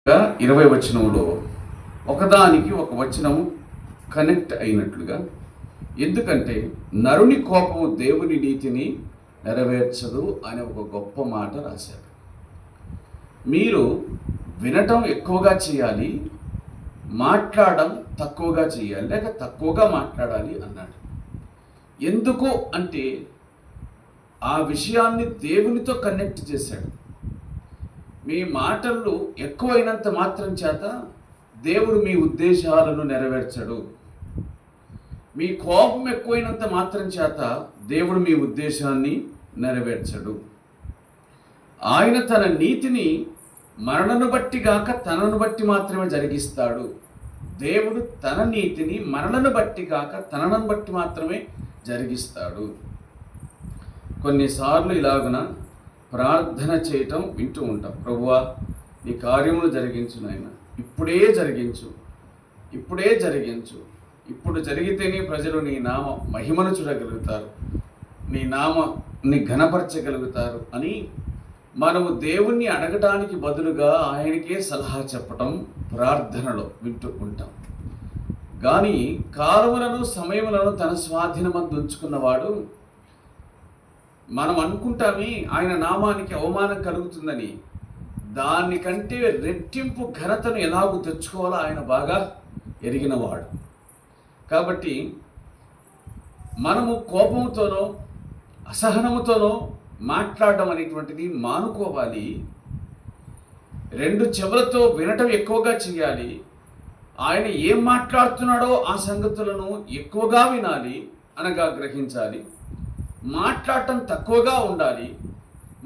20 వచనంలో ఒకదానికి ఒక వచనం కనెక్ట్ అయినట్లుగా, ఎందుకంటే నరుని కోపము దేవుని నీతిని నెరవేర్చదు అనే ఒక గొప్ప మాట రాశారు. మీరు వినటం ఎక్కువగా చేయాలి, మాట్లాడడం తక్కువగా చేయాలి, లేక తక్కువగా మాట్లాడాలి అన్నాడు. ఎందుకు అంటే ఆ విషయాన్ని దేవునితో కనెక్ట్ చేశాడు. మీ మాటలు ఎక్కువైనంత మాత్రం చేత దేవుడు మీ ఉద్దేశాలను నెరవేర్చడు. మీ కోపం ఎక్కువైనంత మాత్రం చేత దేవుడు మీ ఉద్దేశాన్ని నెరవేర్చడు. ఆయన తన నీతిని మరణను బట్టి గాక తనను బట్టి మాత్రమే జరిగిస్తాడు. దేవుడు తన నీతిని మరణను బట్టి గాక తనను బట్టి మాత్రమే జరిగిస్తాడు. కొన్నిసార్లు ఇలాగున ప్రార్థన చేయటం వింటూ ఉంటాం. ప్రభువా, నీ కార్యములు జరిగించు నాయన, ఇప్పుడే జరిగించు, ఇప్పుడే జరిగించు. ఇప్పుడు జరిగితేనే ప్రజలు నీ నామ మహిమను చూడగలుగుతారు, నీ నామాన్ని ఘనపరచగలుగుతారు అని మనము దేవుణ్ణి అడగటానికి బదులుగా ఆయనకే సలహా చెప్పటం ప్రార్థనలో వింటూ ఉంటాం. కానీ కాలములను సమయములను తన స్వాధీనమందు ఉంచుకున్నవాడు, మనం అనుకుంటామే ఆయన నామానికి అవమానం కలుగుతుందని, దానికంటే రెట్టింపు ఘనతను ఎలాగూ తెచ్చుకోవాలో ఆయన బాగా ఎరిగినవాడు. కాబట్టి మనము కోపంతోనో అసహనముతోనో మాట్లాడడం అనేటువంటిది మానుకోవాలి. 2 చెవులతో వినటం ఎక్కువగా చేయాలి. ఆయన ఏం మాట్లాడుతున్నాడో ఆ సంగతులను ఎక్కువగా వినాలి, అనగా గ్రహించాలి. మాట్లాడటం తక్కువగా ఉండాలి.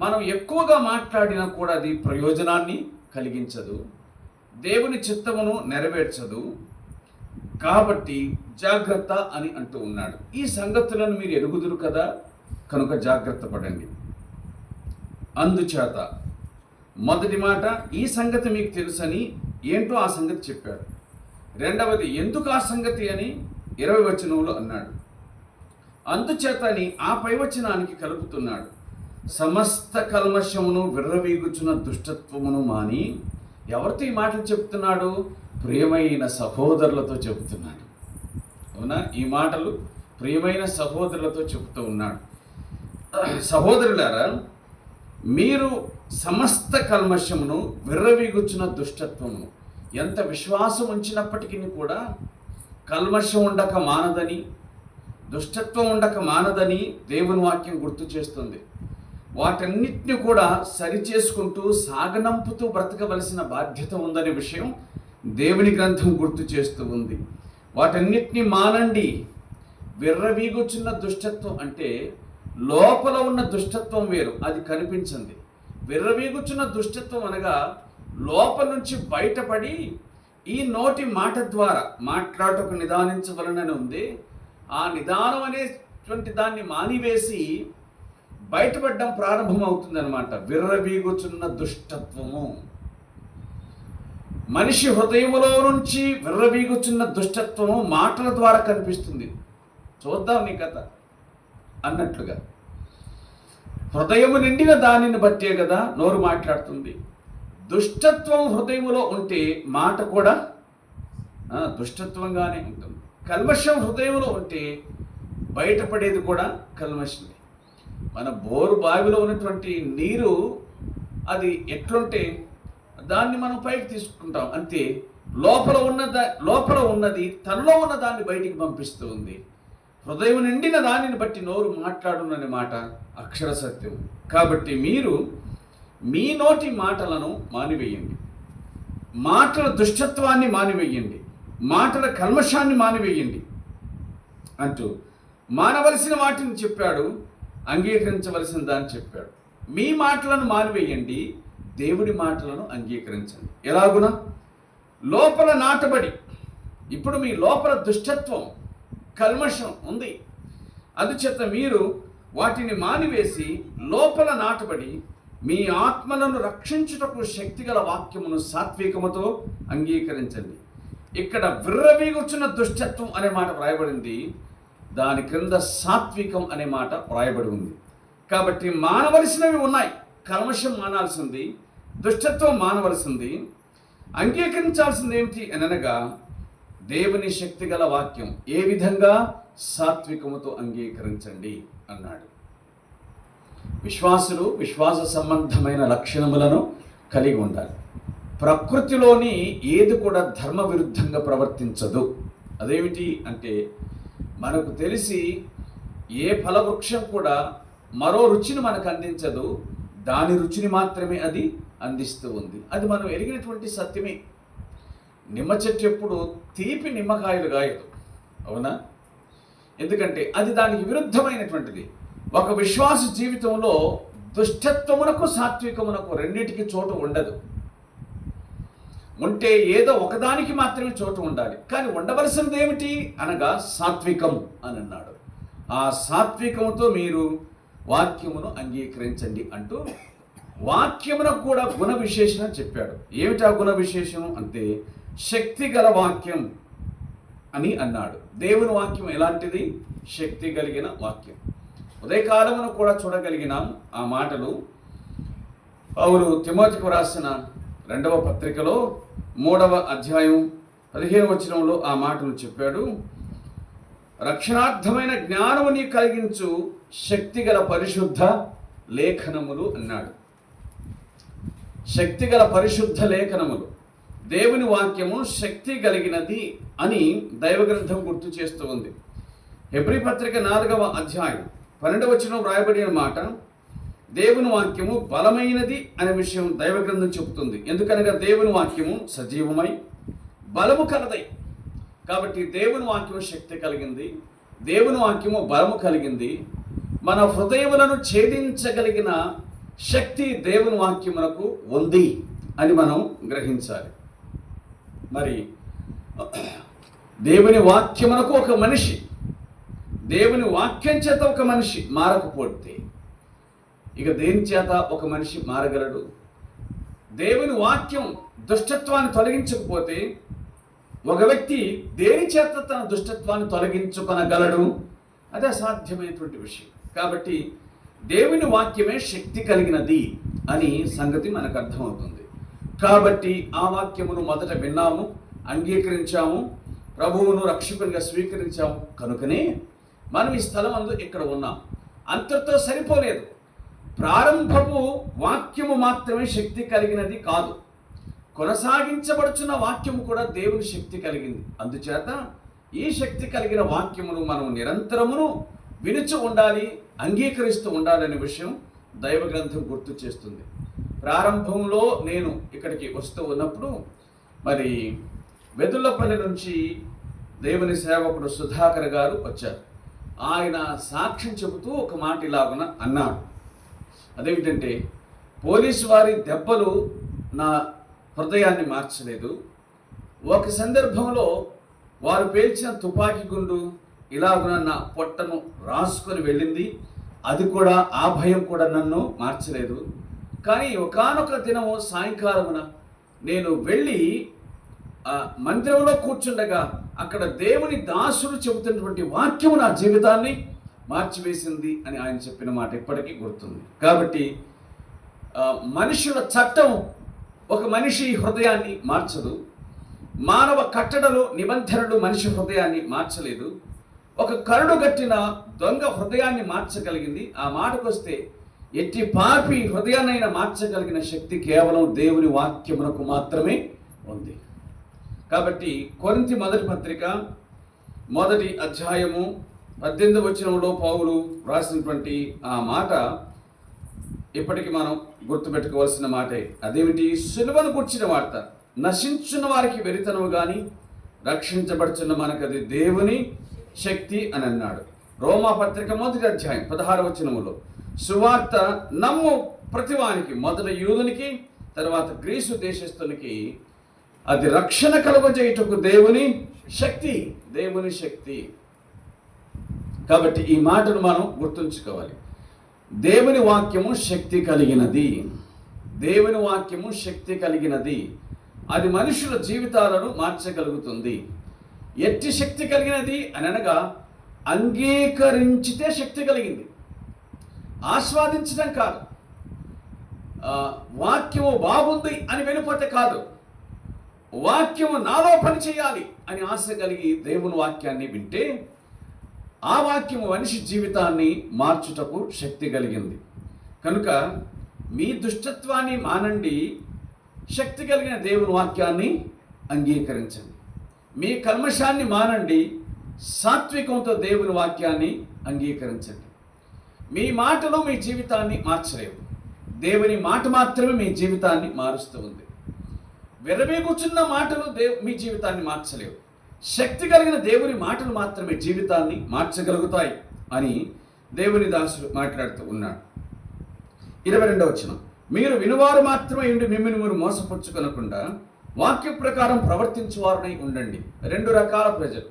మనం ఎక్కువగా మాట్లాడినా కూడా అది ప్రయోజనాన్ని కలిగించదు, దేవుని చిత్తమును నెరవేర్చదు. కాబట్టి జాగ్రత్త అని అంటూ ఉన్నాడు. ఈ సంగతులను మీరు ఎరుగుదురు కదా, కనుక జాగ్రత్త పడండి. అందుచేత మొదటి మాట, ఈ సంగతి మీకు తెలుసని ఏంటో ఆ సంగతి చెప్పాడు. రెండవది, ఎందుకు ఆ సంగతి అని 20 వచనంలో అన్నాడు. అందుచేత అని ఆ పై వచనానికి కలుపుతున్నాడు. సమస్త కల్మషమును విర్రవీగుచున్న దుష్టత్వమును మాని. ఎవరితో ఈ మాటలు చెప్తున్నాడు? ప్రియమైన సహోదరులతో చెబుతున్నాడు. అవునా? ఈ మాటలు ప్రియమైన సహోదరులతో చెబుతూ ఉన్నాడు. సహోదరులారా, మీరు సమస్త కల్మషమును విర్రవీగుచున్న దుష్టత్వమును, ఎంత విశ్వాసం ఉంచినప్పటికీ కూడా కల్మషం ఉండక మానదని, దుష్టత్వం ఉండక మానదని దేవుని వాక్యం గుర్తు చేస్తుంది. వాటన్నిటిని కూడా సరిచేసుకుంటూ సాగనంపుతూ బ్రతకవలసిన బాధ్యత ఉందనే విషయం దేవుని గ్రంథం గుర్తు చేస్తూ ఉంది. వాటన్నిటిని మానండి. విర్రవీగుచున్న దుష్టత్వం అంటే లోపల ఉన్న దుష్టత్వం వేరు, అది కనిపించింది. విర్రవీగుచున్న దుష్టత్వం అనగా లోపల నుంచి బయటపడి ఈ నోటి మాట ద్వారా మాట్లాడటకు నిదానించవలనని ఉంది. ఆ నిదానం అనేటువంటి దాన్ని మానివేసి బయటపడడం ప్రారంభమవుతుందన్నమాట. విర్రవీగుచున్న దుష్టత్వము మనిషి హృదయములో నుంచి విర్రవీగుచున్న దుష్టత్వము మాటల ద్వారా కనిపిస్తుంది. చూద్దాం నీ కథ అన్నట్లుగా. హృదయము నిండిన దానిని బట్టే కదా నోరు మాట్లాడుతుంది. దుష్టత్వం హృదయములో ఉంటే మాట కూడా దుష్టత్వంగానే ఉంటుంది. కల్మషం హృదయంలో ఉంటే బయటపడేది కూడా కల్మషమే. మన బోరు బావిలో ఉన్నటువంటి నీరు అది ఎట్లుంటే దాన్ని మనం పైకి తీసుకుంటాం అంతే. లోపల ఉన్నది తనలో ఉన్న దాన్ని బయటికి పంపిస్తూ ఉంది. హృదయం నిండిన దానిని బట్టి నోరు మాట్లాడుననే మాట అక్షర సత్యం. కాబట్టి మీరు మీ నోటి మాటలను మానివేయండి, మాటల దుష్టత్వాన్ని మానివేయండి, మాటల కల్మషాన్ని మానివేయండి అంటూ మానవలసిన వాటిని చెప్పాడు, అంగీకరించవలసిన దాన్ని చెప్పాడు. మీ మాటలను మానివేయండి, దేవుడి మాటలను అంగీకరించండి. ఎలాగున? లోపల నాటబడి. ఇప్పుడు మీ లోపల దుష్టత్వం కల్మషం ఉంది. అందుచేత మీరు వాటిని మానివేసి లోపల నాటబడి మీ ఆత్మలను రక్షించుటకు శక్తిగల వాక్యమును సాత్వికముతో అంగీకరించండి. ఇక్కడ విర్రవీగుచున్న దుష్టత్వం అనే మాట వ్రాయబడింది, దాని క్రింద సాత్వికం అనే మాట వ్రాయబడి ఉంది. కాబట్టి మానవలసినవి ఉన్నాయి. కల్మషం మానాల్సింది, దుష్టత్వం మానవలసింది. అంగీకరించాల్సింది ఏమిటి అని అనగా దేవుని శక్తి గల వాక్యం. ఏ విధంగా? సాత్వికముతో అంగీకరించండి అన్నాడు. విశ్వాసులు విశ్వాస సంబంధమైన లక్షణములను కలిగి ఉండాలి. ప్రకృతిలోని ఏది కూడా ధర్మ విరుద్ధంగా ప్రవర్తించదు. అదేమిటి అంటే, మనకు తెలిసి ఏ ఫలవృక్షం కూడా మరో రుచిని మనకు అందించదు, దాని రుచిని మాత్రమే అది అందిస్తూ ఉంది. అది మనం ఎరిగినటువంటి సత్యమే. నిమ్మ చెట్టు ఎప్పుడు తీపి నిమ్మకాయలు కాయదు, అవునా? ఎందుకంటే అది దానికి విరుద్ధమైనటువంటిది. ఒక విశ్వాస జీవితంలో దుష్టత్వమునకు సాత్వికమునకు రెండింటికి చోటు ఉండదు. ఉంటే ఏదో ఒకదానికి మాత్రమే చోటు ఉండాలి. కానీ ఉండవలసినది ఏమిటి అనగా సాత్వికం అని అన్నాడు. ఆ సాత్వికముతో మీరు వాక్యమును అంగీకరించండి అంటూ వాక్యమునకు కూడా గుణ విశేషణ చెప్పాడు. ఏమిటా గుణ విశేషణం అంటే శక్తి గల వాక్యం అని అన్నాడు. దేవుని వాక్యం ఎలాంటిది? శక్తి కలిగిన వాక్యం. ఉదయకాలమును కూడా చూడగలిగినాం ఆ మాటలు. పౌలు తిమోతికి రాసిన 2వ పత్రికలో 3వ అధ్యాయం 15వ వచనంలో ఆ మాటను చెప్పాడు. రక్షణార్థమైన జ్ఞానము నీ కలిగించు శక్తిగల పరిశుద్ధ లేఖనములు అన్నాడు. శక్తిగల పరిశుద్ధ లేఖనములు, దేవుని వాక్యము శక్తి కలిగినది అని దైవగ్రంథం గుర్తు చేస్తూ ఉంది. హెబ్రీ పత్రిక 4వ అధ్యాయం 12వ వచనం వ్రాయబడిన మాట, దేవుని వాక్యము బలమైనది అనే విషయం దైవగ్రంథం చెబుతుంది. ఎందుకనగా దేవుని వాక్యము సజీవమై బలము కలదై. కాబట్టి దేవుని వాక్యము శక్తి కలిగింది, దేవుని వాక్యము బలము కలిగింది. మన హృదయములను ఛేదించగలిగిన శక్తి దేవుని వాక్యమునకు ఉంది అని మనం గ్రహించాలి. మరి దేవుని వాక్యమునకు ఒక మనిషి, దేవుని వాక్యం చేత ఒక మనిషి మారకపోతే ఇక దేని చేత ఒక మనిషి మారగలడు? దేవుని వాక్యం దుష్టత్వాన్ని తొలగించకపోతే ఒక వ్యక్తి దేని చేత తన దుష్టత్వాన్ని తొలగించుకొనగలడు? అది అసాధ్యమైనటువంటి విషయం. కాబట్టి దేవుని వాక్యమే శక్తి కలిగినది అని సంగతి మనకు అర్థమవుతుంది. కాబట్టి ఆ వాక్యమును మొదట విన్నాము, అంగీకరించాము, ప్రభువును రక్షకునిగా స్వీకరించాము. కనుకనే మనం ఈ స్థలమందు ఇక్కడ ఉన్నాం. అంతటితో సరిపోలేదు. ప్రారంభపు వాక్యము మాత్రమే శక్తి కలిగినది కాదు, కొనసాగించబడుచున్న వాక్యము కూడా దేవుని శక్తి కలిగింది. అందుచేత ఈ శక్తి కలిగిన వాక్యమును మనం నిరంతరమును వినుచు ఉండాలి, అంగీకరిస్తూ ఉండాలనే విషయం దైవ గ్రంథం గుర్తు చేస్తుంది. ప్రారంభంలో నేను ఇక్కడికి వస్తూ ఉన్నప్పుడు మరి వెదుల్లపల్లి నుంచి దేవుని సేవకుడు సుధాకర్ గారు వచ్చారు. ఆయన సాక్ష్యం చెబుతూ ఒక మాట ఇలాగున అన్నాడు. అదేమిటంటే, పోలీసు వారి దెబ్బలు నా హృదయాన్ని మార్చలేదు. ఒక సందర్భంలో వారు పేల్చిన తుపాకీ గుండు ఇలాగున నా పొట్టను రాసుకొని వెళ్ళింది. అది కూడా, ఆ భయం కూడా నన్ను మార్చలేదు. కానీ ఒకానొక దినము సాయంకాలమున నేను వెళ్ళి మందిరంలో కూర్చుండగా అక్కడ దేవుని దాసుడు చెబుతున్నటువంటి వాక్యము నా జీవితాన్ని మార్చివేసింది అని ఆయన చెప్పిన మాట ఇప్పటికీ గుర్తుంది. కాబట్టి మనుషుల చట్టం ఒక మనిషి హృదయాన్ని మార్చదు. మానవ కట్టడలు, నిబంధనలు మనిషి హృదయాన్ని మార్చలేదు. ఒక కరుడు గట్టిన దొంగ హృదయాన్ని మార్చగలిగింది. ఆ మాటకొస్తే ఎట్టి పాపి హృదయాన్నైనా మార్చగలిగిన శక్తి కేవలం దేవుని వాక్యమునకు మాత్రమే ఉంది. కాబట్టి కొరింథీ మొదటి పత్రిక 1వ అధ్యాయము 18వ వచనంలో పౌలు రాసినటువంటి ఆ మాట ఇప్పటికి మనం గుర్తుపెట్టుకోవాల్సిన మాటే. అదేమిటి? సిలువను కూర్చిన వార్త నశించున్న వారికి వెరితనము కానీ రక్షించబడుచున్న మనకు అది దేవుని శక్తి అని అన్నాడు. రోమా పత్రిక 1వ అధ్యాయం 16వ వచనములో సువార్త నమ్ము ప్రతివానికి, మొదట యూదునికి, తర్వాత గ్రీసు దేశస్థునికి అది రక్షణ కలుగజేయుటకు దేవుని శక్తి, దేవుని శక్తి. కాబట్టి ఈ మాటను మనం గుర్తుంచుకోవాలి. దేవుని వాక్యము శక్తి కలిగినది, దేవుని వాక్యము శక్తి కలిగినది. అది మనుషుల జీవితాలను మార్చగలుగుతుంది. ఎట్టి శక్తి కలిగినది అని అనగా అంగీకరించితే శక్తి కలిగింది, ఆస్వాదించడం కాదు. వాక్యము బాగుంది అని వెళ్ళిపోతే కాదు. వాక్యము నాలో పని చేయాలి అని ఆశ కలిగి దేవుని వాక్యాన్ని వింటే ఆ వాక్యము మనిషి జీవితాన్ని మార్చుటకు శక్తి కలిగింది. కనుక మీ దుష్టత్వాన్ని మానండి, శక్తి కలిగిన దేవుని వాక్యాన్ని అంగీకరించండి. మీ కల్మషాన్ని మానండి, సాత్వికంతో దేవుని వాక్యాన్ని అంగీకరించండి. మీ మాటలు మీ జీవితాన్ని మార్చలేవు, దేవుని మాట మాత్రమే మీ జీవితాన్ని మారుస్తూ ఉంది. విరవీగుచున్న మాటలు మీ జీవితాన్ని మార్చలేవు, శక్తి కలిగిన దేవుని మాటలు మాత్రమే జీవితాన్ని మార్చగలుగుతాయి అని దేవుని దాసుడు మాట్లాడుతూ ఉన్నాడు. 22వ వచనం, మీరు వినువారు మాత్రమే ఉండి మిమ్మల్ని మీరు మోసపుచ్చుకొనకుండా వాక్య ప్రకారం ప్రవర్తించువారునై ఉండండి. 2 రకాల ప్రజలు: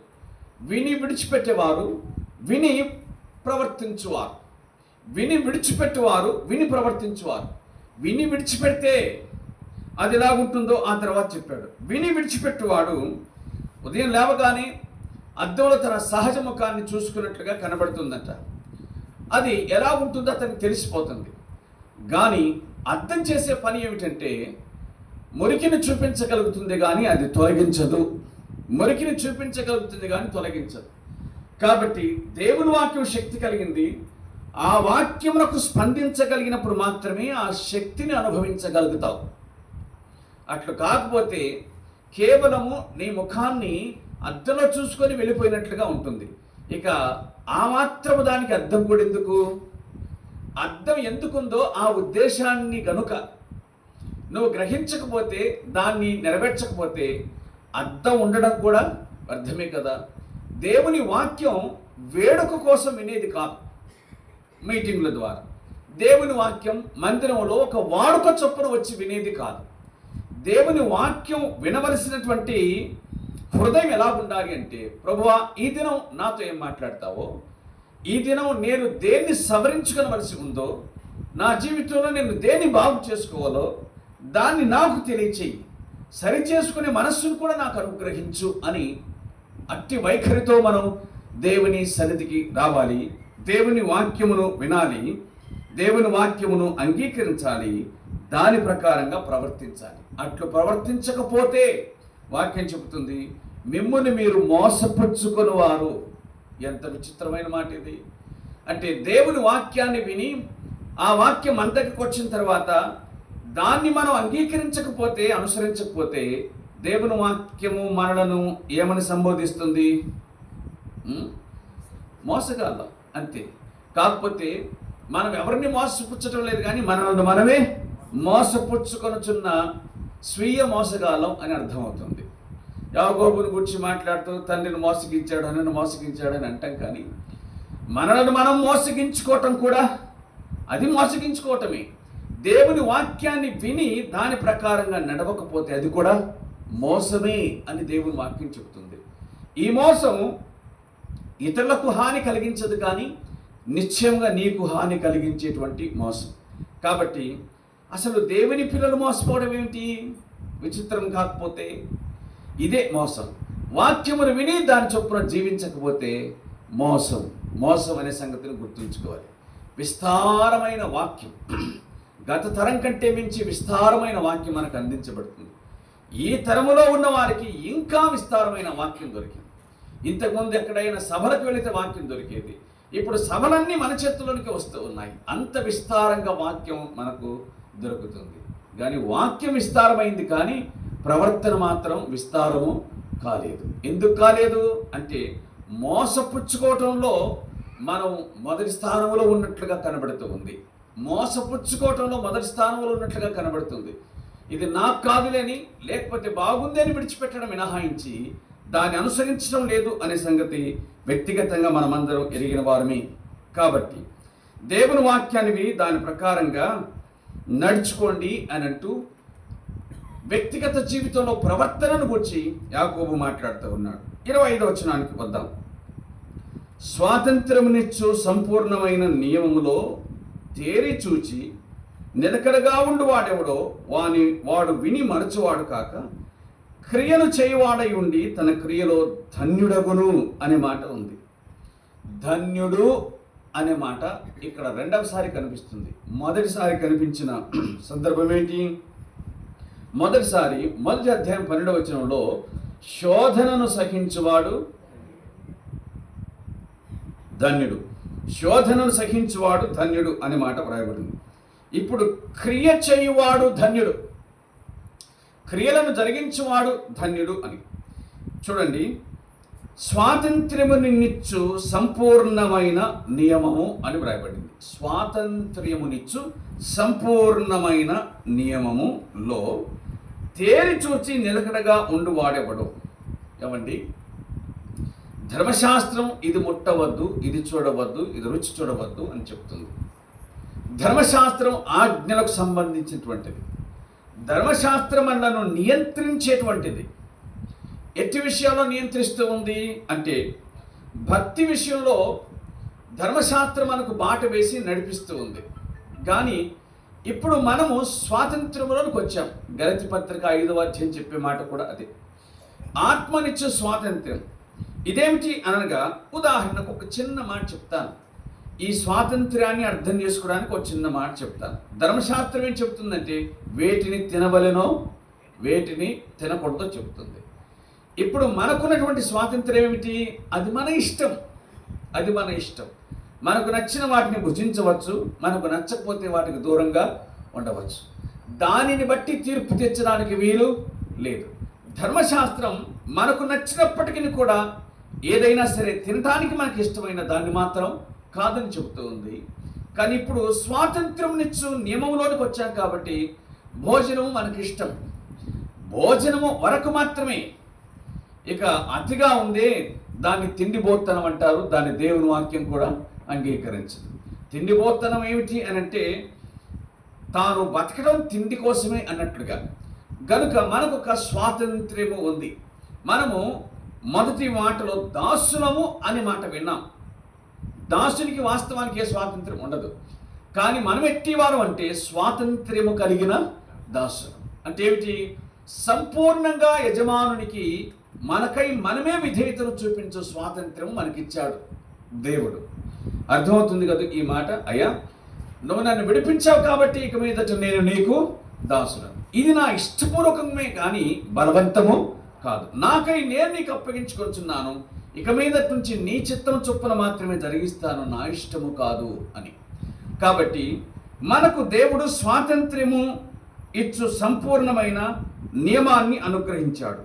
విని విడిచిపెట్టేవారు, విని ప్రవర్తించువారు. విని విడిచిపెట్టేవారు, విని ప్రవర్తించువారు. విని విడిచిపెడితే అది ఎలాగుంటుందో ఆ తర్వాత చెప్పాడు. విని విడిచిపెట్టేవాడు ఉదయం లేవగానే అద్దంలో తన సహజ ముఖాన్ని చూసుకున్నట్లుగా కనబడుతుందట. అది ఎలా ఉంటుందో అతనికి తెలిసిపోతుంది. కానీ అర్థం చేసే పని ఏమిటంటే మురికిని చూపించగలుగుతుంది కానీ అది తొలగించదు. మురికిని చూపించగలుగుతుంది కానీ తొలగించదు. కాబట్టి దేవుని వాక్యం శక్తి కలిగింది. ఆ వాక్యమునకు స్పందించగలిగినప్పుడు మాత్రమే ఆ శక్తిని అనుభవించగలుగుతావు. అట్లు కాకపోతే కేవలము నీ ముఖాన్ని అద్దంలో చూసుకొని వెళ్ళిపోయినట్లుగా ఉంటుంది. ఇక ఆ మాత్రము దానికి అర్థం కూడా ఎందుకు? అర్థం ఎందుకుందో ఆ ఉద్దేశాన్ని గనుక నువ్వు గ్రహించకపోతే, దాన్ని నెరవేర్చకపోతే అర్థం ఉండడం కూడా అర్థమే కదా. దేవుని వాక్యం వేడుక కోసం వినేది కాదు, మీటింగ్ల ద్వారా. దేవుని వాక్యం మందిరంలో ఒక వాడుక చొప్పున వచ్చి వినేది కాదు. దేవుని వాక్యం వినవలసినటువంటి హృదయం ఎలా ఉండాలి అంటే, ప్రభువా ఈ దినం నాతో ఏం మాట్లాడతావో, ఈ దినం నేను దేన్ని సవరించుకోవలసి ఉందో, నా జీవితంలో నేను దేన్ని బాగు చేసుకోవాలో దాన్ని నాకు తెలియచేయి, సరిచేసుకునే మనస్సును కూడా నాకు అనుగ్రహించు అని అట్టి వైఖరితో మనం దేవుని సన్నిధికి రావాలి. దేవుని వాక్యమును వినాలి, దేవుని వాక్యమును అంగీకరించాలి, దాని ప్రకారంగా ప్రవర్తించాలి. అట్లు ప్రవర్తించకపోతే వాక్యం చెబుతుంది, మిమ్ముని మీరు మోసపుచ్చుకొని వారు. ఎంత విచిత్రమైన మాట ఇది! అంటే దేవుని వాక్యాన్ని విని ఆ వాక్యం మన దగ్గరికి వచ్చిన తర్వాత దాన్ని మనం అంగీకరించకపోతే, అనుసరించకపోతే దేవుని వాక్యము మనలను ఏమని సంబోధిస్తుంది? మోసగాళ్ళం, అంతే. కాకపోతే మనం ఎవరిని మోసపుచ్చటం లేదు, కానీ మనల్ని మనమే మోసపుచ్చుకొనుచున్న స్వీయ మోసగాళ్ళం అని అర్థమవుతుంది. యాకోబుని గురించి మాట్లాడుతూ తండ్రిని మోసగించాడు, నన్ను మోసగించాడని అంటాం, కానీ మనల్ని మనం మోసగించుకోవటం కూడా అది మోసగించుకోవటమే. దేవుని వాక్యాన్ని విని దాని ప్రకారంగా నడవకపోతే అది కూడా మోసమే అని దేవుని వాక్యం చెబుతుంది. ఈ మోసం ఇతరులకు హాని కలిగించదు, కానీ నిశ్చయంగా నీకు హాని కలిగించేటువంటి మోసం. కాబట్టి అసలు దేవుని పిల్లలు మోసపోవడం ఏమిటి? విచిత్రం కాకపోతే ఇదే మోసం. వాక్యమును విని దాని చొప్పున జీవించకపోతే మోసం. మోసం అనే సంగతిని గుర్తుంచుకోవాలి. విస్తారమైన వాక్యం, గత తరం కంటే మించి విస్తారమైన వాక్యం మనకు అందించబడుతుంది. ఈ తరములో ఉన్న వారికి ఇంకా విస్తారమైన వాక్యం దొరికింది. ఇంతకుముందు ఎక్కడైనా సభలకు వెళితే వాక్యం దొరికేది, ఇప్పుడు సభలన్నీ మన చేతుల్లోనికి వస్తూ ఉన్నాయి. అంత విస్తారంగా వాక్యం మనకు దొరుకుతుంది. కానీ వాక్యం విస్తారమైంది, కానీ ప్రవర్తన మాత్రం విస్తారము కాలేదు. ఎందుకు కాలేదు అంటే, మోసపుచ్చుకోవటంలో మనం మొదటి స్థానంలో ఉన్నట్లుగా కనబడుతూ ఉంది. మోసపుచ్చుకోవటంలో మొదటి స్థానంలో ఉన్నట్లుగా కనబడుతుంది. ఇది నాకు కాదులేని, లేకపోతే బాగుంది అని విడిచిపెట్టడం మినహాయించి దాన్ని అనుసరించడం లేదు అనే సంగతి వ్యక్తిగతంగా మనమందరం ఎరిగిన వారమే. కాబట్టి దేవుని వాక్యాన్ని విని దాని ప్రకారంగా నడుచుకోండి అని అంటూ వ్యక్తిగత జీవితంలో ప్రవర్తనను గురించి యాకోబు మాట్లాడుతూ ఉన్నాడు. 25వ వచనానికి వద్దాం. స్వాతంత్రమునిచ్చు సంపూర్ణమైన నియమములో తేరి చూచి నిలకడగా ఉండు వాడెవడో వాడు విని మరచువాడు కాక క్రియలు చేయవాడై ఉండి తన క్రియలో ధన్యుడగును అనే మాట ఉంది. ధన్యుడు అనే మాట ఇక్కడ రెండవసారి కనిపిస్తుంది. మొదటిసారి కనిపించిన సందర్భం ఏంటి? మొదటిసారి మొదటి అధ్యాయం 12వ వచనంలో శోధనను సహించువాడు ధన్యుడు, శోధనను సహించువాడు ధన్యుడు అనే మాట వ్రాయబడింది. ఇప్పుడు క్రియ చేయువాడు ధన్యుడు, క్రియలను జరిగించువాడు ధన్యుడు అని. చూడండి, స్వాతంత్ర్యమునిచ్చు సంపూర్ణమైన నియమము అని వ్రాయబడింది. స్వాతంత్ర్యమునిచ్చు సంపూర్ణమైన నియమములో తేరి చూచి నిలకడగా ఉండువాడెవడు. ఏమండి, ధర్మశాస్త్రం ఇది ముట్టవద్దు, ఇది చూడవద్దు, ఇది రుచి చూడవద్దు అని చెప్తుంది. ధర్మశాస్త్రం ఆజ్ఞలకు సంబంధించినటువంటిది. ధర్మశాస్త్రం మనను నియంత్రించేటువంటిది. ఎట్టి విషయాల్లో నియంత్రిస్తూ ఉంది అంటే భక్తి విషయంలో ధర్మశాస్త్రం మనకు బాట వేసి నడిపిస్తూ ఉంది. కానీ ఇప్పుడు మనము స్వాతంత్ర్యంలోకి వచ్చాం. గలతీ పత్రిక 5వ అధ్యాయం చెప్పే మాట కూడా అదే. ఆత్మనిచ్చు స్వాతంత్ర్యం ఇదేమిటి అనగా, ఉదాహరణకు ఒక చిన్న మాట చెప్తాను. ఈ స్వాతంత్ర్యాన్ని అర్థం చేసుకోవడానికి ఒక చిన్న మాట చెప్తాను. ధర్మశాస్త్రం ఏం చెప్తుందంటే వేటిని తినవలెనో వేటిని తినకూడదో చెప్తుంది. ఇప్పుడు మనకున్నటువంటి స్వాతంత్ర్యం ఏమిటి? అది మన ఇష్టం, అది మన ఇష్టం. మనకు నచ్చిన వాటిని భుజించవచ్చు, మనకు నచ్చకపోతే వాటికి దూరంగా ఉండవచ్చు. దానిని బట్టి తీర్పు తెచ్చడానికి వీలు లేదు. ధర్మశాస్త్రం మనకు నచ్చినప్పటికీ కూడా ఏదైనా సరే తినడానికి మనకి ఇష్టమైన దాన్ని మాత్రం కాదని చెబుతూ ఉంది. కానీ ఇప్పుడు స్వాతంత్ర్యంనిచ్చు నియమంలోనికి వచ్చాం కాబట్టి భోజనము మనకి ఇష్టం, భోజనము వరకు మాత్రమే. ఇక అతిగా ఉందే దాన్ని తిండిబోత్తనం అంటారు. దాన్ని దేవుని వాక్యం కూడా అంగీకరించదు. తిండిబోత్తనం ఏమిటి అని అంటే తాను బతకడం తిండి కోసమే అన్నట్లుగా. గనుక మనకు ఒక స్వాతంత్ర్యము ఉంది. మనము మొదటి మాటలో దాసులము అనే మాట విన్నాం. దాసునికి వాస్తవానికి ఏ స్వాతంత్ర్యం ఉండదు. కానీ మనం ఎట్టివారు అంటే స్వాతంత్ర్యము కలిగిన దాసులు. అంటే ఏమిటి? సంపూర్ణంగా యజమానునికి మనకై మనమే విధేయతను చూపించే స్వాతంత్ర్యం మనకిచ్చాడు దేవుడు. అర్థమవుతుంది కదా ఈ మాట? అయ్యా, నువ్వు నన్ను విడిపించావు కాబట్టి ఇక మీదట నేను నీకు దాసులను. ఇది నా ఇష్టపూర్వకమే కానీ బలవంతము కాదు. నాకై నేను నీకు అప్పగించుకొచ్చున్నాను. ఇక మీదట నుంచి నీ చిత్తం చొప్పున మాత్రమే జరిగిస్తాను, నా ఇష్టము కాదు అని. కాబట్టి మనకు దేవుడు స్వాతంత్ర్యము ఇచ్చు సంపూర్ణమైన నియమాన్ని అనుగ్రహించాడు.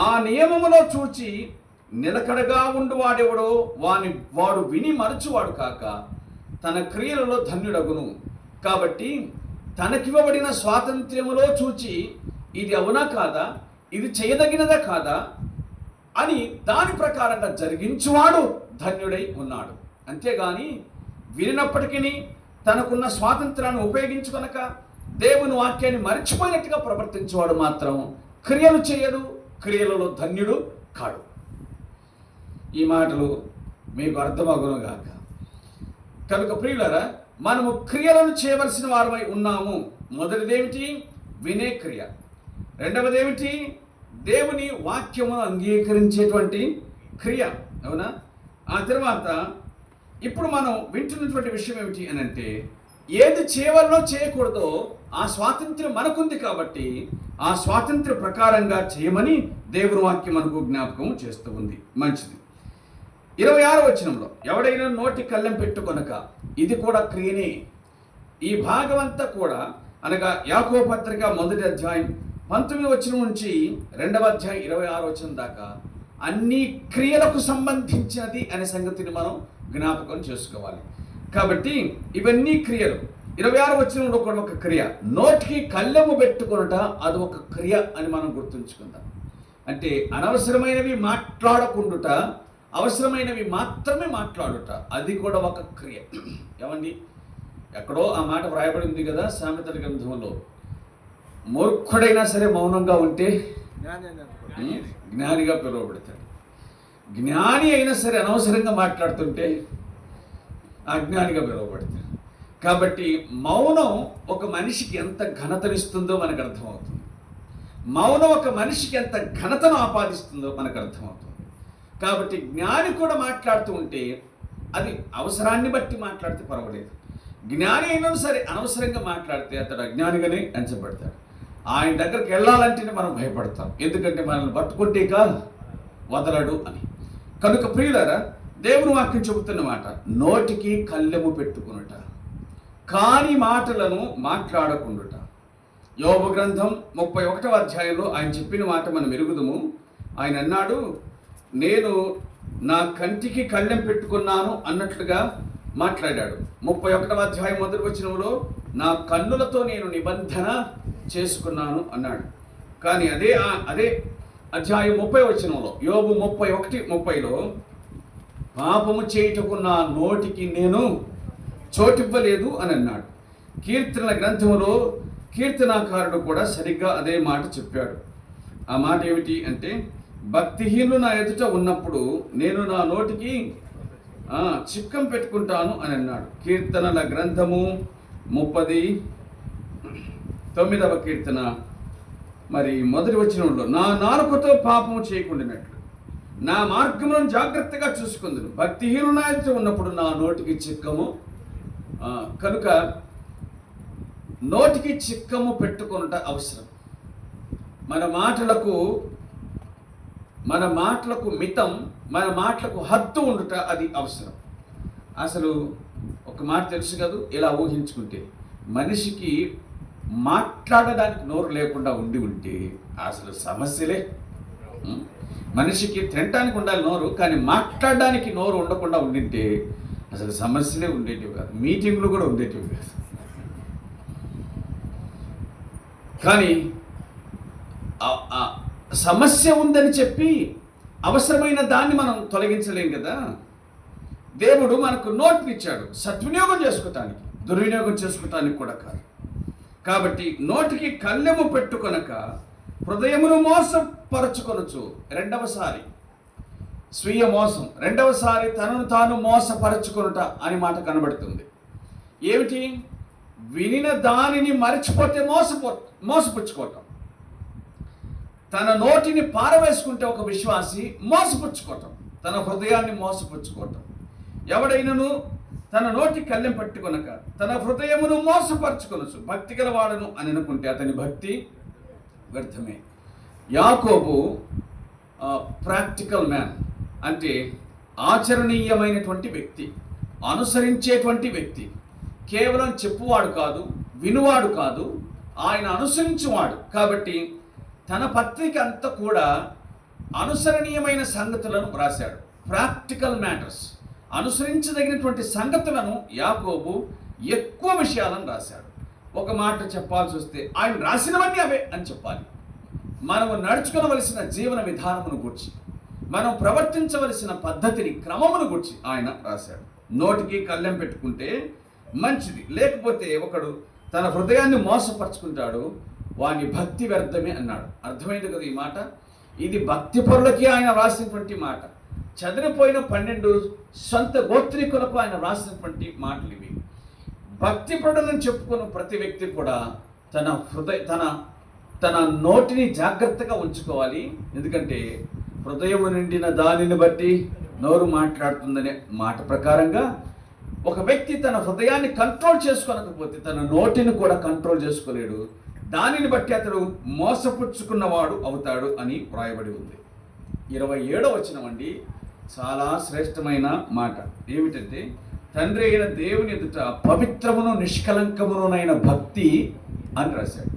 ఆ నియమములో చూచి నిలకడగా ఉండువాడెవడో వాడు విని మరచువాడు కాక తన క్రియలలో ధన్యుడగును. కాబట్టి తనకివ్వబడిన స్వాతంత్ర్యములో చూచి ఇది అవునా కాదా, ఇది చేయదగినదా కాదా అని దాని ప్రకారంగా జరిగించువాడు ధన్యుడై ఉన్నాడు. అంతేగాని వినినప్పటికీ తనకున్న స్వాతంత్రాన్ని ఉపయోగించుకొనక దేవుని వాక్యాన్ని మర్చిపోయినట్టుగా ప్రవర్తించేవాడు మాత్రం క్రియలు చేయడు, క్రియలలో ధన్యుడు కాడు. ఈ మాటలు మీకు అర్థమగును గాక. కనుక ప్రియులారా, మనము క్రియలను చేయవలసిన వారమై ఉన్నాము. మొదటిదేమిటి? వినే క్రియ. రెండవదేమిటి? దేవుని వాక్యమును అంగీకరించేటువంటి క్రియ. అవునా? ఆ తర్వాత ఇప్పుడు మనం వింటున్నటువంటి విషయం ఏమిటి అని అంటే, ఏది చేయవలనో చేయకూడదో ఆ స్వాతంత్ర్యం మనకుంది కాబట్టి ఆ స్వాతంత్ర్య ప్రకారంగా చేయమని దేవుని వాక్యం మనకు జ్ఞాపకం చేస్తూ ఉంది. మంచిది. 26వ వచనంలో ఎవడైనా నోటి కళ్ళెం పెట్టుకొనక, ఇది కూడా క్రియనే. ఈ భాగం అంతా కూడా అనగా యాకోబు పత్రిక 1వ అధ్యాయం 19వ వచనం నుంచి 2వ అధ్యాయం 26వ వచనం దాకా అన్ని క్రియలకు సంబంధించినది అనే సంగతిని మనం జ్ఞాపకం చేసుకోవాలి. కాబట్టి ఇవన్నీ క్రియలు. 26వ వచనంలో కూడా ఒక క్రియ, నోటికి కళ్ళెము పెట్టుకొనుట, అది ఒక క్రియ అని మనం గుర్తుంచుకుందాం. అంటే అనవసరమైనవి మాట్లాడకుండుట, అవసరమైనవి మాత్రమే మాట్లాడుట, అది కూడా ఒక క్రియ. ఏమండి, ఎక్కడో ఆ మాట వ్రాయబడింది కదా సామెతల గ్రంథంలో, మూర్ఖుడైనా సరే మౌనంగా ఉంటే జ్ఞానిగా పిలువబడతాడు, జ్ఞాని అయినా సరే అనవసరంగా మాట్లాడుతుంటే అజ్ఞానిగా పిలువబడతాడు. కాబట్టి మౌనం ఒక మనిషికి ఎంత ఘనతనిస్తుందో మనకు అర్థమవుతుంది. మౌనం ఒక మనిషికి ఎంత ఘనతను ఆపాదిస్తుందో మనకు అర్థమవుతుంది. కాబట్టి జ్ఞాని కూడా మాట్లాడుతూ ఉంటే అది అవసరాన్ని బట్టి మాట్లాడితే పర్వాలేదు. జ్ఞాని అయినా సరే అనవసరంగా మాట్లాడితే అతడు అజ్ఞానిగానే ఎంచబడతాడు. ఆయన దగ్గరికి వెళ్ళాలంటేనే మనం భయపడతాం, ఎందుకంటే మనల్ని పట్టుకుంటేక వదలడు అని. కనుక ప్రియులారా, దేవుని వాక్యం చెబుతున్న మాట, నోటికి కళ్ళెము పెట్టుకునుట, కాని మాటలను మాట్లాడకుండుట. యోబు గ్రంథం 31వ అధ్యాయంలో ఆయన చెప్పిన మాట మనం ఎరుగుదుము. ఆయన అన్నాడు, నేను నా కంటికి కళ్ళెం పెట్టుకున్నాను అన్నట్లుగా మాట్లాడాడు. 31వ అధ్యాయం మొదటి వచనంలో నా కన్నులతో నేను నిబంధన చేసుకున్నాను అన్నాడు. కానీ అదే అధ్యాయం 30వ వచనంలో, యోబు 31:30లో, పాపము చేయుటకు నా నోటికి నేను చోటివ్వలేదు అని అన్నాడు. కీర్తనల గ్రంథంలో కీర్తనాకారుడు కూడా సరిగ్గా అదే మాట చెప్పాడు. ఆ మాట ఏమిటి అంటే, భక్తిహీనులు నా ఎదుట ఉన్నప్పుడు నేను నా నోటికి చిక్కం పెట్టుకుంటాను అని అన్నాడు. కీర్తనల గ్రంథము 39వ కీర్తన మరి మొదటి వచనంలో, నా నాలుకతో పాపము చేయకుండానట్లు నా మార్గములను జాగ్రత్తగా చూసుకుందును, భక్తిహీనులు నా ఎదుట ఉన్నప్పుడు నా నోటికి చిక్కము. కనుక నోటికి చిక్కము పెట్టుకొనుట అవసరం. మన మాటలకు మితం, మన మాటలకు హద్దు ఉండుట అది అవసరం. అసలు ఒక మాట తెలుసు కదా, ఇలా ఊహించుకుంటే, మనిషికి మాట్లాడడానికి నోరు లేకుండా ఉంటే అసలు సమస్యలే. మనిషికి తినటానికి ఉండాలి నోరు, కానీ మాట్లాడడానికి నోరు ఉండకుండా ఉండింటే అసలు సమస్యలే ఉండేటివి కాదు, మీటింగ్లు కూడా ఉండేటివి కాదు. కానీ సమస్య ఉందని చెప్పి అవసరమైన దాన్ని మనం తొలగించలేం కదా. దేవుడు మనకు నోటినిచ్చాడు సద్వినియోగం చేసుకోవటానికి, దుర్వినియోగం చేసుకోవటానికి కూడా కాదు. కాబట్టి నోటికి కళ్ళెము పెట్టుకొనక హృదయమును మోసపరచుకొనొచ్చు. రెండవసారి స్వీయ మోసం, రెండవసారి తనను తాను మోసపరచుకొనుట అని మాట కనబడుతుంది. ఏమిటి? వినిన దానిని మరచిపోతే మోసపుచ్చుకోవటం. తన నోటిని పారవేసుకుంటే ఒక విశ్వాసి మోసపుచ్చుకోవటం, తన హృదయాన్ని మోసపుచ్చుకోవటం. ఎవడైనను తన నోటి కళ్ళెం పట్టుకొనక తన హృదయమును మోసపరచుకొనొచ్చు. భక్తి గలవాడను అని అనుకుంటే అతని భక్తి వ్యర్థమే. యాకోబు ప్రాక్టికల్ మ్యాన్, అంటే ఆచరణీయమైనటువంటి వ్యక్తి, అనుసరించేటువంటి వ్యక్తి. కేవలం చెప్పువాడు కాదు, వినువాడు కాదు, ఆయన అనుసరించువాడు. కాబట్టి తన పత్రిక అంతా కూడా అనుసరణీయమైన సంగతులను రాశాడు. ప్రాక్టికల్ మ్యాటర్స్, అనుసరించదగినటువంటి సంగతులను యాకోబు ఎక్కువ విషయాలను రాశాడు. ఒక మాట చెప్పాల్సి వస్తే ఆయన రాసినవన్నీ అవే అని చెప్పాలి. మనము నడుచుకోవలసిన జీవన విధానమును గురించి, మనం ప్రవర్తించవలసిన పద్ధతిని, క్రమమును గురించి ఆయన రాశాడు. నోటికి కళ్ళెం పెట్టుకుంటే మంచిది, లేకపోతే ఒకడు తన హృదయాన్ని మోసపరుచుకుంటాడు, వాని భక్తి వ్యర్థమే అన్నాడు. అర్థమైంది కదా ఈ మాట? ఇది భక్తి పరులకి ఆయన రాసినటువంటి మాట. చదిరిపోయిన 12 సొంత గోత్రికులకు ఆయన రాసినటువంటి మాటలు ఇవి. భక్తి పరులను చెప్పుకున్న ప్రతి వ్యక్తి కూడా తన నోటిని జాగ్రత్తగా ఉంచుకోవాలి. ఎందుకంటే హృదయం నిండిన దానిని బట్టి నోరు మాట్లాడుతుందనే మాట ప్రకారంగా ఒక వ్యక్తి తన హృదయాన్ని కంట్రోల్ చేసుకోలేకపోతే తన నోటిని కూడా కంట్రోల్ చేసుకోలేడు. దానిని బట్టి అతడు మోసపుచ్చుకున్నవాడు అవుతాడు అని వ్రాయబడి ఉంది. 27వ వచనం అండి, చాలా శ్రేష్టమైన మాట. ఏమిటంటే, తండ్రి అయిన దేవుని ఎదుట పవిత్రమును నిష్కలంకమునైన భక్తి అని రాశాడు.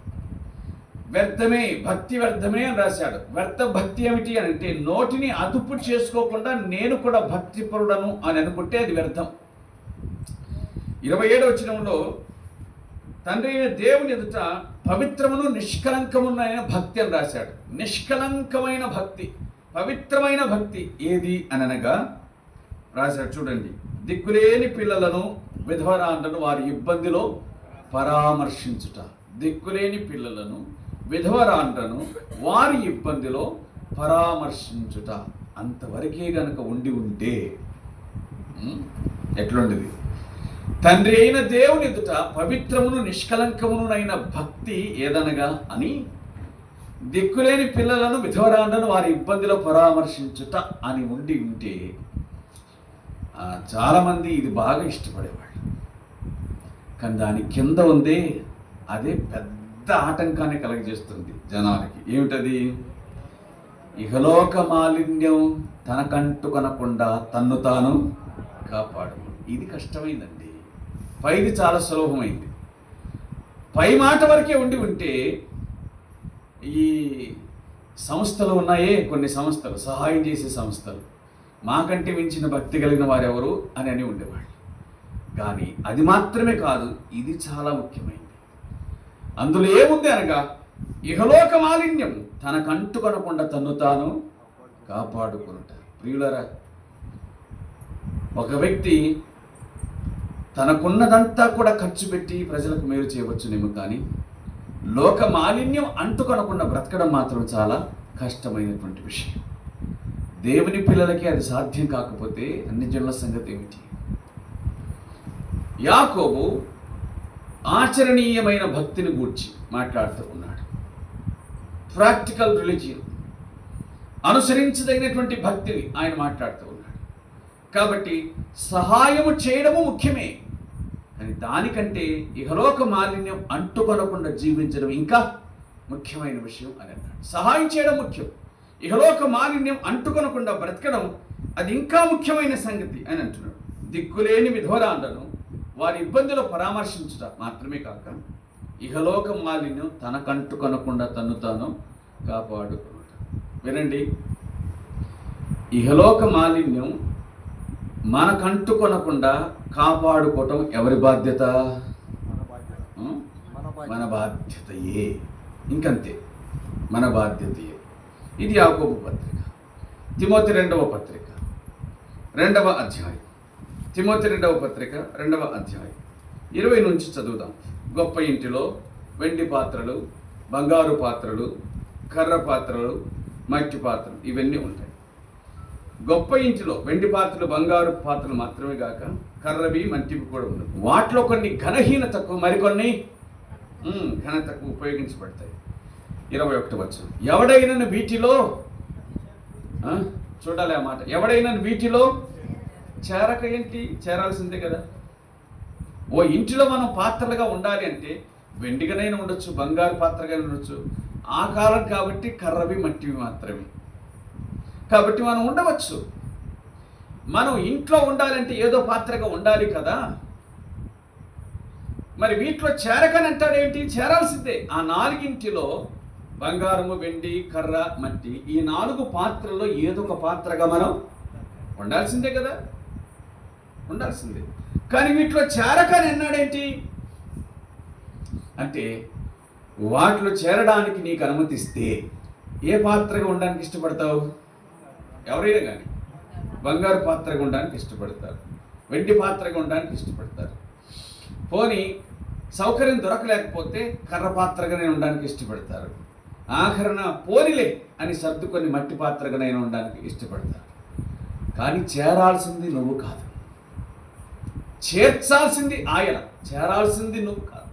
వ్యర్థమే, భక్తి వ్యర్థమే అని రాశాడు. వ్యర్థ భక్తి ఏమిటి అని అంటే, నోటిని అదుపు చేసుకోకుండా నేను కూడా భక్తిపరుడను అని అనుకుంటే అది వ్యర్థం. 27వ వచనంలో తండ్రి అయిన దేవుని ఎదుట పవిత్రమును నిష్కలంకమునైన భక్తి అని రాశాడు. నిష్కలంకమైన భక్తి, పవిత్రమైన భక్తి ఏది అని అనగా రాశాడు. చూడండి, దిక్కులేని పిల్లలను విధవరాండ్రను వారి ఇబ్బందిలో పరామర్శించుట. దిక్కులేని పిల్లలను విధవరాండ్రను వారి ఇబ్బందిలో పరామర్శించుట. అంతవరకే గనక ఉంటే ఎట్లుండేది? తండ్రి అయిన దేవుని ఎదుట పవిత్రమును నిష్కలంకమునైన భక్తి ఏదనగా అని, దిక్కులేని పిల్లలను విధవరాండ్రను వారి ఇబ్బందిలో పరామర్శించుట అని ఉంటే చాలామంది ఇది బాగా ఇష్టపడేవాళ్ళు. కానీ దాని కింద ఉందే అదే పెద్ద పెద్ద ఆటంకాన్ని కలగజేస్తుంది జనాలకి. ఏమిటది? ఇహలోక మాలిన్యం తనకంటుకొనకుండా తన్ను తాను కాపాడు. ఇది కష్టమైందండి. పైది చాలా సులభమైంది. పై మాట వరకే ఉంటే ఈ సంస్థలు ఉన్నాయే, కొన్ని సంస్థలు, సహాయం చేసే సంస్థలు, మాకంటే మించిన భక్తి కలిగిన వారెవరు అని ఉండేవాళ్ళు. కానీ అది మాత్రమే కాదు, ఇది చాలా ముఖ్యమైనది. అందులో ఏముంది అనగా, ఇహలోక మాలిన్యం తనకంటుకొనకుండా తన్ను తాను కాపాడుకునుట. ప్రియులరా, ఒక వ్యక్తి తనకున్నదంతా కూడా ఖర్చు పెట్టి ప్రజలకు మేలు చేయవచ్చునేమో, కానీ లోక మాలిన్యం అంటుకొనకుండా బ్రతకడం మాత్రం చాలా కష్టమైనటువంటి విషయం. దేవుని పిల్లలకి అది సాధ్యం కాకపోతే అన్ని జనుల సంగతి ఏమిటి? యాకోబు ఆచరణీయమైన భక్తిని గూర్చి మాట్లాడుతూ ఉన్నాడు. ప్రాక్టికల్ రిలీజియన్, అనుసరించదగినటువంటి భక్తిని ఆయన మాట్లాడుతూ ఉన్నాడు. కాబట్టి సహాయము చేయడము ముఖ్యమే, కానీ దానికంటే ఇహలోక మాలిన్యం అంటుకొనకుండా జీవించడం ఇంకా ముఖ్యమైన విషయం అని అన్నాడు. సహాయం చేయడం ముఖ్యం, ఇహలోక మాలిన్యం అంటుకొనకుండా బ్రతకడం అది ఇంకా ముఖ్యమైన సంగతి అని అంటున్నాడు. దిక్కులేని విధవరాండ్లను వారి ఇబ్బందులు పరామర్శించుట మాత్రమే కాక ఇహలోక మాలిన్యం తనకంటుకొనకుండా తన్ను తాను కాపాడుకున్నాడు. వినండి, ఇహలోక మాలిన్యం మనకంటుకొనకుండా కాపాడుకోవటం ఎవరి బాధ్యత? మన బాధ్యతయే. ఇంకంతే, మన బాధ్యతయే. ఇది యాకోబు పత్రిక. తిమోతి 2వ పత్రిక 2వ అధ్యాయం. తిమోతి 2వ పత్రిక 2వ అధ్యాయం 20 నుంచి చదువుదాం. గొప్ప ఇంటిలో వెండి పాత్రలు, బంగారు పాత్రలు, కర్ర పాత్రలు, మట్టి పాత్రలు ఇవన్నీ ఉంటాయి. గొప్ప ఇంటిలో వెండి పాత్రలు, బంగారు పాత్రలు మాత్రమే కాక కర్రవి, మట్టివి కూడా ఉన్నాయి. వాటిలో కొన్ని ఘనహీనతకు, మరికొన్ని ఘనతకు ఉపయోగించబడతాయి. 21వ వచనం, ఎవడైనా వీటిలో చూడాలి ఆ మాట, ఎవడైనా వీటిలో చేరక ఏంటి? చేరాల్సిందే కదా. ఓ ఇంటిలో మనం పాత్రలుగా ఉండాలి అంటే వెండిగానైనా ఉండొచ్చు, బంగారు పాత్రగా ఉండొచ్చు. ఆ కాలం కాబట్టి కర్రవి, మట్టివి మాత్రమే. కాబట్టి మనం ఉండవచ్చు. మనం ఇంట్లో ఉండాలంటే ఏదో పాత్రగా ఉండాలి కదా. మరి వీటిలో చేరకని అంటాడేంటి? చేరాల్సిందే. ఆ 4 బంగారము, వెండి, కర్ర, మట్టి, ఈ 4 పాత్రల్లో ఏదో ఒక పాత్రగా మనం ఉండాల్సిందే కదా, ఉండాల్సిందే. కానీ వీటిలో చేరకని అన్నాడేంటి అంటే, వాటిలో చేరడానికి నీకు అనుమతిస్తే ఏ పాత్రగా ఉండడానికి ఇష్టపడతావు? ఎవరైనా కానీ బంగారు పాత్రగా ఉండడానికి ఇష్టపడతారు, వెండి పాత్రగా ఉండడానికి ఇష్టపడతారు. పోనీ సౌకర్యం దొరకలేకపోతే కర్ర పాత్రగానే ఉండడానికి ఇష్టపడతారు. ఆఖరణ పోనిలే అని సర్దుకొని మట్టి పాత్రగానైనా ఉండడానికి ఇష్టపడతారు. కానీ చేరాల్సింది నువ్వు కాదు, చేర్చాల్సింది ఆయన. చేరాల్సింది నువ్వు కాదు,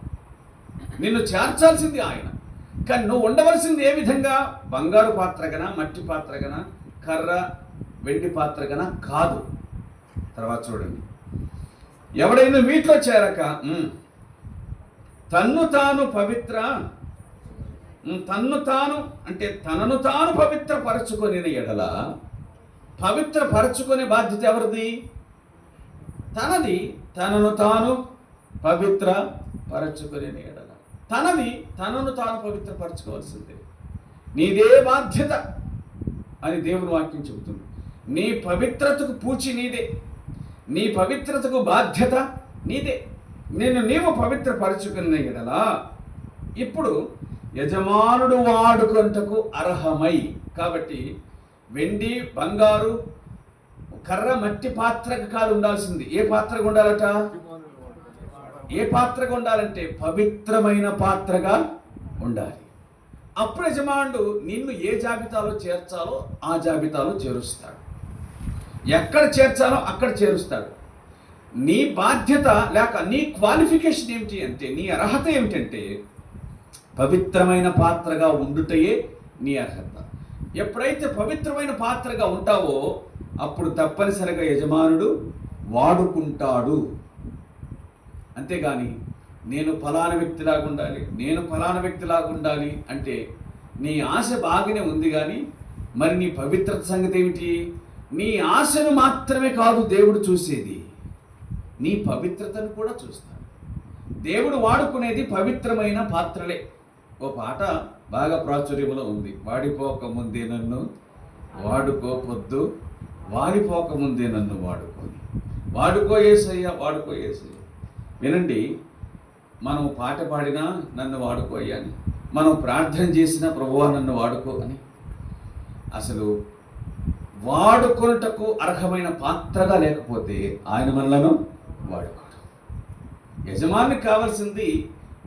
నిన్ను చేర్చాల్సింది ఆయన. కానీ నువ్వు ఉండవలసింది ఏ విధంగా? బంగారు పాత్రగన, మట్టి పాత్రగన, కర్ర, వెండి పాత్రగన కాదు. తర్వాత చూడండి, ఎవడైనా వీటిలో చేరక తన్ను తాను అంటే తనను తాను పవిత్రపరచుకొని ఎడల, పవిత్రపరచుకునే బాధ్యత ఎవరిది? తనది. తనను తాను పవిత్రపరచుకునే ఎడల, తనను తాను పవిత్రపరచుకోవాల్సిందే. నీదే బాధ్యత అని దేవుని వాక్యం చెబుతుంది. నీ పవిత్రతకు పూచి నీదే, నీ పవిత్రతకు బాధ్యత నీదే. నీవు పవిత్రపరచుకున్న ఎడల ఇప్పుడు యజమానుడు వాడుకొంటకు అర్హమై. కాబట్టి వెండి, బంగారు, కర్ర, మట్టి పాత్రగా కాదు ఉండాల్సింది. ఏ పాత్రగా ఉండాలట? ఏ పాత్రగా ఉండాలంటే పవిత్రమైన పాత్రగా ఉండాలి. అప్పుడు యజమానుడు నిన్ను ఏ జాబితాలో చేర్చాలో ఆ జాబితాలో చేరుస్తాడు, ఎక్కడ చేర్చాలో అక్కడ చేరుస్తాడు. నీ బాధ్యత లేక నీ క్వాలిఫికేషన్ ఏమిటి అంటే, నీ అర్హత ఏమిటంటే పవిత్రమైన పాత్రగా ఉండుటయే నీ అర్హత. ఎప్పుడైతే పవిత్రమైన పాత్రగా ఉంటావో అప్పుడు తప్పనిసరిగా యజమానుడు వాడుకుంటాడు. అంతేగాని నేను ఫలానా వ్యక్తిలాగా ఉండాలి, నేను ఫలానా వ్యక్తిలాగా ఉండాలి అంటే నీ ఆశ బాగానే ఉంది, కానీ మరి నీ పవిత్రత సంగతి ఏమిటి? నీ ఆశను మాత్రమే కాదు దేవుడు చూసేది, నీ పవిత్రతను కూడా చూస్తాడు. దేవుడు వాడుకునేది పవిత్రమైన పాత్రలే. ఓ పాట బాగా ప్రాచుర్యంలో ఉంది, వాడిపోకముందే నన్ను వాడుకో, పొద్దు వాడిపోకముందే నన్ను వాడుకొని. వాడుకో యేసయ్యా, వాడుకో యేసయ్యా. వినండి, మనం పాట పాడినా నన్ను వాడుకోయ్యా అని, మనం ప్రార్థన చేసినా ప్రభువా నన్ను వాడుకో అని. అసలు వాడుకొనుటకు అర్హమైన పాత్రగా లేకపోతే ఆయన మనలను వాడుకోడు. యజమానికి కావాల్సింది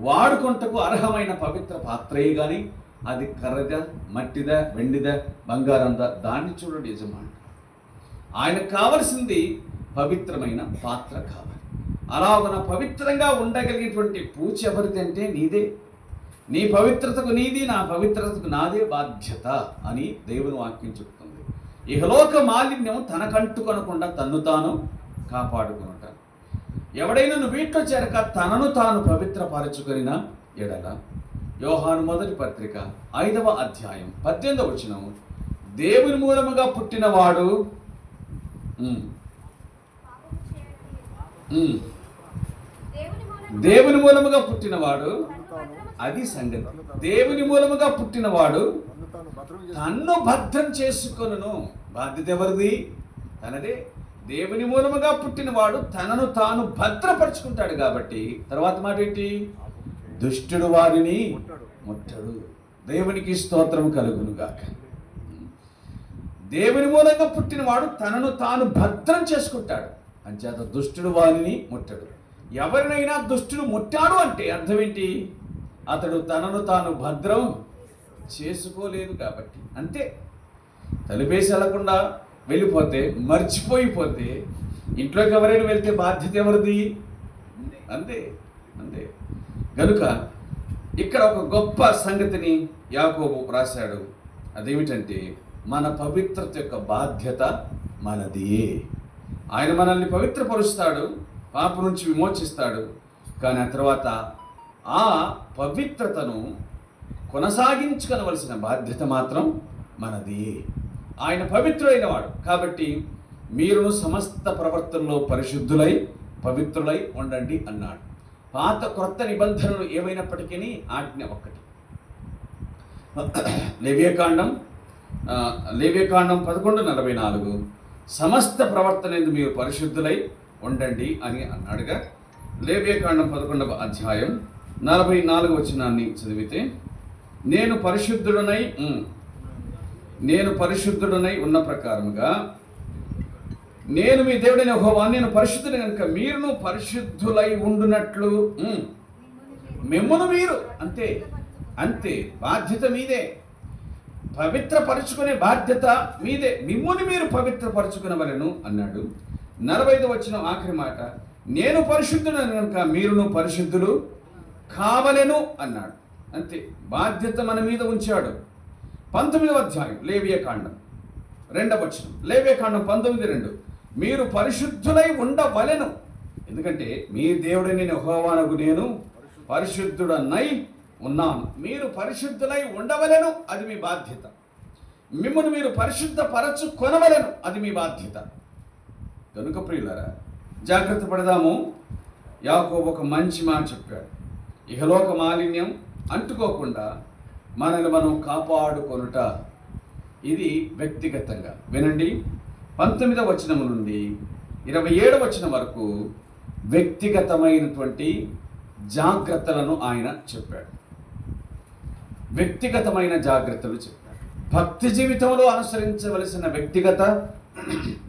వాడుకొనుటకు అర్హమైన పవిత్ర పాత్రయే, కానీ అది కర్రదా, మట్టిదా, వెండిదా, బంగారందా, దాన్ని చూడండి యజమాని. ఆయనకు కావలసింది పవిత్రమైన పాత్ర కావాలి. అలాగున పవిత్రంగా ఉండగలిగేటువంటి పూజ ఎవరిది అంటే నీదే. నీ పవిత్రతకు నీది, నా పవిత్రతకు నాదే బాధ్యత అని దేవుని వాక్యం చెప్తుంది. ఇహలోక మాలిన్యం తనకంటుకొనకుండా తన్ను తాను కాపాడుకునుట. ఎవడైనా వీటిలో చేరక తనను తాను పవిత్రపరచుకొనిన ఎడల, యోహాను మొదటి పత్రిక 5వ అధ్యాయం 18వ వచనం, దేవుని మూలముగా పుట్టినవాడు దేవుని మూలముగా పుట్టినవాడు, అది సంగతి. దేవుని మూలముగా పుట్టినవాడు తన్ను భద్రం చేసుకొనును. బాధ్యత ఎవరిది? తనదే. దేవుని మూలముగా పుట్టినవాడు తనను తాను భద్రపరుచుకుంటాడు. కాబట్టి తర్వాత మాట ఏంటి? దుష్టుడు వారిని ముట్టడు. దేవునికి స్తోత్రం కలుగును గాక. దేవుని మూలంగా పుట్టినవాడు తనను తాను భద్రం చేసుకుంటాడు, అంచేత దుష్టుడు వారిని ముట్టడు. ఎవరినైనా దుష్టుడు ముట్టాడు అంటే అర్థం ఏంటి? అతడు తనను తాను భద్రం చేసుకోలేదు కాబట్టి. అంతే. తలుపేసి వెళ్లకుండా వెళ్ళిపోతే, మర్చిపోయిపోతే, ఇంట్లోకి ఎవరైనా వెళ్తే బాధ్యత ఎవరిది? అంతే అంతే. కనుక ఇక్కడ ఒక గొప్ప సంగతిని యాకోబు రాశాడు. అదేమిటంటే, మన పవిత్రత యొక్క బాధ్యత మనది. ఆయన మనల్ని పవిత్రపరుస్తాడు, పాప నుంచి విమోచిస్తాడు. కానీ ఆ తర్వాత ఆ పవిత్రతను కొనసాగించుకోవలసిన బాధ్యత మాత్రం మనది. ఆయన పవిత్రుడైన వాడు కాబట్టి మీరును సమస్త ప్రవర్తనలో పరిశుద్ధులై పవిత్రులై ఉండండి అన్నాడు. పాత క్రొత్త నిబంధనలు ఏమైనప్పటికీ ఆజ్ఞ ఒక్కటి. లేవియకాండం 11:44 సమస్త ప్రవర్తన మీరు పరిశుద్ధులై ఉండండి అని అన్నాడుగా. లేవియకాండం 11వ అధ్యాయం 44వ వచనాన్ని చదివితే, నేను పరిశుద్ధుడనై ఉన్న ప్రకారముగా నేను మీ దేవుడైన యెహోవా, నేను పరిశుద్ధుని కనుక మీరును పరిశుద్ధులై ఉండునట్లు మిమ్మును మీరు. అంతే అంతే. బాధ్యత మీదే. పవిత్రపరుచుకునే బాధ్యత మీదే. మిమ్ముని మీరు పవిత్రపరుచుకునవలెను అన్నాడు. 45వ వచనం ఆఖరి మాట, నేను పరిశుద్ధుడని కనుక మీరును పరిశుద్ధులు కావలెను అన్నాడు. అంతే. బాధ్యత మన మీద ఉంచాడు. 19వ అధ్యాయం లేవియకాండం 2వ వచనం, లేవియకాండం 19:2, మీరు పరిశుద్ధులై ఉండవలెను, ఎందుకంటే మీ దేవుడైన యెహోవానగు నేను పరిశుద్ధుడనై ఉన్నాను. మీరు పరిశుద్ధులై ఉండవలెను, అది మీ బాధ్యత. మిమ్మల్ని మీరు పరిశుద్ధపరచుకొనవలెను, అది మీ బాధ్యత. కనుక ప్రియులారా, జాగ్రత్త పడదాము. యాకోబు ఒక మంచి మాట చెప్పాడు. ఇహలోక మాలిన్యం అంటుకోకుండా మనల్ని మనం కాపాడుకొనుట, ఇది వ్యక్తిగతంగా. వినండి, 19వ వచనం నుండి 27వ వచనం వరకు వ్యక్తిగతమైనటువంటి జాగ్రత్తలను ఆయన చెప్పాడు. వ్యక్తిగతమైన జాగ్రత్తలు చెప్పాడు. భక్తి జీవితంలో అనుసరించవలసిన వ్యక్తిగత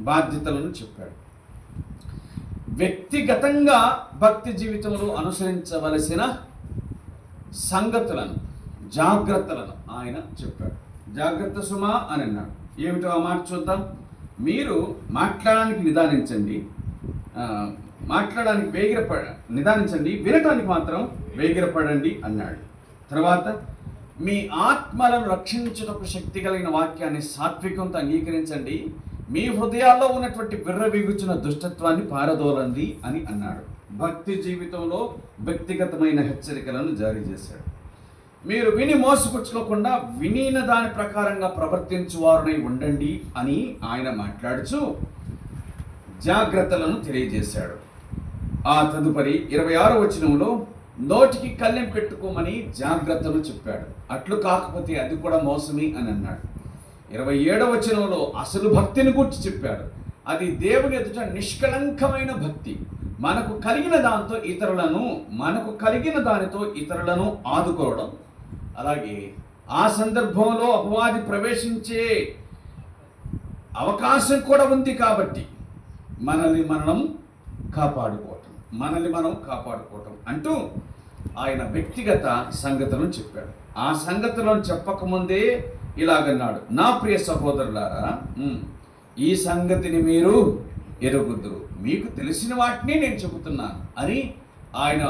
బాధ్యతలను చెప్పాడు. వ్యక్తిగతంగా భక్తి జీవితంలో అనుసరించవలసిన సంగతులను, జాగ్రత్తలను ఆయన చెప్పాడు. జాగ్రత్త సుమా అని అన్నాడు. ఏమిటో ఆ మాట చూద్దాం. మీరు మాట్లాడడానికి నిదానించండి, వినటానికి మాత్రం వేగిరపడండి అన్నాడు. తర్వాత మీ ఆత్మలను రక్షించుటకు శక్తి కలిగిన వాక్యాన్ని సాత్వికంతో అంగీకరించండి, మీ హృదయాల్లో ఉన్నటువంటి విర్రవీగుచున్న దుష్టత్వాన్ని పారదోలండి అని అన్నాడు. భక్తి జీవితంలో వ్యక్తిగతమైన హెచ్చరికలను జారీ చేశాడు. మీరు విని మోసపుచ్చుకోకుండా వినిన దాని ప్రకారంగా ప్రవర్తించువారునై ఉండండి అని ఆయన మాట్లాడుచు జాగ్రత్తలను తెలియజేశాడు. ఆ తదుపరి 26వ వచనంలో నోటికి కళ్ళెం పెట్టుకోమని జాగ్రత్తలు చెప్పాడు. అట్లు కాకపోతే అది కూడా మోసమే అని అన్నాడు. 27వ వచనంలో అసలు భక్తిని గురించి చెప్పాడు. అది దేవుని ఎదుట నిష్కళంకమైన భక్తి. మనకు కలిగిన దానితో ఇతరులను ఆదుకోవడం. అలాగే ఆ సందర్భంలో అపవాది ప్రవేశించే అవకాశం కూడా ఉంది కాబట్టి మనల్ని మనం కాపాడుకోవటం అంటూ ఆయన వ్యక్తిగత సంగతులను చెప్పాడు. ఆ సంగతులను చెప్పకముందే ఇలాగన్నాడు, నా ప్రియ సహోదరులారా, ఈ సంగతిని మీరు ఎరుగుదురు, మీకు తెలిసిన వాటిని నేను చెబుతున్నాను అని ఆయన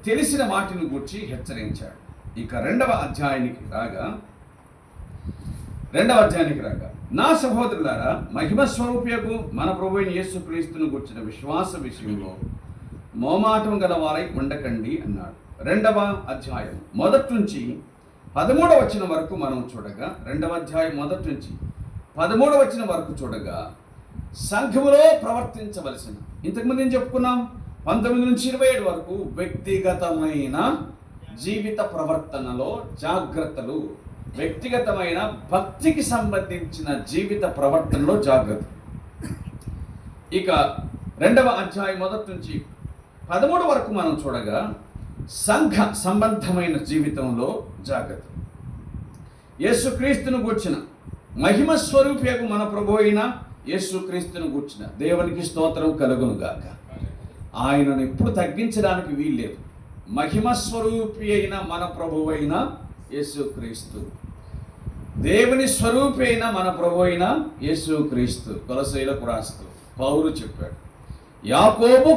తెలిసిన వాటిని గురించి హెచ్చరించాడు. ఇక రెండవ అధ్యాయానికి రాగా నా సహోదరులారా, మహిమ స్వరూపకు మన ప్రభువైన యేసుక్రీస్తును గుర్చిన విశ్వాస విషయంలో మోమాటం గలవారై ఉండకండి అన్నాడు. 2వ అధ్యాయం 1 నుంచి 13వ వచనం వరకు మనం చూడగా, 2వ అధ్యాయం 1 నుంచి 13వ వచనం వరకు చూడగా సంఘములో ప్రవర్తించవలసిన, ఇంతకుముందు ఏం చెప్పుకున్నాం, 19 నుంచి 27 వరకు వ్యక్తిగతమైన జీవిత ప్రవర్తనలో జాగ్రత్తలు, వ్యక్తిగతమైన భక్తికి సంబంధించిన జీవిత ప్రవర్తనలో జాగ్రత్త. ఇక 2వ అధ్యాయం 1 నుంచి 13 వరకు మనం చూడగా సంఘ సంబంధమైన జీవితంలో జాగ్రత్త. యేసుక్రీస్తును గూర్చిన మహిమ స్వరూపకు మన ప్రభు అయిన యేసుక్రీస్తును గూర్చిన దేవునికి స్తోత్రం కలుగునుగాక. ఆయనను ఎప్పుడు తగ్గించడానికి వీల్లేదు. మహిమ స్వరూపి అయిన మన ప్రభువు అయిన యేసుక్రీస్తు, దేవుని స్వరూపి అయిన మన ప్రభు అయిన యేసుక్రీస్తు. కొలసీలకు రాస్తూ పౌలు చెప్పాడు. యాకోబు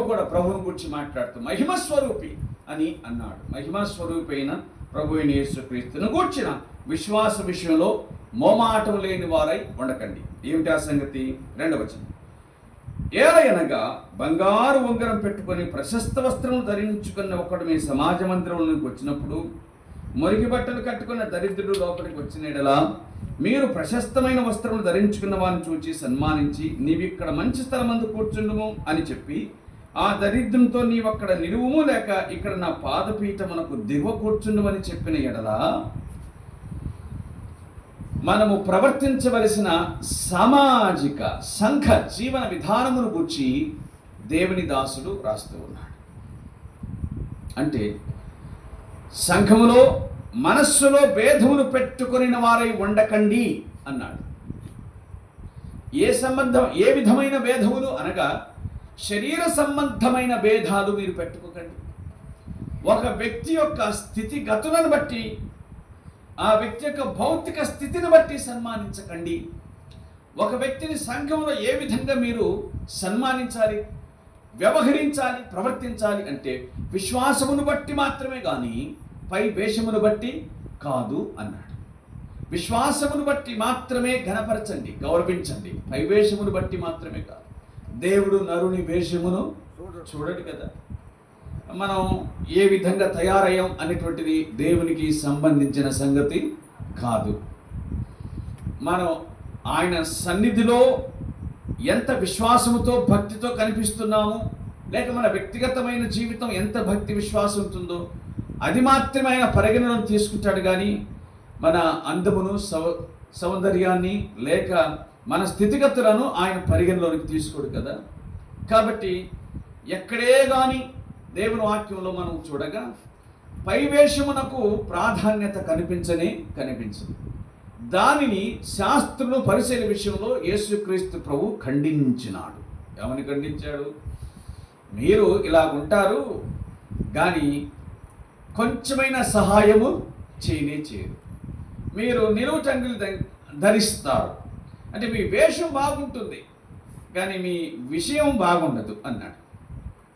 కూడా ప్రభువుని గురించి మాట్లాడుతూ మహిమ స్వరూపి అని అన్నాడు. మహిమ స్వరూపి అయిన ప్రభు అయిన యేసుక్రీస్తును గూర్చిన విశ్వాస విషయంలో మోమాటం లేని వారై ఉండకండి. ఏమిటి ఆ సంగతి? 2వ వచనం, ఏలయనగా బంగారు ఉంగరం పెట్టుకొని ప్రశస్త వస్త్రము ధరించుకున్న ఒకడు మీ సమాజ మందిరంలోకి వచ్చినప్పుడు మురికి బట్టలు కట్టుకున్న దరిద్రుడు లోపలికి వచ్చిన యెడల మీరు ప్రశస్తమైన వస్త్రములు ధరించుకున్న వారిని చూచి సన్మానించి, నీవిక్కడ మంచి స్థలమందు కూర్చుండుము అని చెప్పి, ఆ దరిద్రంతో నీవక్కడ నిలువుము, లేక ఇక్కడ నా పాదపీఠమునకు దిగువ కూర్చుండుమని చెప్పిన యెడల మనము ప్రవర్తించవలసిన సామాజిక సంఘ జీవన విధానమును గురించి దేవుని దాసుడు రాస్తూ ఉన్నాడు. అంటే సంఘములో మనస్సులో భేదములు పెట్టుకొని వారై ఉండకండి అన్నాడు. ఏ విధమైన భేదములు అనగా శరీర సంబంధమైన భేదాలు మీరు పెట్టుకోకండి. ఒక వ్యక్తి యొక్క స్థితిగతులను బట్టి, ఆ వ్యక్తి యొక్క భౌతిక స్థితిని బట్టి సన్మానించకండి. ఒక వ్యక్తిని సంఘంలో ఏ విధంగా మీరు సన్మానించాలి, వ్యవహరించాలి, ప్రవర్తించాలి అంటే విశ్వాసమును బట్టి మాత్రమే కానీ పై వేషమును బట్టి కాదు అన్నాడు. విశ్వాసమును బట్టి మాత్రమే ఘనపరచండి, గౌరవించండి, పై వేషమును బట్టి మాత్రమే కాదు. దేవుడు నరుని వేషమును చూడడు కదా. మనం ఏ విధంగా తయారయ్యాం అనేటువంటిది దేవునికి సంబంధించిన సంగతి కాదు. మనం ఆయన సన్నిధిలో ఎంత విశ్వాసముతో భక్తితో కనిపిస్తున్నాము, లేక మన వ్యక్తిగతమైన జీవితం ఎంత భక్తి విశ్వాసం ఉంటుందో అది మాత్రమే ఆయన పరిగణనలో తీసుకుంటాడు. కానీ మన అందమును సౌందర్యాన్ని లేక మన స్థితిగతులను ఆయన పరిగణలోనికి తీసుకోడు కదా. కాబట్టి ఎక్కడే కానీ దేవుని వాక్యంలో మనం చూడగా పైవేషమునకు ప్రాధాన్యత కనిపించదు. దానిని శాస్త్రులు పరిశీల విషయంలో యేసుక్రీస్తు ప్రభు ఖండించినాడు. ఏమని ఖండించాడు? మీరు ఇలాగుంటారు కానీ కొంచెమైన సహాయము చేయరు. మీరు నిలువుటంగులు ధరిస్తారు అంటే మీ వేషం బాగుంటుంది కానీ మీ విషయం బాగుండదు అన్నాడు.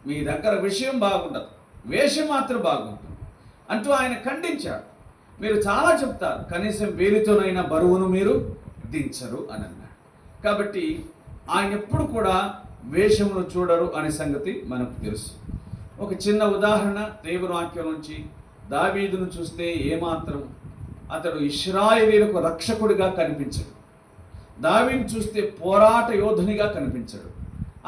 మీ దగ్గర విషయం బాగుండదు, వేషం మాత్రం బాగుంటుంది అంటూ ఆయన ఖండించాడు. మీరు చాలా చెప్తారు, కనీసం వేలితోనైనా బరువును మీరు దించరు అని అన్నాడు. కాబట్టి ఆయన ఎప్పుడు కూడా వేషమును చూడరు అనే సంగతి మనకు తెలుసు. ఒక చిన్న ఉదాహరణ దేవుని వాక్యం నుంచి. దావీదును చూస్తే ఏమాత్రం అతడు ఇశ్రాయేలీయులకు రక్షకుడిగా కనిపించడు. దావీదును చూస్తే పోరాట యోధునిగా కనిపించడు.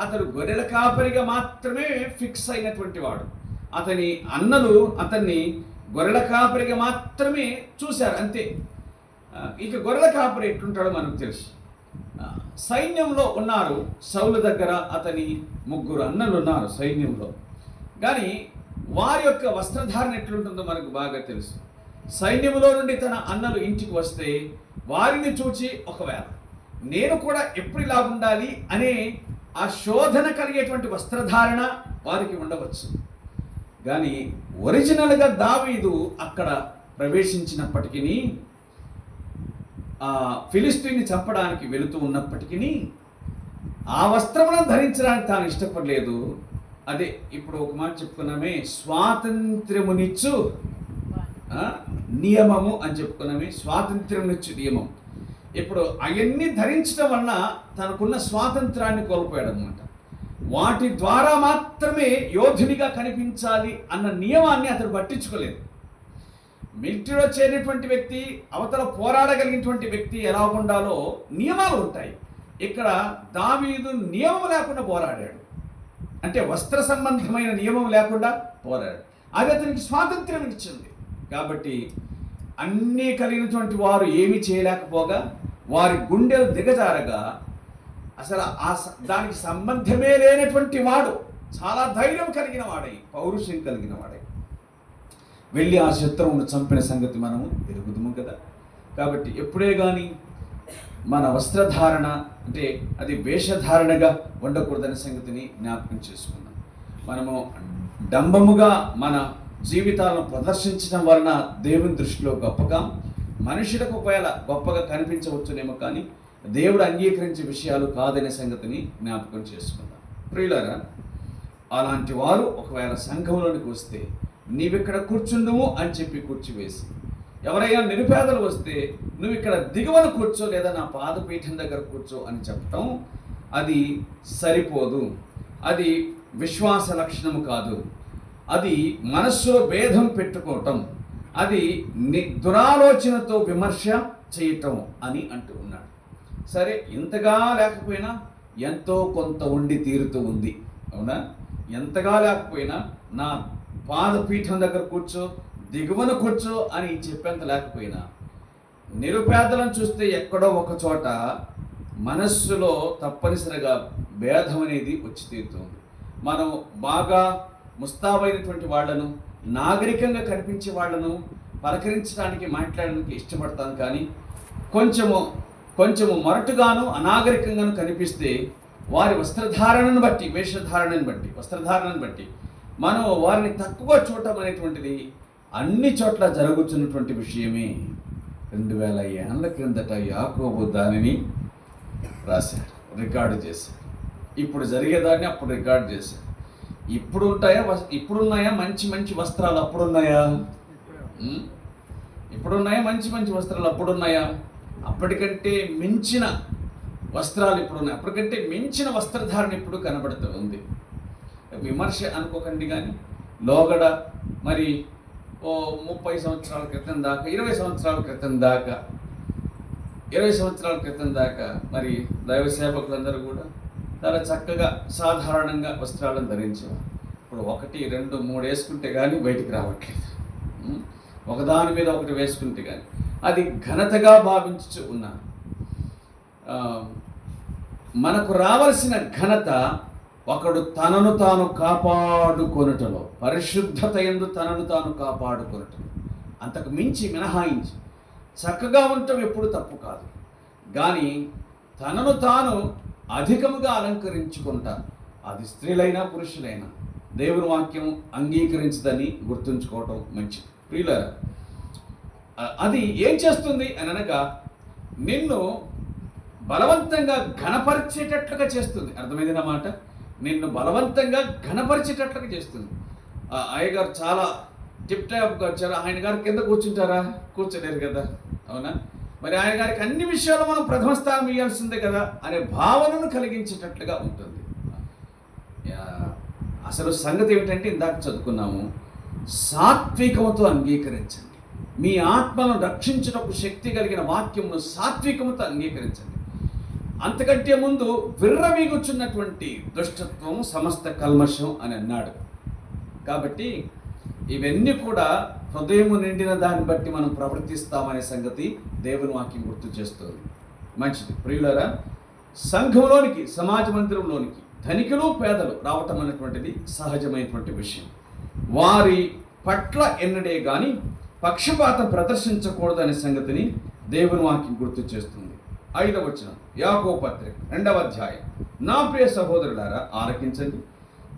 అతడు గొర్రెల కాపరిగా మాత్రమే ఫిక్స్ అయినటువంటి వాడు. అతని అన్నలు అతన్ని గొర్రెల కాపరిగా మాత్రమే చూశారు, అంతే. ఇక గొర్రెల కాపరి ఎట్లుంటాడో మనకు తెలుసు. సైన్యంలో ఉన్నారు, సౌలు దగ్గర అతని 3 అన్నలు ఉన్నారు సైన్యంలో. కానీ వారి యొక్క వస్త్రధారణ ఎట్లుంటుందో మనకు బాగా తెలుసు. సైన్యంలో నుండి తన అన్నలు ఇంటికి వస్తే వారిని చూచి ఒకవేళ నేను కూడా ఎప్పుడు ఇలా ఉండాలి అనే ఆ శోధన కలిగేటువంటి వస్త్రధారణ వారికి ఉండవచ్చు. కానీ ఒరిజినల్గా దావీదు అక్కడ ప్రవేశించినప్పటికీ, ఫిలిస్తీన్ని చంపడానికి వెళుతూ ఉన్నప్పటికీ ఆ వస్త్రములను ధరించడానికి తాను ఇష్టపడలేదు. అదే ఇప్పుడు ఒక మాట చెప్పుకున్నామే, స్వాతంత్ర్యమునిచ్చు నియమము అని చెప్పుకున్నామే, స్వాతంత్ర్యమునిచ్చు నియమం. ఇప్పుడు అవన్నీ ధరించడం వలన తనకున్న స్వాతంత్రాన్ని కోల్పోయాడు అనమాట. వాటి ద్వారా మాత్రమే యోధునిగా కనిపించాలి అన్న నియమాన్ని అతడు పట్టించుకోలేదు. మిలిటరీలో చేరినటువంటి వ్యక్తి, అవతల పోరాడగలిగినటువంటి వ్యక్తి ఎలా ఉండాలో నియమాలు ఉంటాయి. ఇక్కడ దావీదు నియమం లేకుండా పోరాడాడు, అంటే వస్త్ర సంబంధమైన నియమం లేకుండా పోరాడాడు. అది అతనికి స్వాతంత్ర్యం ఇచ్చింది. కాబట్టి అన్నీ కలిగినటువంటి వారు ఏమీ చేయలేకపోగా వారి గుండెలు దిగజారగా, అసలు దానికి సంబంధమే లేనటువంటి వాడు చాలా ధైర్యం కలిగిన వాడై, పౌరుషం కలిగిన వాడై వెళ్ళి ఆ శత్రువును చంపిన సంగతి మనము ఎరుగుదుము కదా. కాబట్టి ఎప్పుడే కానీ మన వస్త్రధారణ అంటే అది వేషధారణగా ఉండకూడదనే సంగతిని జ్ఞాపకం చేసుకున్నాం. మనము డంబముగా మన జీవితాలను ప్రదర్శించడం వలన దేవుని దృష్టిలో గొప్పగా, మనుషులకు ఒకవేళ గొప్పగా కనిపించవచ్చునేమో, కానీ దేవుడు అంగీకరించే విషయాలు కాదనే సంగతిని జ్ఞాపకం చేసుకుందాం. ప్రియులారా, అలాంటి వారు ఒకవేళ సంఘంలోనికి వస్తే నీవిక్కడ కూర్చుందుము అని చెప్పి కూర్చోవేసి, ఎవరైనా నిరుపేదలు వస్తే నువ్వు ఇక్కడ దిగువన కూర్చో లేదా నా పాదపీఠం దగ్గర కూర్చో అని చెప్పటం అది సరిపోదు. అది విశ్వాస లక్షణము కాదు. అది మనస్సులో భేదం పెట్టుకోవటం, అది దురాలోచనతో విమర్శ చేయటం అని అంటూ ఉన్నాడు. సరే, ఇంతగా లేకపోయినా ఎంతో కొంత ఉండి తీరుతూ ఉంది, అవునా? ఎంతగా లేకపోయినా నా పాదపీఠం దగ్గర కూర్చో, దిగువన కూర్చో అని చెప్పేంత లేకపోయినా, నిరుపేదలను చూస్తే ఎక్కడో ఒక చోట మనస్సులో తప్పనిసరిగా భేదం అనేది వచ్చి తీరుతుంది. మనం బాగా ముస్తాబైనటువంటి వాళ్ళను, నాగరికంగా కనిపించే వాళ్ళను పలకరించడానికి, మాట్లాడడానికి ఇష్టపడతాం. కానీ కొంచెము మొరటుగాను అనాగరికంగాను కనిపిస్తే వారి వస్త్రధారణను బట్టి, వేషధారణను బట్టి, వస్త్రధారణను బట్టి మనం వారిని తక్కువ చూడటం అనేటువంటిది అన్ని చోట్ల జరుగుతున్నటువంటి విషయమే. 2000 ఏళ్ల క్రిందట యాకోబు దానిని రాశాడు, రికార్డు చేశాడు. ఇప్పుడు జరిగేదాన్ని అప్పుడు రికార్డు చేశాడు. ఇప్పుడున్నాయా మంచి మంచి వస్త్రాలు? అప్పుడున్నాయా? ఇప్పుడున్నాయా మంచి మంచి వస్త్రాలు? అప్పుడున్నాయా? అప్పటికంటే మించిన వస్త్రాలు ఇప్పుడున్నాయి. అప్పటికంటే మించిన వస్త్రధారణ ఇప్పుడు కనబడుతూ ఉంది. విమర్శ అనుకోకండి, కానీ లోగడ మరి 30 సంవత్సరాల క్రితం దాకా, 20 సంవత్సరాల క్రితం దాకా మరి దైవ సేవకులందరూ కూడా చాలా చక్కగా సాధారణంగా వస్త్రాలను ధరించేవారు. ఇప్పుడు 1, 2, 3 వేసుకుంటే కానీ బయటికి రావట్లేదు. ఒకదాని మీద ఒకటి వేసుకుంటే కానీ అది ఘనతగా భావించు ఉన్నారు. మనకు రావలసిన ఘనత ఒకడు తనను తాను కాపాడుకొనుటలో, పరిశుద్ధత యందు తనను తాను కాపాడుకొనుటలో, అంతకు మించి మినహాయించి చక్కగా ఉండటం ఎప్పుడు తప్పు కాదు. కానీ తనను తాను అధికముగా అలంకరించుకుంటారు. అది స్త్రీలైనా పురుషులైనా దేవుని వాక్యం అంగీకరించదని గుర్తుంచుకోవటం మంచిది. ప్రియులారా, అది ఏం చేస్తుంది అని అనగా నిన్ను బలవంతంగా ఘనపరిచేటట్లుగా చేస్తుంది. అర్థమైంది నా మాట? నిన్ను బలవంతంగా ఘనపరిచేటట్లుగా చేస్తుంది. అయ్యగారు చాలా టిప్ టాప్గా వచ్చారు, ఆయన గారు కింద కూర్చుంటారా? కూర్చోలేరు కదా, అవునా? మరి ఆయన గారికి అన్ని విషయాలు మనం ప్రథమ స్థానం ఇవ్వాల్సిందే కదా అనే భావనను కలిగించేటట్లుగా ఉంటుంది. అసలు సంగతి ఏమిటంటే ఇందాక చదువుకున్నాము, సాత్వికముతో అంగీకరించండి. మీ ఆత్మను రక్షించుటకు శక్తి కలిగిన వాక్యమును సాత్వికముతో అంగీకరించండి. అంతకంటే ముందు విర్రవీగుచున్నటువంటి దుష్టత్వం సమస్త కల్మషం అని అన్నాడు. కాబట్టి ఇవన్నీ కూడా హృదయము నిండిన దాన్ని బట్టి మనం ప్రవర్తిస్తామనే సంగతి దేవుని వాక్యం గుర్తు చేస్తుంది. మంచిది ప్రియులారా, సంఘంలోనికి, సమాజ మందిరంలోనికి ధనికులు పేదలు రావటం అనేటువంటిది సహజమైనటువంటి విషయం. వారి పట్ల ఎన్నడే కానీ పక్షపాతం ప్రదర్శించకూడదనే సంగతిని దేవుని వాక్యం గుర్తు చేస్తుంది. 5వ వచనం, యాకోబు పత్రిక 2వ అధ్యాయం. నా ప్రియ సహోదరులారా ఆలకించండి.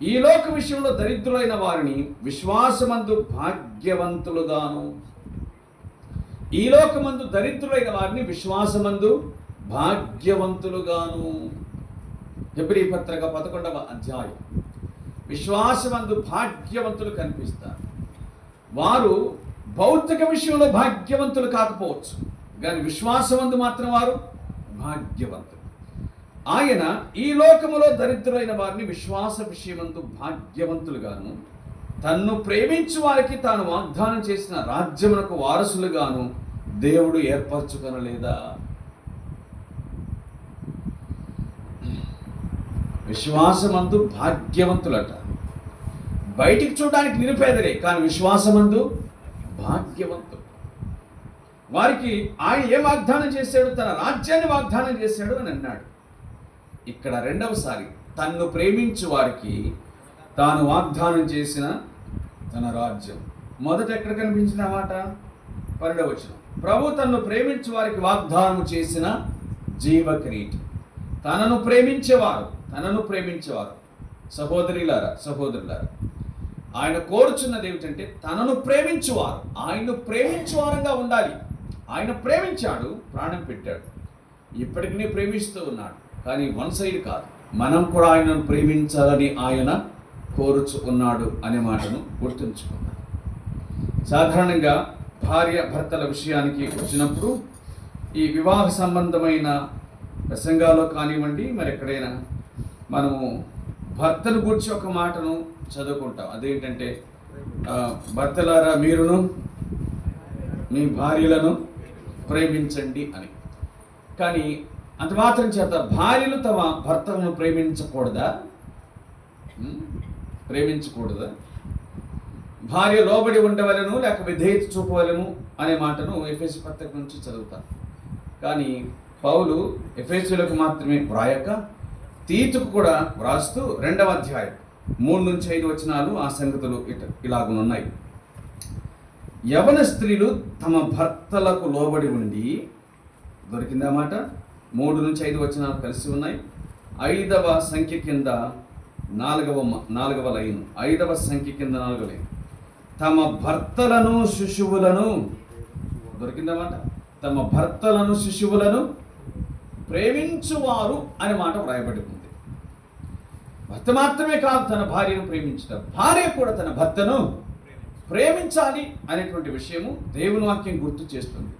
ఈ లోక విషయంలో దరిద్రులైన వారిని విశ్వాసమందు భాగ్యవంతులుగాను, ఈ లోకమందు దరిద్రులైన వారిని విశ్వాసమందు భాగ్యవంతులుగాను. హెబ్రీ పత్రిక 11వ అధ్యాయం. విశ్వాసమందు భాగ్యవంతులు కనిపిస్తారు. వారు భౌతిక విషయంలో భాగ్యవంతులు కాకపోవచ్చు, కానీ విశ్వాసమందు మాత్రం వారు భాగ్యవంతులు. ఆయన ఈ లోకములో దరిద్రులైన వారిని విశ్వాస విషయమందు భాగ్యవంతులుగాను, తన్ను ప్రేమించు వారికి తాను వాగ్దానం చేసిన రాజ్యమునకు వారసులుగాను దేవుడు ఏర్పరచుకొనలేదా? విశ్వాసమందు భాగ్యవంతులట. బయటికి చూడడానికి నిరుపేదలే, కానీ విశ్వాసమందు భాగ్యవంతులు. వారికి ఆయన ఏ వాగ్దానం చేశాడు? తన రాజ్యాన్ని వాగ్దానం చేశాడు అని అన్నాడు. ఇక్కడ రెండవసారి తన్ను ప్రేమించు వారికి తాను వాగ్దానం చేసిన తన రాజ్యం. మొదట ఎక్కడ కనిపించిన మాట? 12వ వచనం. ప్రభు తన్ను ప్రేమించు వారికి వాగ్దానం చేసిన జీవ కిరీటం. తనను ప్రేమించేవారు సహోదరులారా, ఆయన కోరుచున్నది ఏమిటంటే తనను ప్రేమించువారు, ఆయన్ను ప్రేమించువారంగా ఉండాలి. ఆయన ప్రేమించాడు, ప్రాణం పెట్టాడు, ఇప్పటికీ ప్రేమిస్తూ ఉన్నాడు. కానీ వన్ సైడ్ కాదు, మనం కూడా ఆయనను ప్రేమించాలని ఆయన కోరుచు ఉన్నాడు అనే మాటను గుర్తుంచుకున్నాడు. సాధారణంగా భార్య భర్తల విషయానికి వచ్చినప్పుడు ఈ వివాహ సంబంధమైన ప్రసంగాల్లో కానివ్వండి, మరి ఎక్కడైనా మనము భర్తను గురించి ఒక మాటను చదువుకుంటాం. అదేంటంటే, భర్తలారా మీరును మీ భార్యలను ప్రేమించండి అని. కానీ అంత మాత్రం చేత భార్యలు తమ భర్తలను ప్రేమించకూడదా? భార్య లోబడి ఉండవలను లేక విధేయత చూపవలను అనే మాటను ఎఫెసు పత్రిక నుంచి చదువుతాను. కానీ పౌలు ఎఫెసులకు మాత్రమే వ్రాయక తీతుకు కూడా వ్రాస్తూ 2వ అధ్యాయం 3 నుంచి 5 వచనాలు ఆ సంగతులు ఇలాగున్నాయి. యవన స్త్రీలు తమ భర్తలకు లోబడి ఉండి, దొరికిందా మాట? 3 నుంచి 5 వచనాలు కలిసి ఉన్నాయి. 5వ సంఖ్య కింద 4వ లైన్, 5వ సంఖ్య కింద 4వ లైన్. తమ భర్తలను శిశువులను, దొరికిందన్నమాట, తమ భర్తలను శిశువులను ప్రేమించువారు అనే మాట వ్రాయబడి ఉంది. భర్త మాత్రమే కాదు తన భార్యను ప్రేమించడం, భార్య కూడా తన భర్తను ప్రేమించాలి అనేటువంటి విషయము దేవుని వాక్యం గుర్తు చేస్తుంది.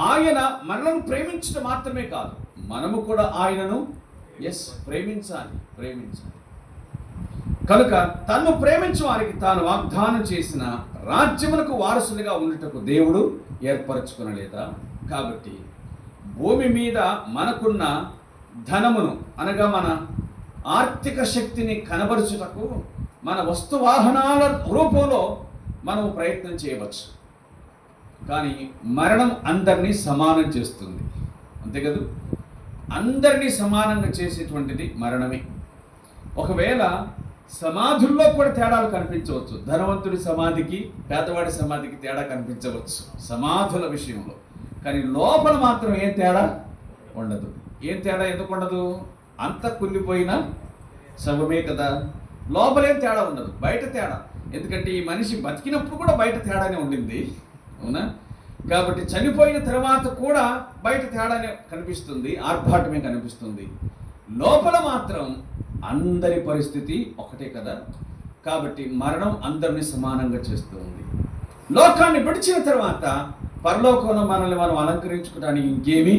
ఆయన మనలను ప్రేమించడం మాత్రమే కాదు, మనము కూడా ఆయనను ప్రేమించాలి. కనుక తన్ను ప్రేమించు వారికి తాను వాగ్దానం చేసిన రాజ్యమునకు వారసులుగా ఉండుటకు దేవుడు ఏర్పరచుకొనలేదా? కాబట్టి భూమి మీద మనకున్న ధనమును అనగా మన ఆర్థిక శక్తిని కనబరుచుటకు మన వస్తువాహనాల రూపంలో మనము ప్రయత్నం చేయవచ్చు. కానీ మరణం అందరినీ సమానం చేస్తుంది, అంతే కదా? అందరినీ సమానంగా చేసేటువంటిది మరణమే. ఒకవేళ సమాధుల్లో కూడా తేడాలు కనిపించవచ్చు. ధనవంతుడి సమాధికి పేదవాడి సమాధికి తేడా కనిపించవచ్చు సమాధుల విషయంలో. కానీ లోపల మాత్రం ఏం తేడా ఉండదు. ఏం తేడా ఎందుకు ఉండదు? అంత కుళ్ళిపోయిన శవమే కదా, లోపలేం తేడా ఉండదు, బయట తేడా. ఎందుకంటే ఈ మనిషి బతికినప్పుడు కూడా బయట తేడానే ఉండింది, అవునా? కాబట్టి చనిపోయిన తర్వాత కూడా బయట తేడానే కనిపిస్తుంది, ఆర్భాటమే కనిపిస్తుంది. లోపల మాత్రం అందరి పరిస్థితి ఒకటే కదా. కాబట్టి మరణం అందరినీ సమానంగా చేస్తూ ఉంది. లోకాన్ని విడిచిన తర్వాత పరలోకంలో మనల్ని మనం అలంకరించుకోవడానికి ఇంకేమీ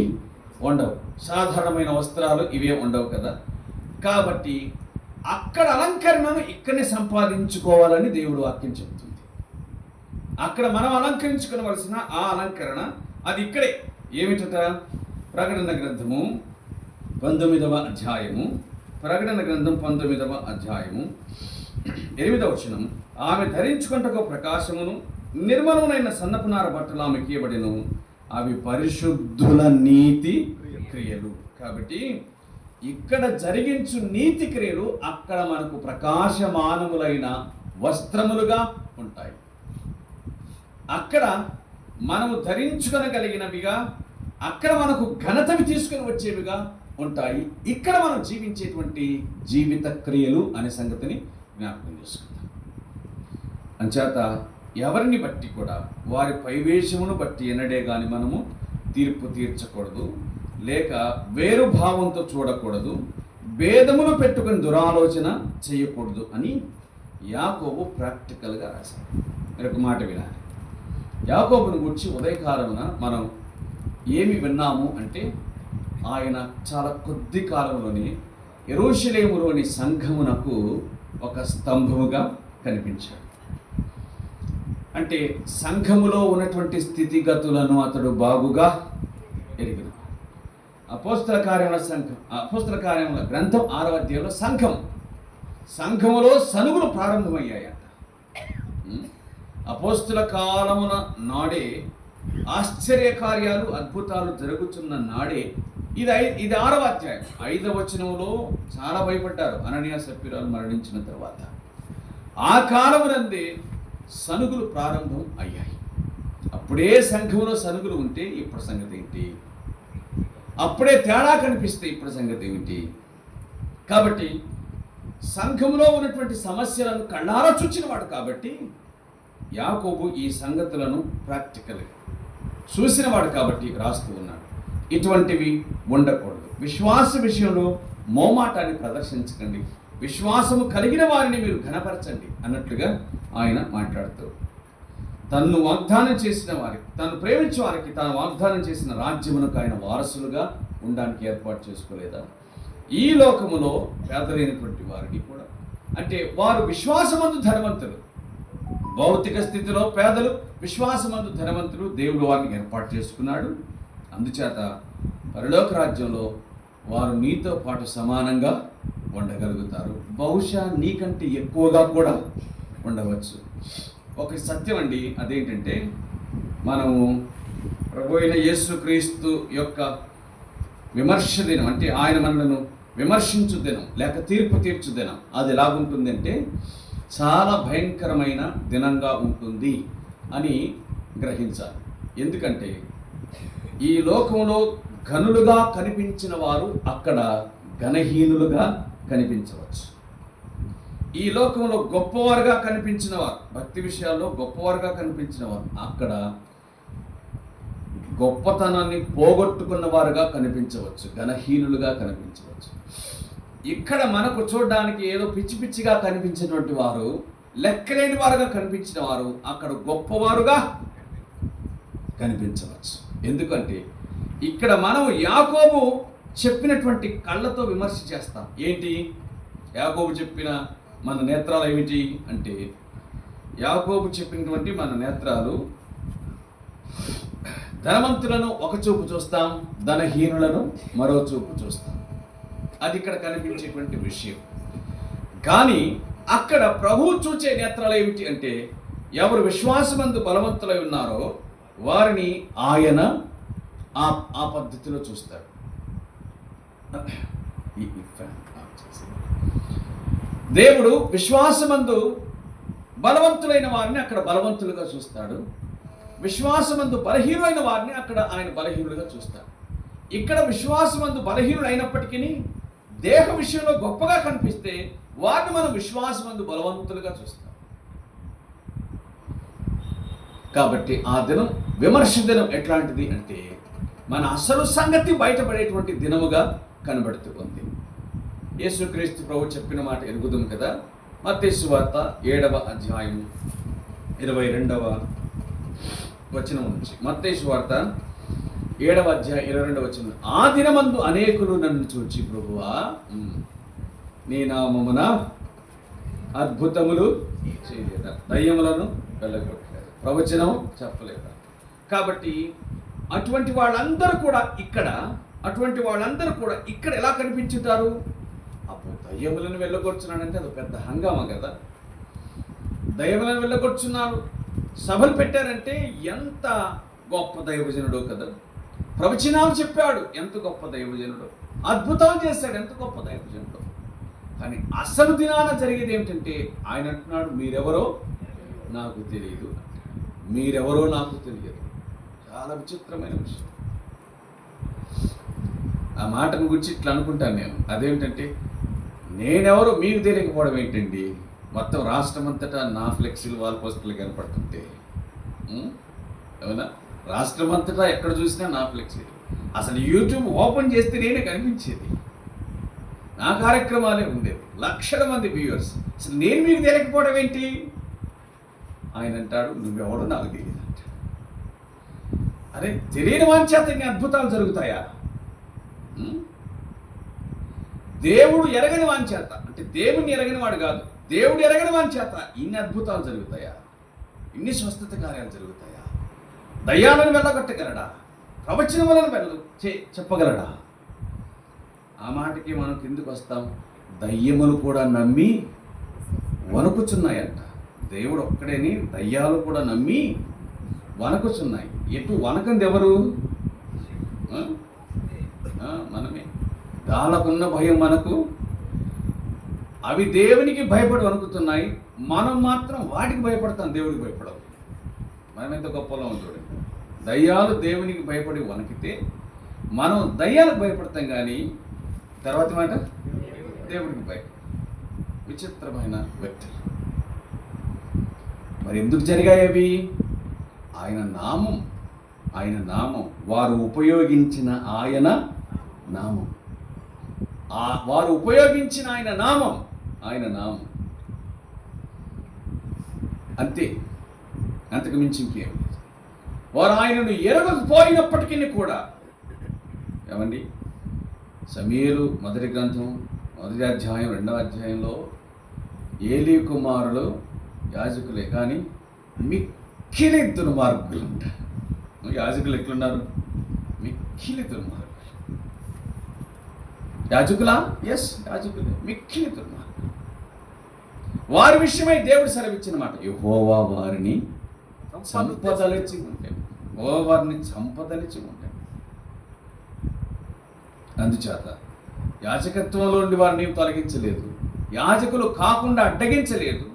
ఉండవు, సాధారణమైన వస్త్రాలు ఇవే ఉండవు కదా. కాబట్టి అక్కడ అలంకరణను ఇక్కడనే సంపాదించుకోవాలని దేవుడు వాక్యం చెబుతుంది. అక్కడ మనం అలంకరించుకోవలసిన ఆ అలంకరణ అది ఇక్కడే. ఏమిటట? ప్రకటన గ్రంథము 19వ అధ్యాయము, ప్రకటన గ్రంథం 19వ అధ్యాయము 8వ వచనం. ఆమె ధరించుకుంటకు ప్రకాశమును నిర్మలమునైన సన్నపునార బట్టలు ఆమెకి ఇవ్వబడెను, అవి పరిశుద్ధుల నీతి క్రియలు. కాబట్టి ఇక్కడ జరిగించు నీతి క్రియలు అక్కడ మనకు ప్రకాశమానములైన వస్త్రములుగా ఉంటాయి. అక్కడ మనము ధరించుకొనగలిగినవిగా, అక్కడ మనకు ఘనతవి తీసుకొని వచ్చేవిగా ఉంటాయి. ఇక్కడ మనం జీవించేటువంటి జీవిత క్రియలు అనే సంగతిని జ్ఞాపకం చేసుకుందాం. అంచేత ఎవరిని బట్టి కూడా వారి పైవేషమును బట్టి ఎన్నడే కానీ మనము తీర్పు తీర్చకూడదు, లేక వేరు భావంతో చూడకూడదు, భేదమును పెట్టుకుని దురాలోచన చేయకూడదు అని యాకోబు ప్రాక్టికల్గా రాశాడు. మీరు ఒక మాట వినాలి. యాకోబును గురించి ఉదయకాలమున మనం ఏమి విన్నాము అంటే, ఆయన చాలా కొద్ది కాలంలోనే యెరూషలేములోని సంఘమునకు ఒక స్తంభముగా కనిపించాడు. అంటే సంఘములో ఉన్నటువంటి స్థితిగతులను అతడు బాగుగా ఎరిగిన. అపోస్తల కార్యముల గ్రంథం 6వ అధ్యాయంలో సంఘములో సనుగులు ప్రారంభమయ్యాయట. అపోస్తల కాలమున నాడే ఆశ్చర్య కార్యాలు అద్భుతాలు జరుగుతున్న నాడే ఇది 6వ అధ్యాయం 5వ వచనంలో చాలా భయపడ్డారు అననీయ సప్ఫీరాలు మరణించిన తర్వాత. ఆ కాలమునందే సనుగులు ప్రారంభం అయ్యాయి. అప్పుడే సంఘంలో సనుగులు ఉంటే ఇప్పుడు సంగతి ఏంటి? అప్పుడే తేడా కనిపిస్తే ఇప్పుడు సంగతి ఏమిటి? కాబట్టి సంఘంలో ఉన్నటువంటి సమస్యలను కళ్ళారా చూచినవాడు కాబట్టి యాకోబు ఈ సంగతులను ప్రాక్టికల్గా చూసినవాడు కాబట్టి రాస్తూ ఉన్నాడు. ఇటువంటివి ఉండకూడదు. విశ్వాస విషయంలో మోమాటాన్ని ప్రదర్శించకండి, విశ్వాసము కలిగిన వారిని మీరు ఘనపరచండి అన్నట్లుగా ఆయన మాట్లాడుతూ, తన్ను వాగ్దానం చేసిన వారికి, తను ప్రేమించే వారికి తాను వాగ్దానం చేసిన రాజ్యమునకు ఆయన వారసులుగా ఉండడానికి ఏర్పాటు చేసుకోలేదా? ఈ లోకములో పేదలైనటువంటి వారికి కూడా, అంటే వారు విశ్వాసమందు ధనవంతులు, భౌతిక స్థితిలో పేదలు, విశ్వాసమందు ధనవంతులు, దేవుడు వారిని ఏర్పాటు చేసుకున్నాడు. అందుచేత పరలోక రాజ్యంలో వారు నీతో పాటు సమానంగా ఉండగలుగుతారు. బహుశా నీకంటే ఎక్కువగా కూడా ఉండవచ్చు. ఒక సత్యం అండి, అదేంటంటే మనము ప్రభు అయిన యేసుక్రీస్తు యొక్క విమర్శ దినం, అంటే ఆయన మనలను విమర్శించు దినం లేక తీర్పు తీర్చు దినం, అది ఎలాగుంటుందంటే చాలా భయంకరమైన దినంగా ఉంటుంది అని గ్రహించాలి. ఎందుకంటే ఈ లోకంలో ఘనులుగా కనిపించిన వారు అక్కడ ఘనహీనులుగా కనిపించవచ్చు. ఈ లోకంలో గొప్పవారుగా కనిపించిన వారు, భక్తి విషయాల్లో గొప్పవారుగా కనిపించిన వారు అక్కడ గొప్పతనాన్ని పోగొట్టుకున్న వారుగా కనిపించవచ్చు, ఘనహీనులుగా కనిపించవచ్చు. ఇక్కడ మనకు చూడడానికి ఏదో పిచ్చి పిచ్చిగా కనిపించినటువంటి వారు, లెక్కలేని వారుగా కనిపించిన వారు అక్కడ గొప్పవారుగా కనిపించవచ్చు. ఎందుకంటే ఇక్కడ మనం యాకోబు చెప్పినటువంటి కళ్ళతో విమర్శ చేస్తాం. ఏంటి యాకోబు చెప్పిన మన నేత్రాలు ఏమిటి అంటే, యాకోబు చెప్పినటువంటి మన నేత్రాలు ధనవంతులను ఒక చూపు చూస్తాం, ధనహీనులను మరో చూపు చూస్తాం. అది ఇక్కడ కనిపించేటువంటి విషయం. కానీ అక్కడ ప్రభువు చూచే నేత్రాలు ఏమిటి అంటే, ఎవరు విశ్వాసమందు బలవంతులై ఉన్నారో వారిని ఆయన ఆ పద్ధతిలో చూస్తాడు. దేవుడు విశ్వాసమందు బలవంతులైన వారిని అక్కడ బలవంతులుగా చూస్తాడు, విశ్వాసమందు బలహీనులైన వారిని అక్కడ ఆయన బలహీనులుగా చూస్తాడు. ఇక్కడ విశ్వాసమందు బలహీనులు అయినప్పటికీ దేహ విషయంలో గొప్పగా కనిపిస్తే వారిని మనం విశ్వాసమందు బలవంతులుగా చూస్తాం. కాబట్టి ఆ దినం విమర్శ దినం ఎట్లాంటిది అంటే, మన అసలు సంగతి బయటపడేటువంటి దినముగా కనబడుతూ ఉంది. యేసుక్రీస్తు ప్రభు చెప్పిన మాట ఎరుగుదాం కదా. మత్తయి సువార్త 7వ అధ్యాయం 22వ వచనం నుంచి. మత్తయి సువార్త 7వ అధ్యాయం 22వ వచనం. ఆ దినమందు అనేకులు నన్ను చూచి ప్రభువా నీ నామమున అద్భుతములు చేయలేదా, దయ్యములను వెళ్ళగొట్టలేదు, ప్రవచనం చెప్పలేదా. కాబట్టి అటువంటి వాళ్ళందరూ కూడా ఇక్కడ ఎలా కనిపించుతారు? అప్పుడు దయ్యములను వెళ్ళగొచ్చున్నాడంటే అది పెద్ద హంగామా కదా. దయ్యములను వెళ్ళగొచ్చున్నారు, సభలు పెట్టారంటే ఎంత గొప్ప దైవజనుడో కదా. ప్రవచనాలు చెప్పాడు, ఎంత గొప్ప దైవజనుడు. అద్భుతాలు చేశాడు, ఎంత గొప్ప దైవజనుడు. కానీ అసలు దినాన జరిగేది ఏమిటంటే ఆయన అంటున్నాడు, మీరెవరో నాకు తెలియదు, మీరెవరో నాకు తెలియదు. చాలా విచిత్రమైన విషయం. ఆ మాటను గురించి ఇట్లా అనుకుంటాను నేను. అదేమిటంటే నేనెవరో మీకు తెలియకపోవడం ఏంటండి? మొత్తం రాష్ట్రం అంతటా నా ఫ్లెక్సీలు వాల్ పోస్టులు కనపడుతుంటే, అవునా? రాష్ట్రం అంతటా ఎక్కడ చూసినా నా ఫ్లెక్సీలు. అసలు యూట్యూబ్ ఓపెన్ చేస్తే నేనే కనిపించేది, నా కార్యక్రమాలే ఉండేది, లక్షల మంది వ్యూవర్స్. అసలు నేను మీకు తెలియకపోవడం ఏంటి? ఆయన అంటాడు, నువ్వెవడో నాకు తెలియదు అంటాడు. అరే, తెలియని వాని చేత ఇన్ని అద్భుతాలు జరుగుతాయా? దేవుడు ఎరగని వాని చేత, అంటే దేవుడిని ఎరగని వాడు కాదు, దేవుడు ఎరగని వాని చేత ఇన్ని అద్భుతాలు జరుగుతాయా? ఇన్ని స్వస్థత కార్యాలు జరుగుతాయా? దయ్యాలను వెళ్ళగొట్టగలడా? ప్రవచనములను చెప్పగలడా? ఆ మాటకి మనం కిందకు వస్తాం. దయ్యములు కూడా నమ్మి వణుకుచున్నాయంట. దేవుడు ఒక్కడేని దయ్యాలు కూడా నమ్మి వణకుచున్నాయి. ఎటు వణకంది ఎవరు? మనమే. దాళ్ళకున్న భయం మనకు. అవి దేవునికి భయపడి వణుకుతున్నాయి, మనం మాత్రం వాటికి భయపడతాం, దేవుడికి భయపడవు. మనం ఎంత గొప్పలో చూడండి. దయ్యాలు దేవునికి భయపడి వణికితే మనం దయ్యాలకు భయపడతాం, కానీ తర్వాత మాట దేవుడికి భయపడతాం. విచిత్రమైన వ్యక్తులు. మరి ఎందుకు జరిగాయి అవి? ఆయన నామం, వారు ఉపయోగించిన ఆయన నామం, ఆయన నామం అంతే, అంతకు మించి ఇంకేం లేదు. వారు ఆయనను ఎరగకపోయినప్పటికీ కూడా, ఏమండి, సమూయేలు మొదటి గ్రంథం 1వ అధ్యాయం 2వ అధ్యాయంలో ఏలీ కుమారులు యాజకులే, కానీ మిక్కిలి దుర్మార్గులు ఉంటారు. యాజకులు ఎట్లున్నారు? మిక్కిలి దుర్మార్గులు. యాజకులా? ఎస్, యాజకులే, మిక్కిలి దుర్మార్గులు. వారి విషయమై దేవుడు సెలవిచ్చిన మాట, యెహోవా వారిని సంపదలిచి ఉంటాడు. అందుచేత యాజకత్వంలో నుండి వారిని తొలగించలేదు, యాజకులు కాకుండా అడ్డగించలేదు,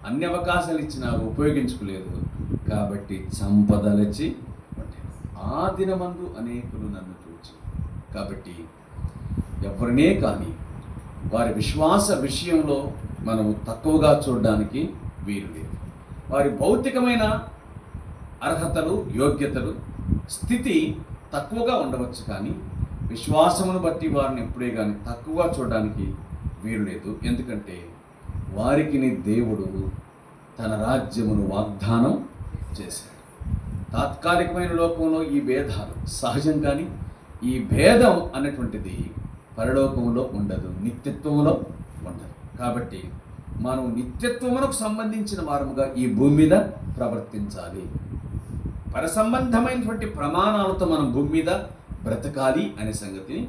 అన్ని అవకాశాలు ఇచ్చినారు, ఉపయోగించుకోలేదు. కాబట్టి సంపదలిచి ఉంటాడు. ఆ దినమందు అనేకులు నన్ను చూచి. కాబట్టి ఎవరినే కానీ వారి విశ్వాస విషయంలో మనము తక్కువగా చూడడానికి వీలు లేదు. వారి భౌతికమైన అర్హతలు, యోగ్యతలు, స్థితి తక్కువగా ఉండవచ్చు, కానీ విశ్వాసమును బట్టి వారిని ఎప్పుడే కానీ తక్కువగా చూడడానికి వీలు లేదు. ఎందుకంటే వారికి దేవుడు తన రాజ్యమును వాగ్దానం చేశాడు. తాత్కాలికమైన లోకంలో ఈ భేదాలు సహజం, కానీ ఈ భేదం అన్నటువంటిది పరలోకంలో ఉండదు, నిత్యత్వంలో ఉండదు. కాబట్టి మనం నిత్యత్వమునకు సంబంధించిన వారముగా ఈ భూమి మీద ప్రవర్తించాలి. పరసంబంధమైనటువంటి ప్రమాణాలతో మనం భూమి మీద బ్రతకాలి అనే సంగతిని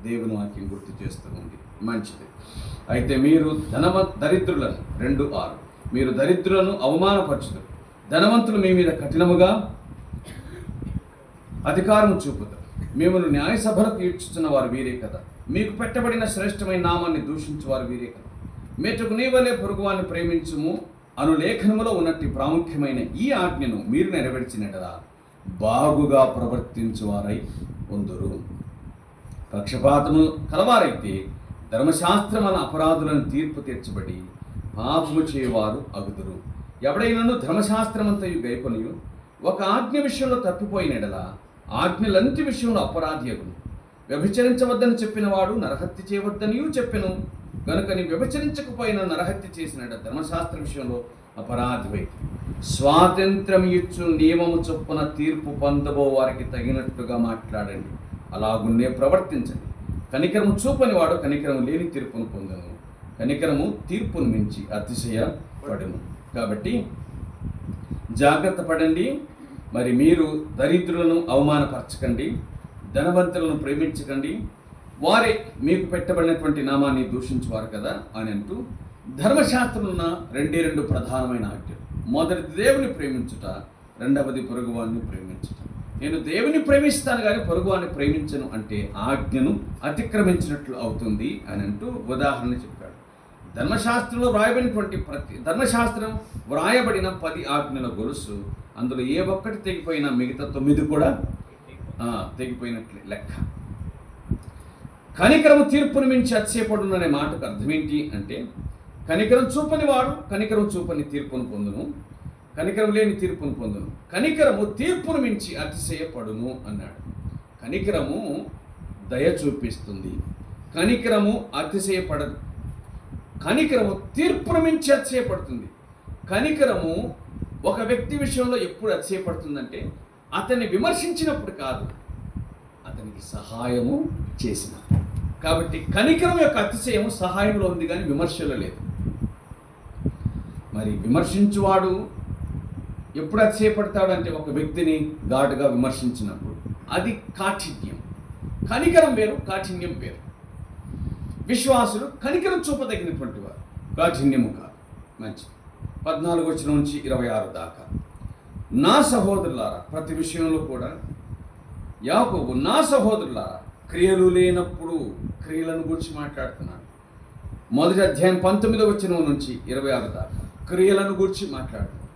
దేవుని వాక్యం గుర్తు చేస్తూ ఉంది. మంచిది. అయితే మీరు దరిద్రులను 2:6 మీరు దరిద్రులను అవమానపరచుతారు, ధనవంతులు మీ మీద కఠినముగా అధికారం చూపుతారు. మిమ్మల్ని న్యాయసభలకు ఈడ్చుతున్న వారు వీరే కదా. మీకు పెట్టబడిన శ్రేష్టమైన నామాన్ని దూషించువారు వీరే కదా. మెట్టుకు నీ వలె పొరుగువాన్ని ప్రేమించుము అను లేఖనములో ఉన్నట్టు ప్రాముఖ్యమైన ఈ ఆజ్ఞను మీరు నెరవేర్చినట్లా బాగుగా ప్రవర్తించువారై ఉందురు. పక్షపాతము కలవారైతే ధర్మశాస్త్రముల అపరాధులను తీర్పు తీర్చబడి పాపము చేయవారు అగుదురు. ఎవడైనను ధర్మశాస్త్రమంతయు గైకొనియు ఒక ఆజ్ఞ విషయంలో తప్పిపోయినడలా ఆజ్ఞలంటి విషయంలో అపరాధి అగును. వ్యభిచరించవద్దని చెప్పిన వాడు నరహత్య చేయవద్దనియూ చెప్పెను గనుక నీ వ్యభిచరించకపోయినా నరహత్య చేసిన ధర్మశాస్త్ర విషయంలో అపరాధివైతే స్వాతంత్రం ఇచ్చు నియమము చొప్పున తీర్పు పొందబో వారికి తగినట్టుగా మాట్లాడండి, అలాగున్నే ప్రవర్తించండి. కనికరము చూపని వాడు కనికరము లేని తీర్పును పొందను. కనికరము తీర్పును మించి అతిశయపడును. కాబట్టి జాగ్రత్త పడండి. మరి మీరు దరిద్రులను అవమానపరచకండి, ధనవంతులను ప్రేమించకండి, వారే మీకు పెట్టబడినటువంటి నామాన్ని దూషించువారు కదా అని అంటూ ధర్మశాస్త్రంలో ఉన్న రెండు ప్రధానమైన ఆజ్ఞలు. మొదటిది దేవుని ప్రేమించుట, రెండవది పొరుగువాన్ని ప్రేమించుట. నేను దేవుని ప్రేమిస్తాను కానీ పొరుగువాన్ని ప్రేమించను అంటే ఆజ్ఞను అతిక్రమించినట్లు అవుతుంది అని అంటూ ఉదాహరణ చెప్పాడు. ధర్మశాస్త్రంలో ధర్మశాస్త్రం వ్రాయబడిన 10 ఆజ్ఞల గొలుసు, అందులో ఏ ఒక్కటి తెగిపోయినా మిగతా 9 కూడా తెగిపోయినట్లే లెక్క. కనికరము తీర్పును మించి అతిశయపడుననే మాటకు అర్థం ఏంటి అంటే, కనికరం చూపని వాడు కనికరం చూపని తీర్పును పొందును, కనికరం లేని తీర్పును పొందును. కనికరము తీర్పును మించి అతిశయపడును అన్నాడు. కనికరము దయ చూపిస్తుంది, కనికరము అతిశయపడదు. కనికరము తీర్పును మించి అతిశయపడుతుంది. కనికరము ఒక వ్యక్తి విషయంలో ఎప్పుడు అతిశయపడుతుందంటే, అతన్ని విమర్శించినప్పుడు కాదు, అతనికి సహాయము చేసినప్పుడు. కాబట్టి కనికరం యొక్క అతిశయం సహాయంలో ఉంది కానీ విమర్శలో లేదు. మరి విమర్శించువాడు ఎప్పుడు అతిశయపడతాడంటే, ఒక వ్యక్తిని ఘాటుగా విమర్శించినప్పుడు. అది కాఠిన్యం. కనికరం వేరు, కాఠిన్యం వేరు. విశ్వాసులు కనికరం చూపదగినటువంటి వారు, కాఠిన్యము కాదు. మంచిది. 14 వచనం నుంచి 26 దాకా. నా సహోదరులారా, ప్రతి విషయంలో కూడా యాకోబు నా సహోదరులారా, క్రియలు లేనప్పుడు క్రియలను గురించి మాట్లాడుతున్నాడు. మొదటి అధ్యాయం 19 వచనం నుంచి 26 దాకా క్రియలను గురించి మాట్లాడుతున్నాడు.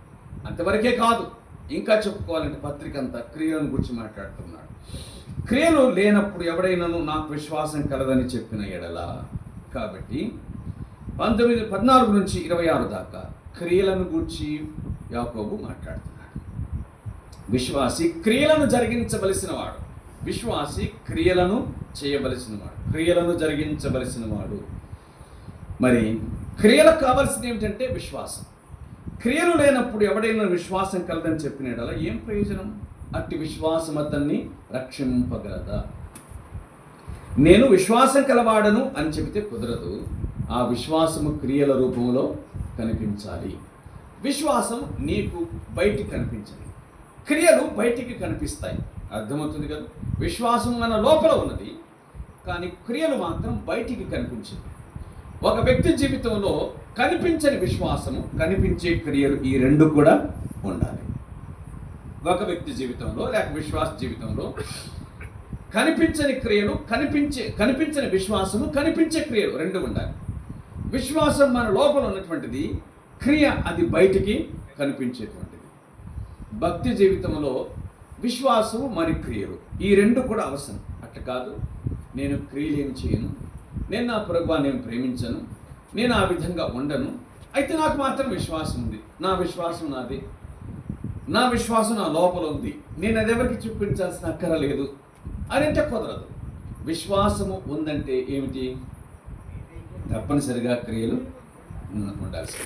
అంతవరకే కాదు, ఇంకా చెప్పుకోవాలంటే పత్రిక అంతా క్రియలను గురించి మాట్లాడుతున్నాడు. క్రియలు లేనప్పుడు ఎవడైనాను నాకు విశ్వాసం కలదని చెప్పిన ఎడల. కాబట్టి 14 నుంచి 26 దాకా క్రియలను గూర్చి యాకోబు మాట్లాడుతున్నాడు. విశ్వాసి క్రియలను జరిగించవలసిన వాడు, విశ్వాసి క్రియలను చేయవలసిన వాడు, క్రియలను జరిగించవలసిన వాడు. మరి క్రియలకు కావాల్సింది ఏమిటంటే విశ్వాసం. క్రియలు లేనప్పుడు ఎవడైనా విశ్వాసం కలదని చెప్పిన ఎడల ఏం ప్రయోజనం? అట్టి విశ్వాసం అతన్ని రక్షింపగలదా? నేను విశ్వాసం కలవాడను అని చెబితే కుదరదు. ఆ విశ్వాసము క్రియల రూపంలో కనిపించాలి. విశ్వాసం నీకు బయటికి కనిపించాలి, క్రియలు బయటికి కనిపిస్తాయి. అర్థమవుతుంది కదా? విశ్వాసం మన లోపల ఉన్నది, కానీ క్రియలు మాత్రం బయటికి కనిపించింది. ఒక వ్యక్తి జీవితంలో కనిపించని విశ్వాసము, కనిపించే క్రియలు, ఈ రెండు కూడా ఉండాలి. ఒక వ్యక్తి జీవితంలో లేక విశ్వాస జీవితంలో కనిపించని క్రియలు, కనిపించని విశ్వాసము, కనిపించే క్రియలు రెండు ఉండాలి. విశ్వాసం మన లోపల ఉన్నటువంటిది, క్రియ అది బయటికి కనిపించేటువంటిది. భక్తి జీవితంలో విశ్వాసము మరి క్రియలు ఈ రెండు కూడా అవసరం. అట్లా కాదు నేను క్రియలు ఏమి చేయను, నేను నా ప్రభువుని నేను ప్రేమించను, నేను ఆ విధంగా ఉండను, అయితే నాకు మాత్రం విశ్వాసం ఉంది, నా విశ్వాసం నాది, నా విశ్వాసం నా లోపల ఉంది, నేను అది ఎవరికి చూపించాల్సిన అక్కర లేదు అని అంటే కుదరదు. విశ్వాసము ఉందంటే ఏమిటి? తప్పనిసరిగా క్రియలు ఉండాల్సి.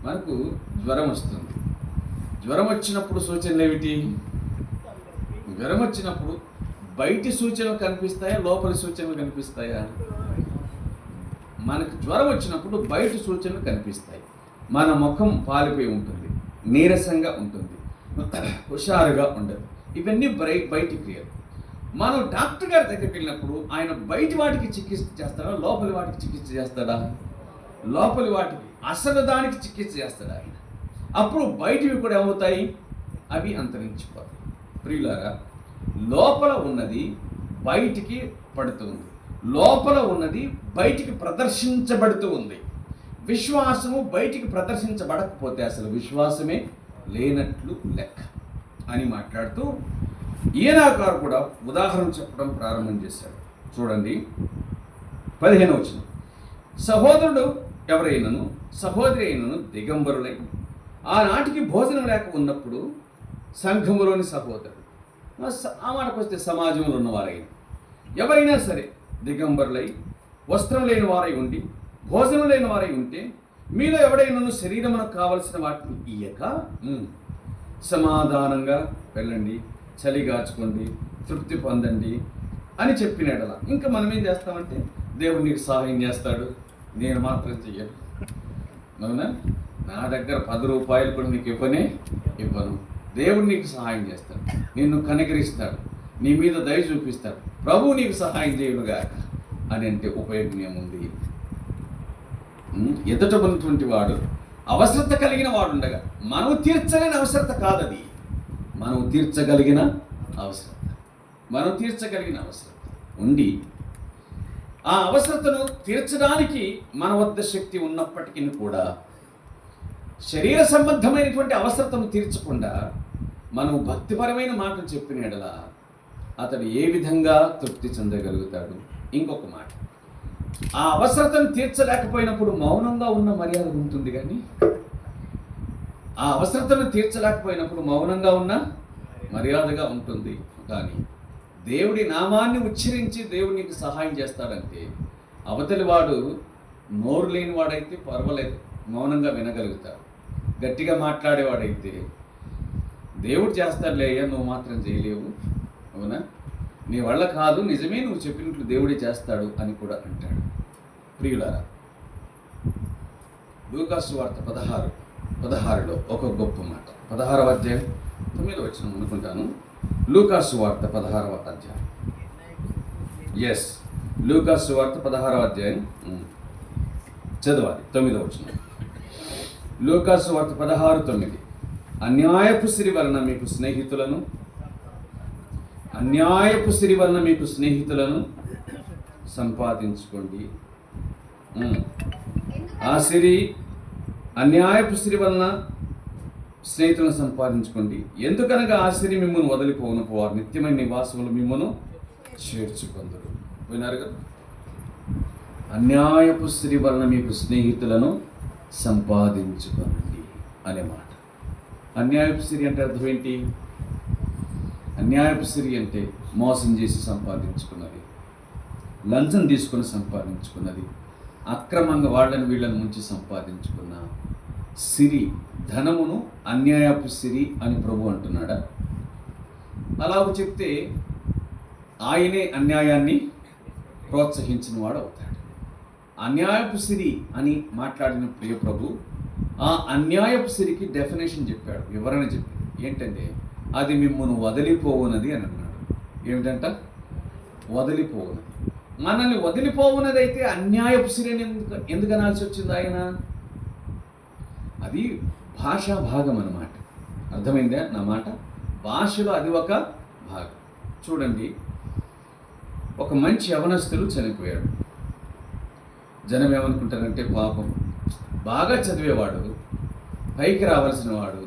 మనకు జ్వరం వస్తుంది, జ్వరం వచ్చినప్పుడు సూచనలు ఏమిటి? జ్వరం వచ్చినప్పుడు బయటి సూచనలు కనిపిస్తాయా, లోపలి సూచనలు కనిపిస్తాయా? మనకు జ్వరం వచ్చినప్పుడు బయట సూచనలు కనిపిస్తాయి. మన ముఖం పాలిపోయి ఉంటుంది, నీరసంగా ఉంటుంది, హుషారుగా ఉండదు. ఇవన్నీ బయటి క్రియలు. మనం డాక్టర్ గారి దగ్గరికి వెళ్ళినప్పుడు ఆయన బయటి వాటికి చికిత్స చేస్తాడా, లోపలి వాటికి చికిత్స చేస్తాడా? లోపలి వాటికి, అసలు దానికి చికిత్స చేస్తాడు ఆయన. అప్పుడు బయటివి కూడా ఏమవుతాయి? అవి అంతరించిపోతాయి. ప్రియులారా, లోపల ఉన్నది బయటికి పడుతుంది, లోపల ఉన్నది బయటికి ప్రదర్శించబడుతూ ఉంది. విశ్వాసము బయటికి ప్రదర్శించబడకపోతే అసలు విశ్వాసమే లేనట్లు లెక్క అని మాట్లాడుతూ ఈయన గారు కూడా ఉదాహరణ చెప్పడం ప్రారంభం చేశాడు. చూడండి 15వ వచనం. సహోదరుడు ఎవరైనను సహోదరి అయినను దిగంబరులై ఆనాటికి భోజనం లేక ఉన్నప్పుడు సంఘములోని సహోదరుడు, ఆ మాటకు వస్తే సమాజంలో ఉన్నవారైన ఎవరైనా సరే దిగంబరులై వస్త్రం లేని వారై ఉండి భోజనం లేని వారై ఉంటే మీలో ఎవడైనా శరీరమునకు కావలసిన వాటిని ఇయ్యక సమాధానంగా వెళ్ళండి, చలిగాచుకోండి, తృప్తి పొందండి అని చెప్పినడలా ఇంకా మనం ఏం చేస్తామంటే దేవుడు నీకు సహాయం చేస్తాడు, నేను మాత్రం చెయ్యను. అవునా? నా దగ్గర 10 రూపాయలు కూడా నీకు ఇవ్వను. దేవుడు నీకు సహాయం చేస్తాడు, నిన్ను కనికరిస్తాడు, నీ మీద దయ చూపిస్తాడు, ప్రభువు నీకు సహాయం చేయునుగా అని అంటే ఉపయోగం ఏముంది? ఎదుట ఉన్నటువంటి వాడు అవసరత కలిగిన వాడు ఉండగా మనం తీర్చలేని అవసరత కాదది. మనం తీర్చగలిగిన అవసరత ఉండి ఆ అవసరతను తీర్చడానికి మన వద్ద శక్తి ఉన్నప్పటికీ కూడా శరీర సంబంధమైనటువంటి అవసరతను తీర్చకుండా మనం భక్తిపరమైన మాటలు చెప్పిన యెడల అతడు ఏ విధంగా తృప్తి చెందగలుగుతాడు? ఇంకొక మాట, ఆ అవసరతను తీర్చలేకపోయినప్పుడు మౌనంగా ఉన్న మర్యాద ఉంటుంది, కానీ ఆ అవసరతను తీర్చలేకపోయినప్పుడు మౌనంగా ఉన్న మర్యాదగా ఉంటుంది. కానీ దేవుడి నామాన్ని ఉచ్చరించి దేవుడు నీకు సహాయం చేస్తాడంటే అవతలి వాడు నోరు లేని వాడైతే పర్వాలేదు, మౌనంగా వినగలుగుతాడు. గట్టిగా మాట్లాడేవాడైతే దేవుడు చేస్తాడులే అయ్యా, నువ్వు మాత్రం చేయలేవు, అవునా, నీ వల్ల కాదు, నిజమే, నువ్వు చెప్పినట్లు దేవుడే చేస్తాడు అని కూడా అంటాడు. ప్రియులారా, లూకాసు వార్త 16లో ఒక గొప్ప మాట, 16వ అధ్యాయం 9వ వచనం అనుకుంటాను. లూకాసు వార్త 16వ అధ్యాయం, లూకాసు వార్త 16వ అధ్యాయం చదవాలి, 9వ వచనం. లూకాసు వార్త 16:9. అన్యాయపు సిరి వలన మీకు స్నేహితులను సంపాదించుకోండి. ఆ సిరి, అన్యాయపు సిరి వలన స్నేహితులను సంపాదించుకోండి. ఎందుకనగా ఆ సిరి మిమ్మల్ని వదిలిపోవును, వారు నిత్యమైన నివాసములు మిమ్మల్ని చేర్చుకొందురు. విన్నారు కదా? అన్యాయపు సిరి వలన మీకు స్నేహితులను సంపాదించుకోండి అనే మాట. అన్యాయపు సిరి అంటే అర్థం ఏంటి? అన్యాయపు సిరి అంటే మోసం చేసి సంపాదించుకున్నది, లంచం తీసుకొని సంపాదించుకున్నది, అక్రమంగా వాళ్ళని వీళ్ళని ముంచి సంపాదించుకున్న సిరి, ధనమును అన్యాయపు సిరి అని ప్రభు అంటున్నాడా? అలాగ చెప్తే ఆయనే అన్యాయాన్ని ప్రోత్సహించిన వాడు అవుతాడు. అన్యాయపు సిరి అని మాట్లాడిన ప్రియ ప్రభు ఆ అన్యాయపు సిరికి డెఫినేషన్ చెప్పాడు, వివరణ చెప్పాడు. ఏంటంటే అది మిమ్మల్ని వదిలిపోవునది అని అన్నాడు. ఏమిటంట? వదిలిపోవునది. మనల్ని వదిలిపోవునది అయితే అన్యాయపు సిరిని ఎందుకు అనాల్సి వచ్చింది ఆయన? అది భాషా భాగం అన్నమాట. అర్థమైందా నా మాట? భాషలో అది ఒక భాగం. చూడండి, ఒక మంచి యవనస్తుడు చనిపోయాడు. జనం ఏమనుకుంటారంటే పాపం, బాగా చదివేవాడు, పైకి రావాల్సిన వాడు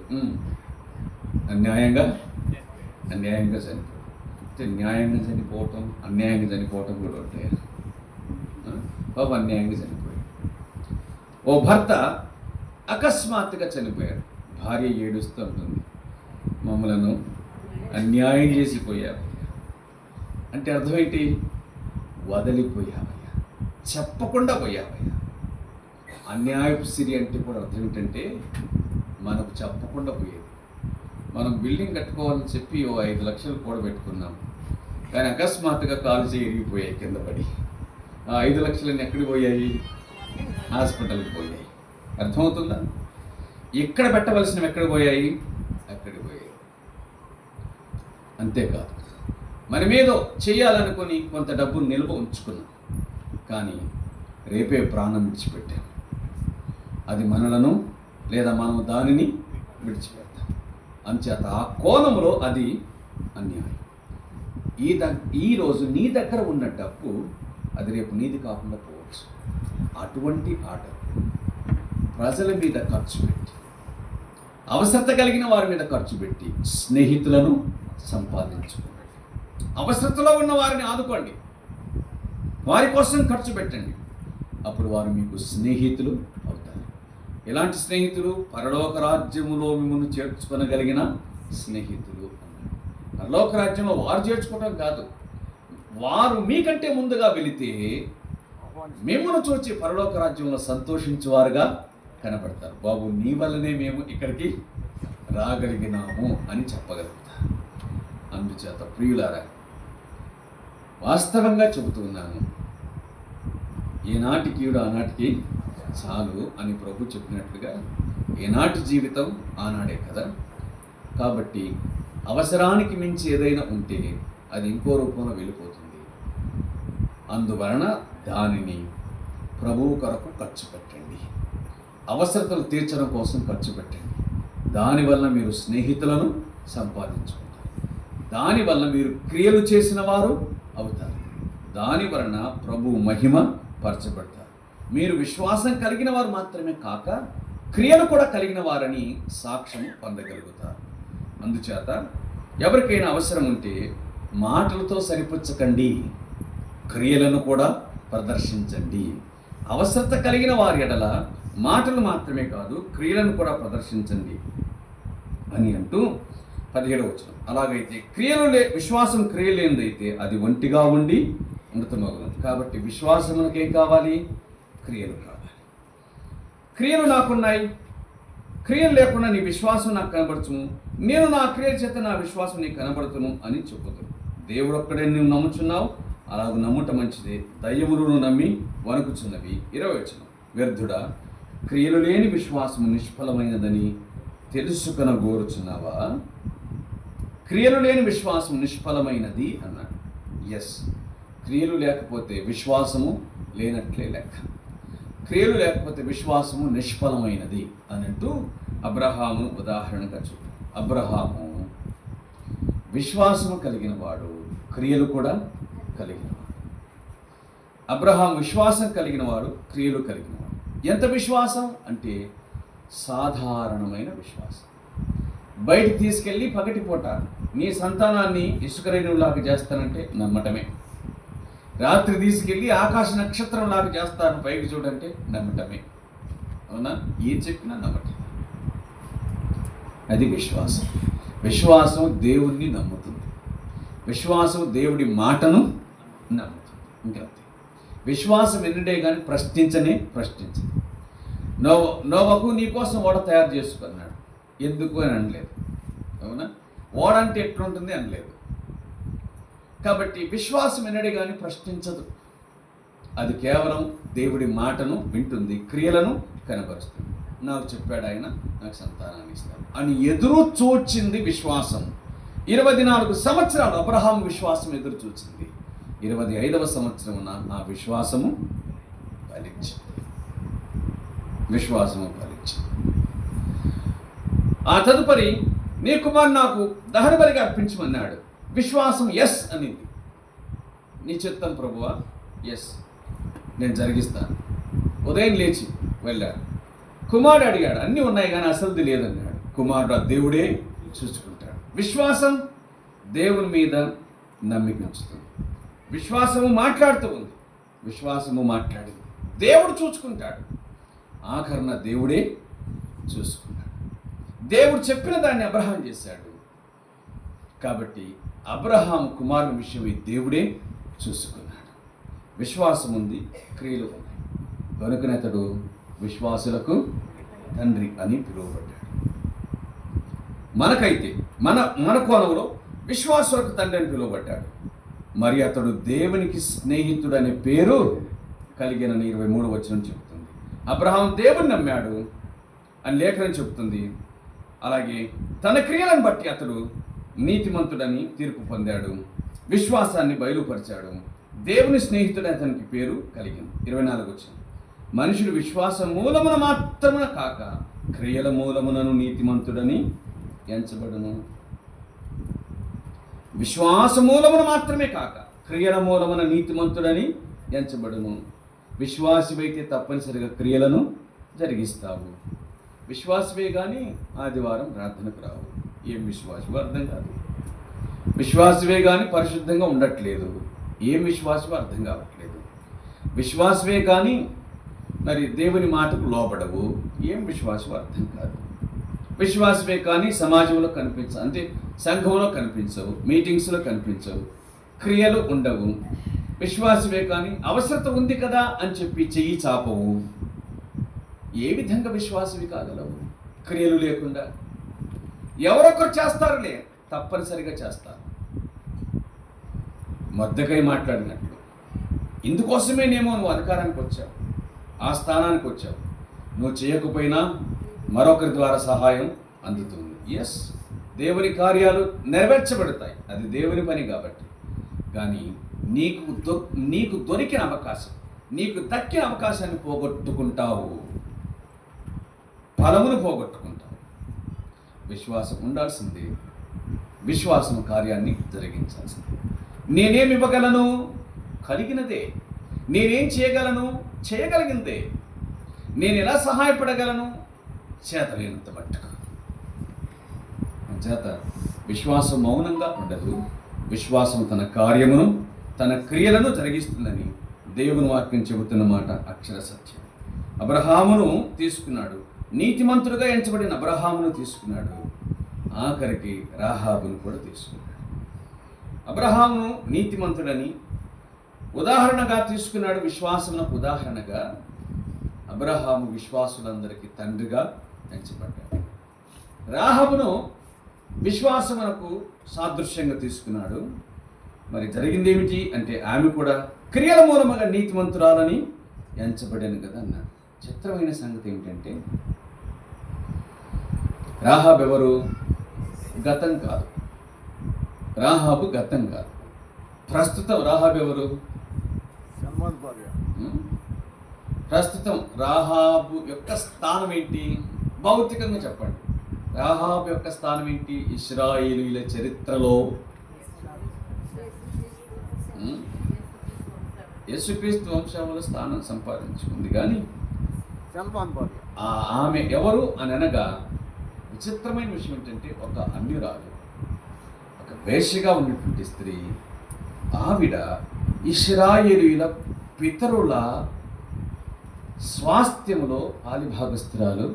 అన్యాయంగా చనిపోయాడు. న్యాయంగా చనిపోవటం, అన్యాయంగా చనిపోవటం కూడా ఉంటాయి. పాపం అన్యాయంగా చనిపోయాడు. ఓ భర్త అకస్మాత్తుగా చనిపోయాడు. భార్య ఏడుస్తూ ఉంటుంది, మమ్మలను అన్యాయం చేసిపోయావు అంటే అర్థం ఏంటి? వదిలిపోయావయ్యా, చెప్పకుండా పోయావయ్యా. అన్యాయపు సిరి అంటే కూడా అర్థం ఏంటంటే మనకు చెప్పకుండా పోయేది. మనం బిల్డింగ్ కట్టుకోవాలని చెప్పి 5 లక్షలు కూడబెట్టుకున్నాం, కానీ అకస్మాత్తుగా కాలు చేరిగిపోయాయి కింద పడి. ఆ 5 లక్షలన్నీ ఎక్కడికి పోయాయి? హాస్పిటల్కి పోయాయి. అర్థమవుతుందా? ఇక్కడ పెట్టవలసినవి ఎక్కడ పోయాయి? అక్కడికి పోయాయి. అంతేకాదు, మనమేదో చేయాలనుకొని కొంత డబ్బును నిల్వ ఉంచుకున్నాం, కానీ రేపే ప్రాణం విడిచిపెట్టాం. అది మనలను లేదా మనం దానిని విడిచిపెడతాం. అంచేత ఆ కోణంలో అది అన్యాయం. ఈరోజు నీ దగ్గర ఉన్న డబ్బు అది రేపు నీది కాకుండా పోవచ్చు. అటువంటి ఆట ప్రజల మీద ఖర్చు పెట్టి, అవసరత కలిగిన వారి మీద ఖర్చు పెట్టి స్నేహితులను సంపాదించుకోండి. అవసరతలో ఉన్న వారిని ఆదుకోండి, వారి కోసం ఖర్చు పెట్టండి. అప్పుడు వారు మీకు స్నేహితులు అవుతారు. ఎలాంటి స్నేహితులు? పరలోక రాజ్యములో మిమ్మల్ని చేర్చుకొనగలిగిన స్నేహితులు. పరలోక రాజ్యంలో వారు చేర్చుకోవడం కాదు, వారు మీకంటే ముందుగా వెళితే మిమ్మల్ని చూచి పరలోక రాజ్యంలో సంతోషించేవారుగా కనబడతారు. బాబు, నీ వల్లనే మేము ఇక్కడికి రాగలిగినాము అని చెప్పగలుగుతారు. అందుచేత ప్రియులారా, వాస్తవంగా చెబుతున్నాను, ఏనాటి కీడు ఆనాటికి చాలు అని ప్రభు చెప్పినట్లుగా ఏనాటి జీవితం ఆనాడే కదా. కాబట్టి అవసరానికి మించి ఏదైనా ఉంటే అది ఇంకో రూపంలో వెళ్ళిపోతుంది. అందువలన దానిని ప్రభువు కొరకు ఖర్చు పెట్టండి. అవసరతలు తీర్చడం కోసం ఖర్చు పెట్టండి. దానివల్ల మీరు స్నేహితులను సంపాదించుకుంటారు. దానివల్ల మీరు క్రియలు చేసిన వారు అవుతారు. దాని వలన ప్రభువు మహిమ పరచబడతారు. మీరు విశ్వాసం కలిగిన వారు మాత్రమే కాక క్రియలు కూడా కలిగిన వారని సాక్ష్యం పొందగలుగుతారు. అందుచేత ఎవరికైనా అవసరం ఉంటే మాటలతో సరిపుచ్చకండి, క్రియలను కూడా ప్రదర్శించండి. అవసరత కలిగిన వారి ఎడల మాటలు మాత్రమే కాదు క్రియలను కూడా ప్రదర్శించండి అని అంటూ 17వ వచనం. అలాగైతే విశ్వాసం క్రియ లేనిదైతే అది ఒంటిగా ఉండి మృతమగును. కాబట్టి విశ్వాసమునకు ఏం కావాలి? క్రియలు కావాలి. క్రియలు నాకున్నాయి, క్రియలు లేకుండా నీ విశ్వాసం నాకు కనబడుచును, నేను నా క్రియల చేత నా విశ్వాసం నీకు కనబడుతును అని చెప్పుతాను. దేవుడు ఒక్కడే నువ్వు నమ్ముచున్నావు, అలాగ నమ్ముట మంచిదే. దయ్యములను నమ్మి వణుకుచున్నవి. 20వ వచనం. వ్యర్థుడా, క్రియలు లేని విశ్వాసము నిష్ఫలమైనదని తెలుసుకొనగోరుచున్నావా? క్రియలు లేని విశ్వాసం నిష్ఫలమైనది అన్నాడు. ఎస్, క్రియలు లేకపోతే విశ్వాసము లేనట్లే లెక్క. క్రియలు లేకపోతే విశ్వాసము నిష్ఫలమైనది అని అంటూ అబ్రహామును ఉదాహరణగా చెప్పాడు. అబ్రహాము విశ్వాసము కలిగిన వాడు, క్రియలు కూడా కలిగిన వాడు. అబ్రహాం విశ్వాసం కలిగిన వాడు, క్రియలు కలిగిన వాడు. ఎంత విశ్వాసం అంటే సాధారణమైన విశ్వాసం. బయటికి తీసుకెళ్ళి పగటిపూట నీ సంతానాన్ని ఇసుకరేణులాగా చేస్తానంటే నమ్మటమే. రాత్రి తీసుకెళ్ళి ఆకాశ నక్షత్రంలాగా చేస్తాను పైకి చూడంటే నమ్మటమే. అవునా? ఏం చెప్పినా నమ్మటం. అది విశ్వాసం. విశ్వాసం దేవుణ్ణి నమ్ముతుంది. విశ్వాసం దేవుడి మాటను నమ్ముతుంది. ఇంకంతే. విశ్వాసం ఎన్నిడే కానీ ప్రశ్నించదు. నోవకు నీ కోసం ఓడ తయారు చేసుకున్నాడు, ఎందుకు అని అనలేదు. అవునా? ఓడ అంటే ఎట్లుంటుంది అనలేదు. కాబట్టి విశ్వాసం ఎన్నడే కానీ ప్రశ్నించదు. అది కేవలం దేవుడి మాటను వింటుంది, క్రియలను కనబరుస్తుంది. నాకు చెప్పాడు ఆయన, నాకు సంతానాన్ని ఇస్తాడు అని ఎదురు చూచింది విశ్వాసం. 24 సంవత్సరాలు అబ్రహాం విశ్వాసం ఎదురు చూచింది. 25వ సంవత్సరమున ఆ విశ్వాసము ఫలించింది. ఆ తదుపరి నీ కుమారుడు నాకు దహన బలిగా అర్పించమన్నాడు. విశ్వాసం ఎస్ అనింది. నీ చిత్తం ప్రభువా, ఎస్ నేను జరిగిస్తాను. ఉదయం లేచి వెళ్ళాడు. కుమారుడు అడిగాడు, అన్నీ ఉన్నాయి కానీ అసలుది లేదన్నాడు. కుమారుడు ఆ దేవుడే చూసుకుంటాడు. విశ్వాసం దేవుని మీద నమ్మిక ఉంచుతుంది. విశ్వాసము మాట్లాడుతూ ఉంది. విశ్వాసము మాట్లాడింది. దేవుడు చూసుకుంటాడు. ఆఖరణ దేవుడే చూసుకున్నాడు. దేవుడు చెప్పిన దాన్ని అబ్రహాం చేశాడు. కాబట్టి అబ్రహాం కుమారుని విషయమై దేవుడే చూసుకున్నాడు. విశ్వాసం ఉంది, క్రియలు ఉన్నాయి. కనుకనే అతడు విశ్వాసులకు తండ్రి అని పిలువబడ్డాడు. మనకైతే మన కోణంలో విశ్వాసులకు తండ్రి అని పిలువబడ్డాడు. మరి అతడు దేవునికి స్నేహితుడు అనే పేరు కలిగిన 23వ వచనం చెబుతుంది. అబ్రహాం దేవుని నమ్మాడు అని లేఖనం చెబుతుంది. అలాగే తన క్రియలను బట్టి అతడు నీతిమంతుడని తీర్పు పొందాడు. విశ్వాసాన్ని బయలుపరిచాడు. దేవుని స్నేహితుడు అతనికి పేరు కలిగింది. 24వ వచనం. మనుషుడు విశ్వాస మూలమున మాత్రమున కాక క్రియల మూలమునను నీతిమంతుడని ఎంచబడును. విశ్వాస మూలమున మాత్రమే కాక క్రియల మూలమున నీతిమంతుడని ఎంచబడును. విశ్వాసమైతే తప్పనిసరిగా క్రియలను జరిగిస్తావు. విశ్వాసమే కానీ ఆదివారం ప్రార్థనకు రావు. ఏం విశ్వాసం అర్థం కాదు. విశ్వాసమే కానీ పరిశుద్ధంగా ఉండట్లేదు. ఏం విశ్వాసం అర్థం కావట్లేదు. విశ్వాసమే కానీ మరి దేవుని మాటకు లోబడవు. ఏం విశ్వాసం అర్థం కాదు. విశ్వాసమే కానీ సమాజంలో కనిపించవు, అంటే సంఘంలో కనిపించవు, మీటింగ్స్లో కనిపించవు, క్రియలు ఉండవు. విశ్వాసమే కానీ అవసరత ఉంది కదా అని చెప్పి చెయ్యి చాపవు. ఏ విధంగా విశ్వాసవి కాగలవు క్రియలు లేకుండా? ఎవరొకరు చేస్తారులే, తప్పనిసరిగా చేస్తారు. మొద్దకై మాట్లాడినట్లు ఇందుకోసమేనేమో నువ్వు అధికారానికి వచ్చావు, ఆ స్థానానికి వచ్చావు. నువ్వు చేయకపోయినా మరొకరి ద్వారా సహాయం అందుతుంది. ఎస్, దేవుని కార్యాలు నెరవేర్చబడతాయి, అది దేవుని పని కాబట్టి. కానీ నీకు దొరికిన అవకాశం, నీకు దక్కిన అవకాశాన్ని పోగొట్టుకుంటావు, ఫలమును పోగొట్టుకుంటావు. విశ్వాసం ఉండాల్సింది, విశ్వాసం కార్యాన్ని జరిగించాల్సింది. నేనేమి ఇవ్వగలను? కలిగినదే. నేనేం చేయగలను? చేయగలిగిందే. నేను ఎలా సహాయపడగలను? చేతలేనంత మట్టుగా. చేత విశ్వాసం మౌనంగా ఉండదు. విశ్వాసం తన కార్యమును, తన క్రియలను జరిగిస్తుందని దేవుని వాక్యం చెబుతున్న మాట అక్షర సత్యం. అబ్రహామును తీసుకున్నాడు, నీతిమంతుడుగా ఎంచబడిన అబ్రహామును తీసుకున్నాడు, ఆఖరికి రాహాబును కూడా తీసుకున్నాడు. అబ్రహామును నీతిమంతుడని ఉదాహరణగా తీసుకున్నాడు, విశ్వాసమునకు ఉదాహరణగా. అబ్రహాము విశ్వాసులందరికీ తండ్రిగా ఎంచబడ్డాడు. రాహాబును విశ్వాసమునకు సాదృశ్యంగా తీసుకున్నాడు. మరి జరిగింది ఏమిటి అంటే, ఆమె కూడా క్రియల మూలముగా నీతిమంతురాలని ఎంచబడాను కదా అన్నాడు. చిత్రమైన సంగతి ఏమిటంటే, రాహాబు ఎవరు? గతం కాదు. రాహాబు గతం కాదు. ప్రస్తుతం రాహాబు ఎవరు? ప్రస్తుతం రాహాబు యొక్క స్థానం ఏంటి? భౌతికంగా చెప్పండి. రాహాబు యొక్క స్థానం ఏంటి? ఇశ్రాయేలీయుల చరిత్రలో యేసుక్రీస్తు వంశావళిలో స్థానం సంపాదించుకుంది. కానీ ఆమె ఎవరు అని అనగా, విచిత్రమైన విషయం ఏంటంటే, ఒక అన్యురాలు, ఒక వేశ్యగా ఉన్నటువంటి స్త్రీ. ఆవిడ ఇశ్రాయేలీయుల పితరుల స్వాస్థ్యములో పాలిభాగస్తురాలు.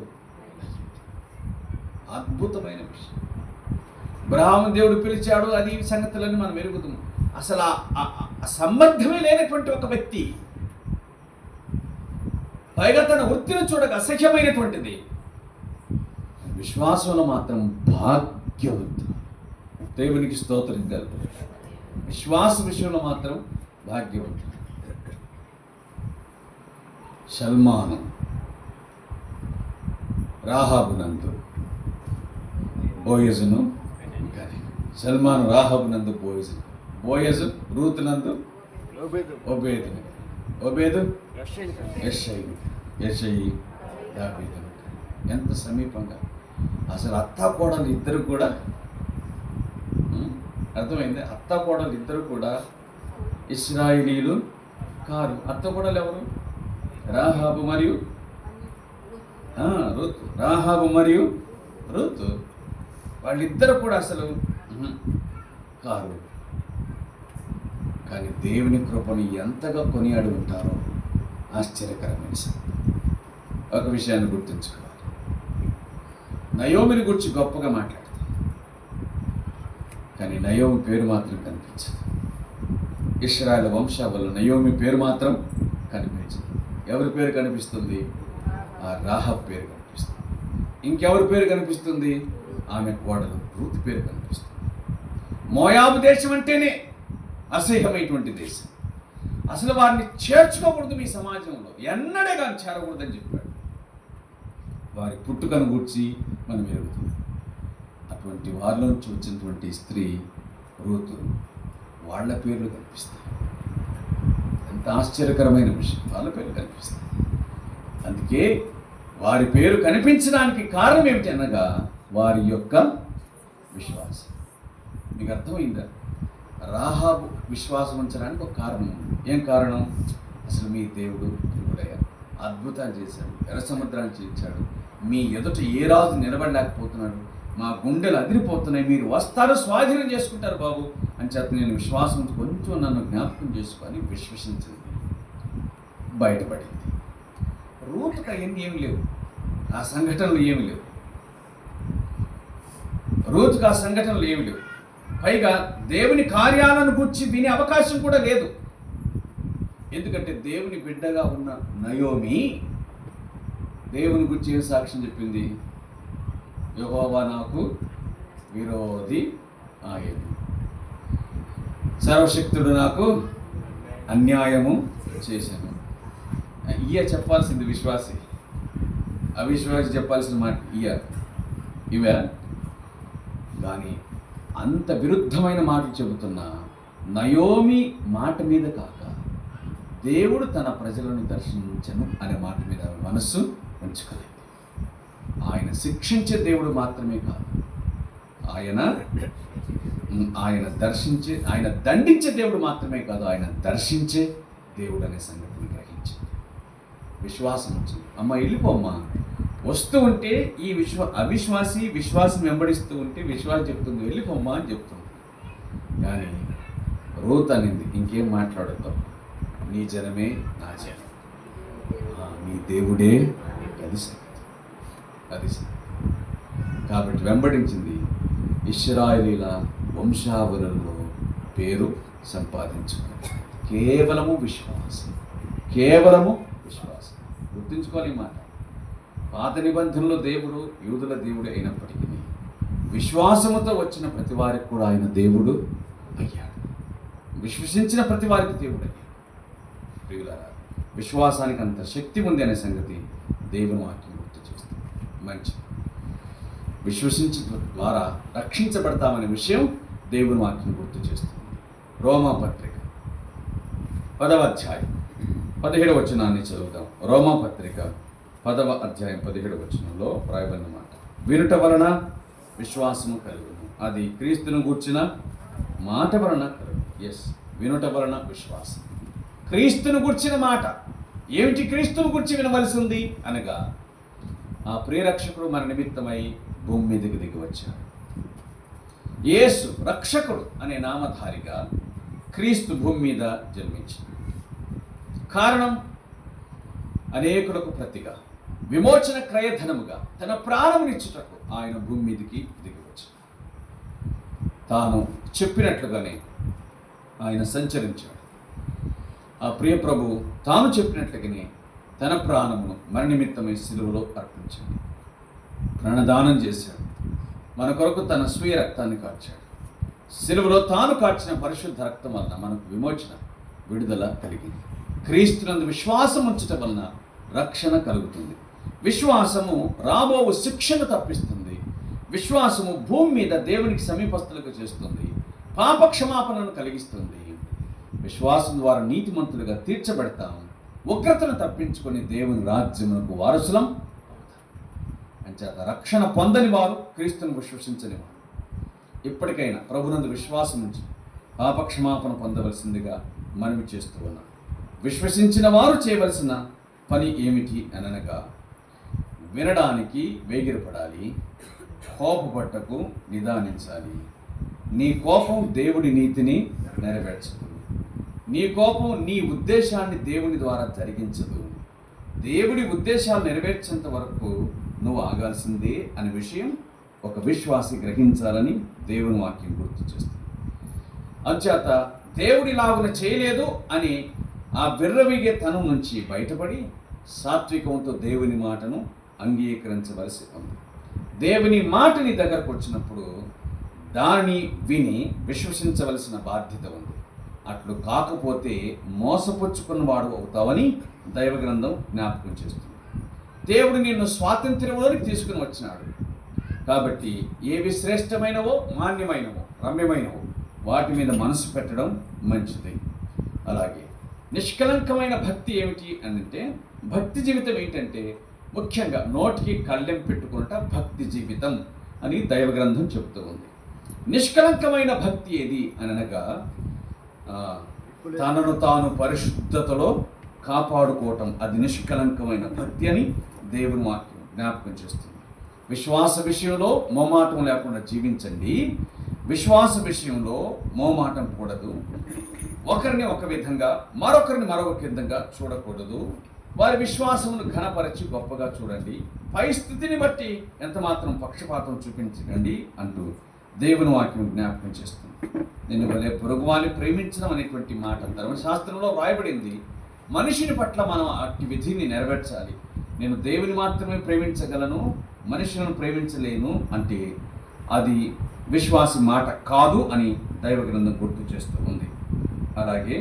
అద్భుతమైన విషయం. అబ్రహాము దేవుడు పిలిచాడు, అది సంగతులని మనం ఎరుగుతున్నాం. అసలు ఆ సంబంధమే లేనటువంటి ఒక వ్యక్తి, పైగా తన వృత్తిని చూడక అసహ్యమైనటువంటిది, విశ్వాసంలో మాత్రం భాగ్యవంతుడు. దేవునికి స్తోత్రం కలుగు. విశ్వాస విషయంలో మాత్రం భాగ్యవంతుడు. సల్మాను రాహాబునందు బోయజును, సల్మాను రాహాబునందు బోయజును, బోయజు రూతునందు ఒబేదును, ఒబేదు యెషయి దావీదును. ఎంత సమీపంగా! అసలు అత్తా కోడలు ఇద్దరు కూడా, అర్థమైంది? అత్తా కోడలు ఇద్దరు కూడా ఇశ్రాయేలీయులు కారు. అత్త కోడలు ఎవరు? రాహాబు మరియు రూతు. రాహాబు మరియు రూతు, వాళ్ళిద్దరు కూడా అసలు కారు. కానీ దేవుని కృపను ఎంతగా కొనియాడి ఉంటారో ఆశ్చర్యకరమైన సంగతి. ఒక విషయాన్ని గుర్తుంచుకోవాలి. నయోమిని గురించి గొప్పగా మాట్లాడతాం, కానీ నయోమి పేరు మాత్రం కనిపించదు. ఇశ్రాయేలు వంశావళిలో నయోమి పేరు మాత్రం కనిపించదు. ఎవరి పేరు కనిపిస్తుంది? ఆ రాహాబు పేరు కనిపిస్తుంది. ఇంకెవరి పేరు కనిపిస్తుంది? ఆమె కోడలు రూతు పేరు కనిపిస్తుంది. మోయాబు దేశం అంటేనే అసహ్యమైనటువంటి దేశం. అసలు వారిని చేర్చుకోకూడదు మీ సమాజంలో, ఎన్నడే కానీ చేరకూడదని చెప్పాడు. వారి పుట్టుకను గూర్చి మనం ఎరుగుతుంది. అటువంటి వారిలోంచి వచ్చినటువంటి స్త్రీ రూతు, వాళ్ళ పేర్లు కనిపిస్తాయి. ఎంత ఆశ్చర్యకరమైన విషయం! వాళ్ళ పేర్లు కనిపిస్తాయి. అందుకే వారి పేరు కనిపించడానికి కారణం ఏమిటి అనగా, వారి యొక్క విశ్వాసం. మీకు అర్థమైందా? రాహాబు విశ్వాసం ఉంచడానికి ఒక కారణం ఉంది. ఏం కారణం? అసలు మీ దేవుడు దేవుడయ్యా, అద్భుతాలు చేశాడు, ఎర్ర సముద్రాన్ని చేయించాడు, మీ ఎదుట ఏ రాజు నిలబడలేకపోతున్నాడు, మా గుండెలు అదిరిపోతున్నాయి, మీరు వస్తారు, స్వాధీనం చేసుకుంటారు బాబు అని చెప్పి నేను విశ్వాసం కొంచెం నన్ను జ్ఞాపకం చేసుకొని విశ్వసించింది, బయటపడింది. రూతుకు అవన్నీ ఏమి లేవు, ఆ సంఘటనలు ఏమి లేవు. రూతుకు ఆ సంఘటనలు ఏమి లేవు. పైగా దేవుని కార్యాలను గురించి వినే అవకాశం కూడా లేదు. ఎందుకంటే దేవుని బిడ్డగా ఉన్న నయోమి దేవుని గురించి ఏం సాక్ష్యం చెప్పింది? యెహోవా నాకు విరోధి ఆయన, సర్వశక్తుడు నాకు అన్యాయము చేశాను. ఇయ చెప్పాల్సింది విశ్వాసి, అవిశ్వాసి చెప్పాల్సిన మాట ఇవే. కానీ అంత విరుద్ధమైన మాటలు చెబుతున్న నయోమి మాట మీద కాక దేవుడు తన ప్రజలను దర్శించను అనే మాట మీద మనస్సు ఉంచుకోలేదు. ఆయన శిక్షించే దేవుడు మాత్రమే కాదు, ఆయన దండించే దేవుడు మాత్రమే కాదు, ఆయన దర్శించే దేవుడు అనే సంగతిని గ్రహించింది. విశ్వాసం వచ్చింది. అమ్మ వెళ్ళిపోమ్మా, వస్తూ ఉంటే ఈ విశ్వాసం వెంబడిస్తూ ఉంటే విశ్వాసం చెప్తుంది వెళ్ళిపోమ్మా అని చెప్తుంది. కానీ రూత్ అనింది, ఇంకేం మాట్లాడతాం, నీ జనమే నా జనం, నీ దేవుడే, అది సంగతి. కాబట్టి వెంబడించింది. ఇశ్రాయేలీల వంశావళులలో పేరు సంపాదించుకున్నది కేవలము విశ్వాసం. గుర్తుంచుకోవాలి మాట. పాత నిబంధనలో దేవుడు యూదుల దేవుడు అయినప్పటికీ విశ్వాసముతో వచ్చిన ప్రతి వారికి కూడా ఆయన దేవుడు అయ్యాడు. విశ్వసించిన ప్రతి వారికి దేవుడు అయ్యాడు. ప్రియులారా, విశ్వాసానికి అంత శక్తి ఉంది అనే సంగతి దేవుని వాక్యం గుర్తు చేస్తుంది. మంచిది. విశ్వసించడం ద్వారా రక్షించబడతామనే విషయం దేవుని వాక్యం గుర్తు చేస్తుంది. రోమాపత్రిక 10వ అధ్యాయం 17వ వచనాన్ని చదువుతాం. రోమాపత్రిక 10వ అధ్యాయం 17వ వచనంలో రాయబడిన మాట, వినుట వలన విశ్వాసము కలుగును, అది క్రీస్తును గూర్చిన మాట వలన కలుగు. వినుట వలన విశ్వాసం. క్రీస్తును గూర్చిన మాట ఏమిటి? క్రీస్తును గురించి వినవలసింది అనగా ఆ ప్రియరక్షకుడు మన నిమిత్తమై భూమి మీదకి దిగి వచ్చాడు. యేసు రక్షకుడు అనే నామధారిగా క్రీస్తు భూమి మీద జన్మించాడు. కారణం, అనేకులకు ప్రతిగా విమోచన క్రయధనముగా తన ప్రాణమునిచ్చుటకు ఆయన భూమి మీదకి దిగి వచ్చాడు. తాను చెప్పినట్లుగానే ఆయన సంచరించాడు. ఆ ప్రియ ప్రభు తాను చెప్పినట్లుగానే తన ప్రాణమును మన నిమిత్తమై సిలువలో అర్పించాడు. ప్రాణదానం చేశాడు. మన కొరకు తన స్వీయ రక్తాన్ని కార్చాడు. సిలువలో తాను కార్చిన పరిశుద్ధ రక్తం వలన మనకు విమోచన, విడుదల కలిగింది. క్రీస్తునందు విశ్వాసం ఉంచటం వలన రక్షణ కలుగుతుంది. విశ్వాసము రాబో శిక్షను తప్పిస్తుంది. విశ్వాసము భూమి మీద దేవునికి సమీపస్తులకు చేస్తుంది. పాప క్షమాపణను కలిగిస్తుంది. విశ్వాసం ద్వారా నీతిమంతులుగా తీర్చబడతాం. ఉగ్రతను తప్పించుకొని దేవుని రాజ్యమునకు వారసులం అవుతాం. అంచేత రక్షణ పొందని వారు, క్రీస్తును విశ్వసించని వారు ఇప్పటికైనా ప్రభునందు విశ్వాసం నుంచి పాపక్షమాపణ పొందవలసిందిగా మనవి చేస్తూ ఉన్నాం. విశ్వసించిన వారు చేయవలసిన పని ఏమిటి అనగా, వినడానికి వేగిరపడాలి, కోపపట్టకు నిదానించాలి. నీ కోపం దేవుడి నీతిని నెరవేర్చదు. నీ కోపం నీ ఉద్దేశాన్ని దేవుని ద్వారా జరిగించదు. దేవుడి ఉద్దేశాలు నెరవేర్చేంత వరకు నువ్వు ఆగాల్సిందే అనే విషయం ఒక విశ్వాసి గ్రహించాలని దేవుని వాక్యం గుర్తు చేస్తుంది. అంచేత దేవుడిలాగున చేయలేదు అని ఆ విర్రవీగే తనం నుంచి బయటపడి సాత్వికంతో దేవుని మాటను అంగీకరించవలసి ఉంది. దేవుని మాటని దగ్గరకు వచ్చినప్పుడు దానిని విని విశ్వసించవలసిన బాధ్యత ఉంది. అట్లు కాకపోతే మోసపుచ్చుకున్నవాడు అవుతావని దైవ గ్రంథం జ్ఞాపకం చేస్తుంది. దేవుడు నిన్ను స్వాతంత్ర్యంలోనికి తీసుకుని వచ్చినాడు. కాబట్టి ఏవి శ్రేష్టమైనవో, మాన్యమైనవో, రమ్యమైనవో వాటి మీద మనసు పెట్టడం మంచిది. అలాగే నిష్కలంకమైన భక్తి ఏమిటి అంటే, భక్తి జీవితం ఏంటంటే ముఖ్యంగా నోటికి కళ్ళెం పెట్టుకుంట భక్తి జీవితం అని దైవ గ్రంథం చెబుతూ ఉంది. నిష్కలంకమైన భక్తి ఏది అనగా తనను తాను పరిశుద్ధతలో కాపాడుకోవటం, అది నిష్కలంకమైన భక్తి అని దేవుని వాక్యం జ్ఞాపకం చేస్తుంది. విశ్వాస విషయంలో మోమాటం లేకుండా జీవించండి. విశ్వాస విషయంలో మోమాటం కూడదు. ఒకరిని ఒక విధంగా, మరొకరిని మరొక విధంగా చూడకూడదు. వారి విశ్వాసమును ఘనపరచి గొప్పగా చూడండి. పై స్థితిని బట్టి ఎంత మాత్రం పక్షపాతం చూపించకండి అంటూ దేవుని వాక్యం జ్ఞాపకం చేస్తుంది. నిన్ను వలె పొరుగువాన్ని ప్రేమించడం అనేటువంటి మాట ధర్మశాస్త్రంలో వ్రాయబడింది. మనిషిని పట్ల మనం అట్టి విధిని నెరవేర్చాలి. నేను దేవుని మాత్రమే ప్రేమించగలను, మనుషులను ప్రేమించలేను అంటే అది విశ్వాసి మాట కాదు అని దైవ గ్రంథం గుర్తు చేస్తూ ఉంది. అలాగే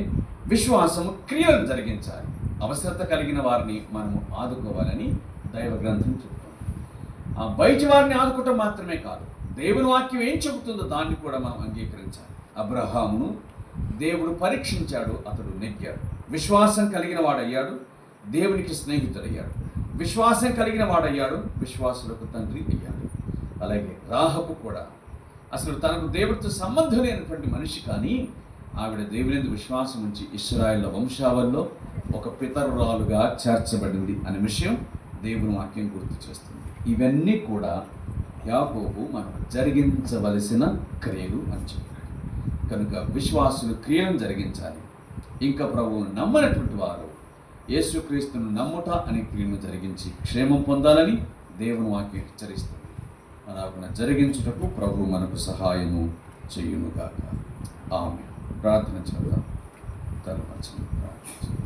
విశ్వాసము క్రియలను జరిగించాలి. అవసరత కలిగిన వారిని మనము ఆదుకోవాలని దైవ గ్రంథం చెప్తుంది. ఆ బయటి వారిని ఆదుకోవటం మాత్రమే కాదు, దేవుని వాక్యం ఏం చెబుతుందో దాన్ని కూడా మనం అంగీకరించాలి. అబ్రహామును దేవుడు పరీక్షించాడు, అతడు నెగ్గాడు. విశ్వాసం కలిగిన వాడయ్యాడు, దేవునికి స్నేహితుడయ్యాడు. విశ్వాసం కలిగిన వాడయ్యాడు, విశ్వాసులకు తండ్రి అయ్యాడు. అలాగే రాహబు కూడా అసలు తనకు దేవుడితో సంబంధం లేనటువంటి మనిషి, కానీ ఆవిడ దేవుని విశ్వాసం ఉంచి ఇశ్రాయేలు వంశావల్లో ఒక పితరురాలుగా చేర్చబడింది అనే విషయం దేవుని వాక్యం గుర్తు చేస్తుంది. ఇవన్నీ కూడా యాకోబు మనం జరిగించవలసిన క్రియలు అని చెప్పాడు. కనుక విశ్వాసులు క్రియలను జరిగించాలి. ఇంకా ప్రభువును నమ్మనటువంటి వారు యేసుక్రీస్తును నమ్ముట అనే క్రియను జరిగించి క్షేమం పొందాలని దేవుని వాక్యం హెచ్చరిస్తుంది. అలాగున జరిగించుటకు ప్రభు మనకు సహాయము చేయునుగాక. ఆమె ప్రార్థన చేద్దాం. తలవంచండి, ప్రార్థించండి.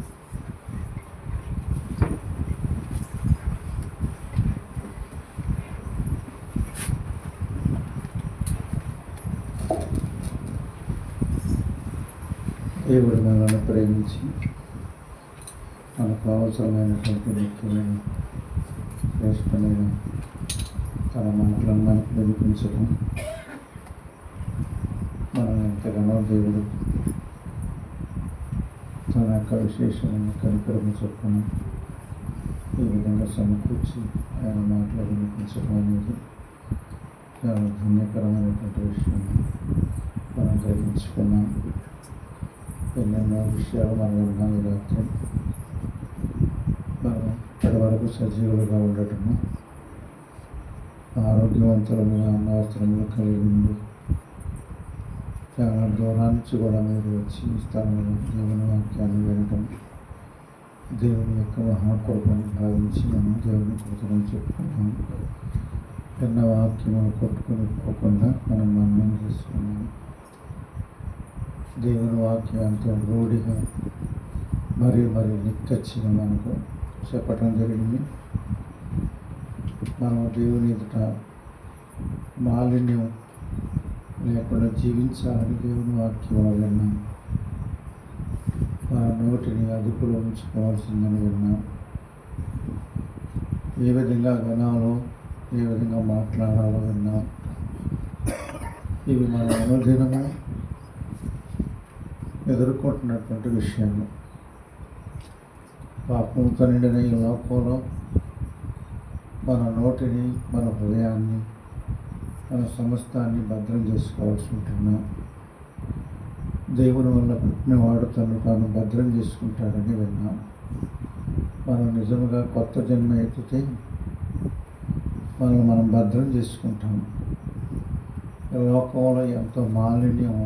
దేవుడు మనల్ని ప్రేమించి మనకు అవసరమైనటువంటి ముఖ్యమైన శ్రేష్టమైన తన మాటలను మనకు వినిపించడం, మనల్ని ఎంతగానో దేవుడు తన యొక్క విశేషమైన కనికరము చొప్పున ఈ విధంగా సమకూర్చి ఆయన మాటలు వినిపించడం అనేది చాలా ధన్యకరమైనటువంటి విషయం. మనం గ్రహించుకున్నాం. ఎన్నెన్నో విషయాలు మనం విన్నాం. ఈ రాత్రి మనం ఇప్పటి వరకు సజీవులుగా ఉండటము, ఆరోగ్యవంతులుగా అన్నవస్త్రములు కలిగి ఉండి చాలా దూరం నుంచి కూడా మీరు వచ్చి ఈ స్థలంలో దేవుని వాక్యాన్ని వినటం, దేవుని యొక్క మహాకృపను భావించి మనం దేవుని కృతజ్ఞతలు చెప్పుకున్నాం. ఎన్న వాక్యములు కొట్టుకుని పోకుండా మనం మన్నం చేసుకున్నాం. దేవుని వాక్యం ఎంతో రూఢిగా మరి నిక్కచ్చిగా మనకు చెప్పటం జరిగింది. మనం దేవుని ఎదుట మాలిన్యం లేకుండా జీవించాలని దేవుని వాక్యంలో విన్నాం. మన నోటిని అదుపులో ఉంచుకోవాల్సిందని విన్నాం. ఏ విధంగా వినాలో, ఏ విధంగా మాట్లాడాలో విన్నాం. ఇవి మన అనుదినము ఎదుర్కొంటున్నటువంటి విషయాలు. పాపంతో నిండిన ఈ లోకంలో మన నోటిని, మన హృదయాన్ని, మన సమస్తాన్ని భద్రం చేసుకోవాల్సి ఉంటున్నాం. దేవుని వల్ల పుట్టినవాడు తను తాను భద్రం చేసుకుంటాడని విన్నాం. మనం నిజంగా కొత్త జన్మ ఎత్తితే మనల్ని మనం భద్రం చేసుకుంటాం. లోకంలో ఎంతో మాలిన్యం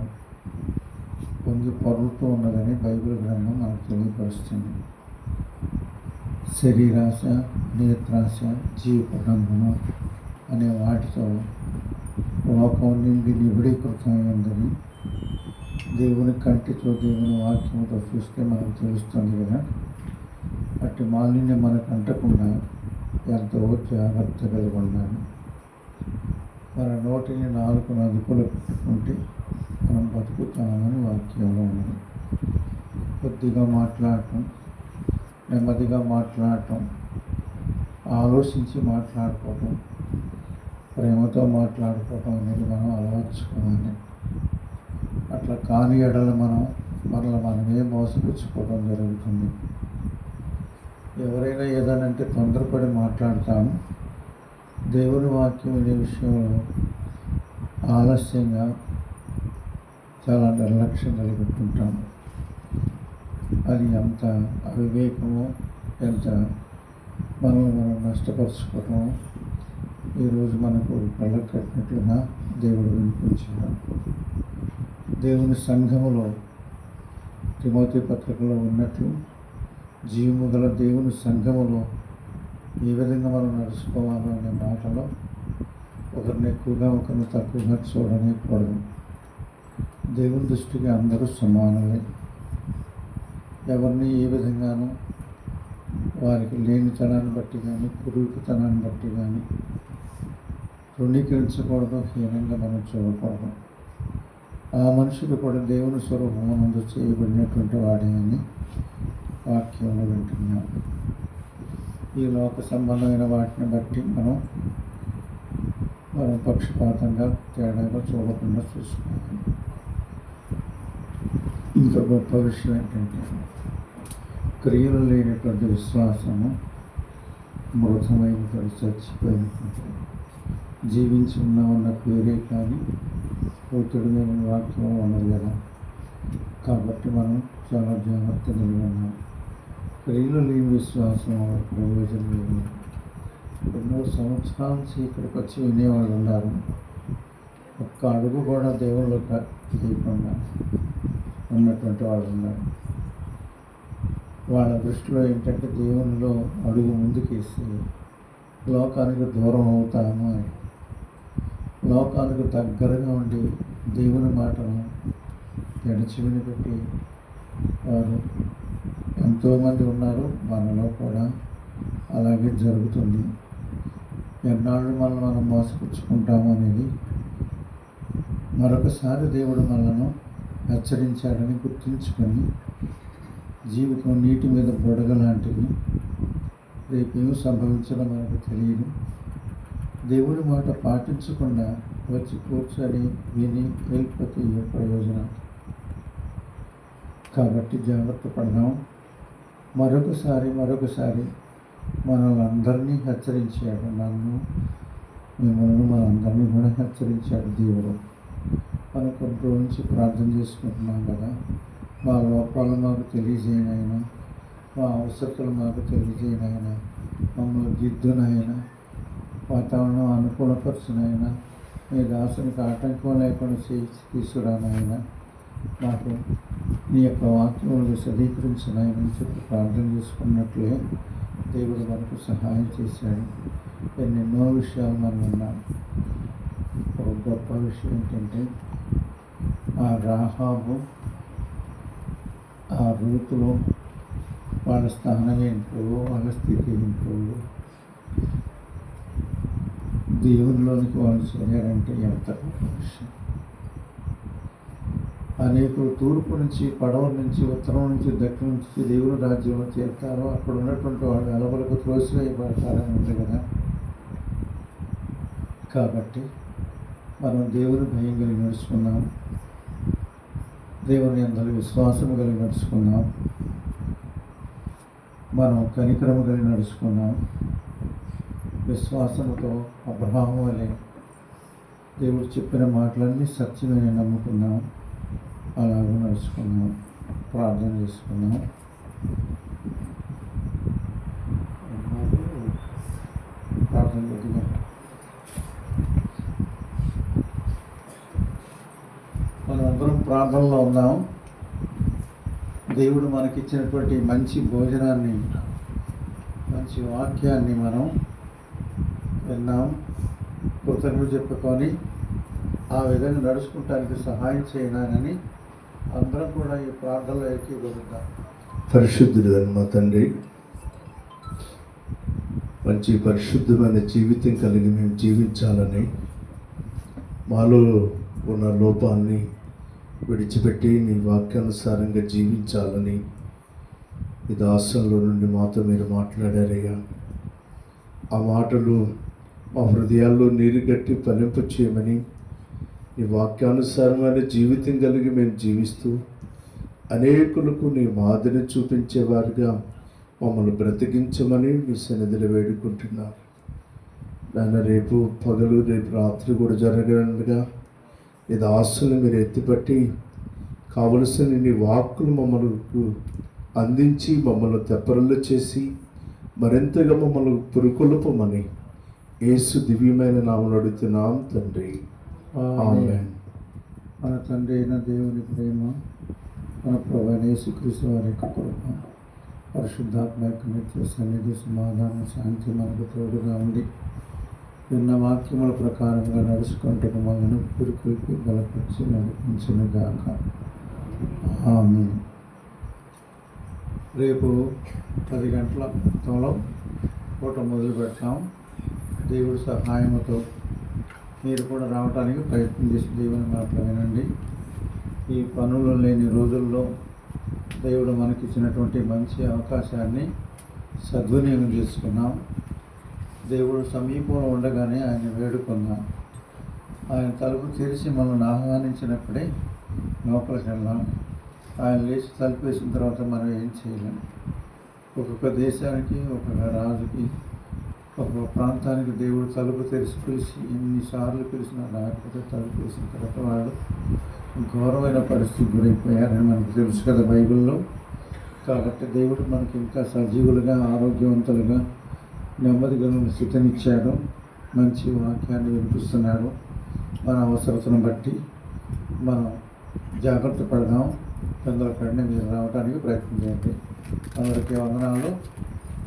పొంగి పొరులుతూ ఉన్నదని బైబిల్ గ్రంథం మనకు తెలియపరుస్తుంది. శరీరాశ, నేత్రాశ, జీవపడంబము అనే వాటితో లోకం నిండి నిబిడీకృతమైందని దేవుని కంటితో, దేవుని వాక్యంతో చూస్తే మనకు తెలుస్తుంది కదా. అట్టి మాలిన్యం మనకు అంటకుండా ఎంతో జాగ్రత్త కలిగి ఉండాలి. మన నోటిని, నాలుకను అదుపులో పెట్టుకుంటే మనం బతుకుతామని వాక్యంలో ఉన్నది. కొద్దిగా మాట్లాడటం, నెమ్మదిగా మాట్లాడటం, ఆలోచించి మాట్లాడుకోవటం, ప్రేమతో మాట్లాడుకోవటం అనేది మనం అలవర్చుకోవాలి. అట్లా కాని ఎడల మనమే మోసపుచ్చుకోవడం జరుగుతుంది. ఎవరైనా ఏదనంటే తొందరపడి మాట్లాడతాము. దేవుని వాక్యం అనే విషయంలో ఆలస్యంగా చాలా నిర్లక్ష్యం కలిగిస్తుంటాము. అది ఎంత అవివేకమో, ఎంత మనల్ని మనం నష్టపరుచుకోవటమో ఈరోజు మనకు కళ్ళకు కట్టినట్లుగా దేవుడు వినిపించాడు. దేవుని సంఘములో తిమోతి పత్రికలో ఉన్నట్లు జీవము గల దేవుని సంఘములో ఏ విధంగా మనం నడుచుకోవాలో అనే మాటలో ఒకరిని ఎక్కువగా ఒకరిని తక్కువగా చూడనేకూడదు. దేవుని దృష్టికి అందరూ సమానమే. ఎవరిని ఏ విధంగానూ వారికి లేనితనాన్ని బట్టి కానీ, పురుగుతనాన్ని బట్టి కానీ తృణీకరించకూడదు, హీనంగా మనం చూడకూడదు. ఆ మనుషుడు కూడా దేవుని స్వరూపమునందు చేయబడినటువంటి వాడే అని వాక్యంలో వింటున్నాం. ఈ లోక సంబంధమైన వాటిని బట్టి మనం పక్షపాతంగా తేడాగా చూడకుండా చూసుకోవాలి. ఇంత గొప్ప విషయం ఏంటంటే క్రియలు లేనటువంటి విశ్వాసము మృతమైనటువంటి చచ్చిపోయినటువంటి జీవించి ఉన్న పేరే కానీ పూర్తుడమైన వాక్యం ఉన్నది కదా. కాబట్టి మనం చాలా జాగ్రత్త కలిగి ఉన్నాం. క్రియలు లేని విశ్వాసం ప్రయోజనం లేదు. ఎన్నో సంవత్సరాల నుంచి ఇక్కడికి వచ్చి వినేవాళ్ళు ఉన్నారు. ఒక్క అడుగు కూడా దేవుళ్ళు తీయకుండా ఉన్నటువంటి వాళ్ళు ఉన్నారు. వాళ్ళ దృష్టిలో ఏంటంటే దేవునిలో అడుగు ముందుకేసి లోకానికి దూరం అవుతాము అని, లోకానికి దగ్గరగా ఉండి దేవుని మాటను ఎడచివిని పెట్టి వారు ఎంతోమంది ఉన్నారు. మనలో కూడా అలాగే జరుగుతుంది. ఎన్నాళ్ళు మనం మోసపుచ్చుకుంటాము అనేది మరొకసారి దేవుడు మనను హెచ్చరించాడని గుర్తుంచుకొని జీవితం నీటి మీద బుడగ లాంటివి. రేపేమి సంభవించడం మనకు తెలియదు. దేవుడి మాట పాటించకుండా వచ్చి కూర్చొని విని వెళ్ళిపోతే ఏ ప్రయోజనం? కాబట్టి జాగ్రత్త పడదాం. మరొకసారి మనల్ని అందరినీ హెచ్చరించాడు. మిమ్మల్ని మనందరినీ కూడా హెచ్చరించాడు దేవుడు. మనం కొన్ని రోజుల నుంచి ప్రార్థన చేసుకుంటున్నాం కదా. మా లోపాలు మాకు తెలియజేయనైనా, మా అవసరతలు మాకు తెలియజేయనైనా, మమ్మల్ని దిద్దునైనా, వాతావరణం అనుకూలపరచునైనా, మీ దాసునికి ఆటంకం లేకుండా తీసుకురానైనా, మాకు నీ యొక్క వాక్యములు విశదీకరించినాయని చెప్పి ప్రార్థన చేసుకున్నట్లే దేవుడు మనకు సహాయం చేశాడు. ఎన్నెన్నో విషయాలు మనం ఉన్నాం. ఒక గొప్ప విషయం ఏంటంటే ఆ రాహాబు, ఆ రూతులో వాళ్ళ స్థానం ఏంటో, వాళ్ళ స్థితి ఏంటో, దేవునిలోనికి వాళ్ళు చేరారంటే ఎంత గొప్ప విషయం. అనేకులు తూర్పు నుంచి, పడవ నుంచి, ఉత్తరం నుంచి, దక్షిణం నుంచి దేవుని రాజ్యంలో చేరుతారో అక్కడ ఉన్నటువంటి వాళ్ళు ఎలవలకు త్రోసివేయబడతారని ఉంది కదా. కాబట్టి మనం దేవుని భయం కలిగి నడుచుకున్నాం, దేవుని అందరి విశ్వాసం కలిగి నడుచుకున్నాం, మనం కనికరము కలిగి నడుచుకున్నాం. విశ్వాసంతో అబ్రహాము వలె దేవుడు చెప్పిన మాటలన్నీ సత్యమని నమ్ముకున్నాం. అలాగే నడుచుకున్నాం, ప్రార్థన చేసుకున్నాం. ప్రార్థన కొద్దిగా మనందరం ప్రార్థనలో ఉన్నాం. దేవుడు మనకిచ్చినటువంటి మంచి భోజనాన్ని, మంచి వాక్యాన్ని మనం విన్నాం. కృతజ్ఞతలు చెప్పుకొని ఆ విధంగా నడుచుకుంటానికి సహాయం చేయనానని అందరం కూడా ఈ ప్రార్థనలో ఏకీభవిద్దాం. పరిశుద్ధుడు మా తండ్రి, మంచి పరిశుద్ధమైన జీవితం కలిగి మేము జీవించాలని, మాలో ఉన్న లోపాన్ని విడిచిపెట్టి నీ వాక్యానుసారంగా జీవించాలని ఈ దాసంలో నుండి మాతో మీరు మాట్లాడారయ్యా. ఆ మాటలు మా హృదయాల్లో నీరు గట్టి ఫలింప చేయమని, నీ వాక్యానుసారమైన జీవితం కలిగి మేము జీవిస్తూ అనేకులకు నీ మాదిరి చూపించేవారుగా మమ్మల్ని బ్రతికించమని నీ సన్నిధిలో వేడుకుంటున్నారు. నాన్న, రేపు పగలు, రేపు రాత్రి కూడా జరగనుగా నీ దాసులను మీరు ఎత్తిపట్టి కావలసిన నీ వాక్కులు మమ్మల్ని అందించి మమ్మల్ని తెప్పరలు చేసి మరింతగా మమ్మల్ని పురుకొల్పమని యేసు దివ్యమైన నామమున అడుగుతున్నాం తండ్రి. ఆమేన్. మన తండ్రి అయిన దేవుని ప్రేమ, మన ప్రభువైన యేసుక్రీస్తు వారి యొక్క కృప, పరిశుద్ధాత్మ యొక్క నిత్య సన్నిధి, సమాధానం, శాంతి మనకు తోడుగా ఉండి విన్న వాక్యముల ప్రకారంగా నడుచుకుంటూ మనల్ని పురుకొల్పి బలపరిచి నడిపించునుగాక. ఆమేన్. రేపు 10 గంటల పూట మొదలు పెడతాం. దేవుడి సహాయంతో మీరు కూడా రావడానికి ప్రయత్నం చేసి దేవుని మాటలు వినండి. ఈ పనులు లేని రోజుల్లో దేవుడు మనకిచ్చినటువంటి మంచి అవకాశాన్ని సద్వినియోగం చేసుకున్నాం. దేవుడు సమీపంలో ఉండగానే ఆయన వేడుకున్నాం. ఆయన తలుపు తెరిచి మనల్ని ఆహ్వానించినప్పుడే లోపలికి వెళ్ళాం. ఆయన లేచి తలుపు వేసిన తర్వాత మనం ఏం చేయలేం. ఒక్కొక్క దేశానికి, ఒక్కొక్క రాజుకి, ఒక్కొక్క ప్రాంతానికి దేవుడు తలుపు తెరిచి పిలిచి ఎన్నిసార్లు పిలిచినా లేకపోతే తలుపు వేసిన తర్వాత వాళ్ళు ఘోరమైన పరిస్థితి గురైపోయారని మనకు తెలుసు కదా బైబిల్లో. కాబట్టి దేవుడు మనకి ఇంకా సజీవులుగా, ఆరోగ్యవంతులుగా, నెమ్మదిగా స్థితినిచ్చాడు. మంచి వాక్యాన్ని వినిపిస్తున్నాడు. మన అవసరతను బట్టి మనం జాగ్రత్త పడదాం. తొందరపడిన మీరు రావడానికి ప్రయత్నం చేయండి. అందరికీ వందనాలు.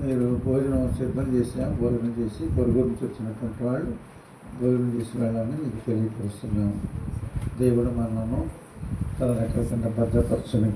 మీరు భోజనం సిద్ధం చేసాం. భోజనం చేసి పొరుగు నుంచి వచ్చినటువంటి వాళ్ళు భోజనం చేసి వెళ్ళాలని మీకు తెలియపరుస్తున్నాము. దేవుడు మనము తన ఎక్కడికంటే భద్రపరచని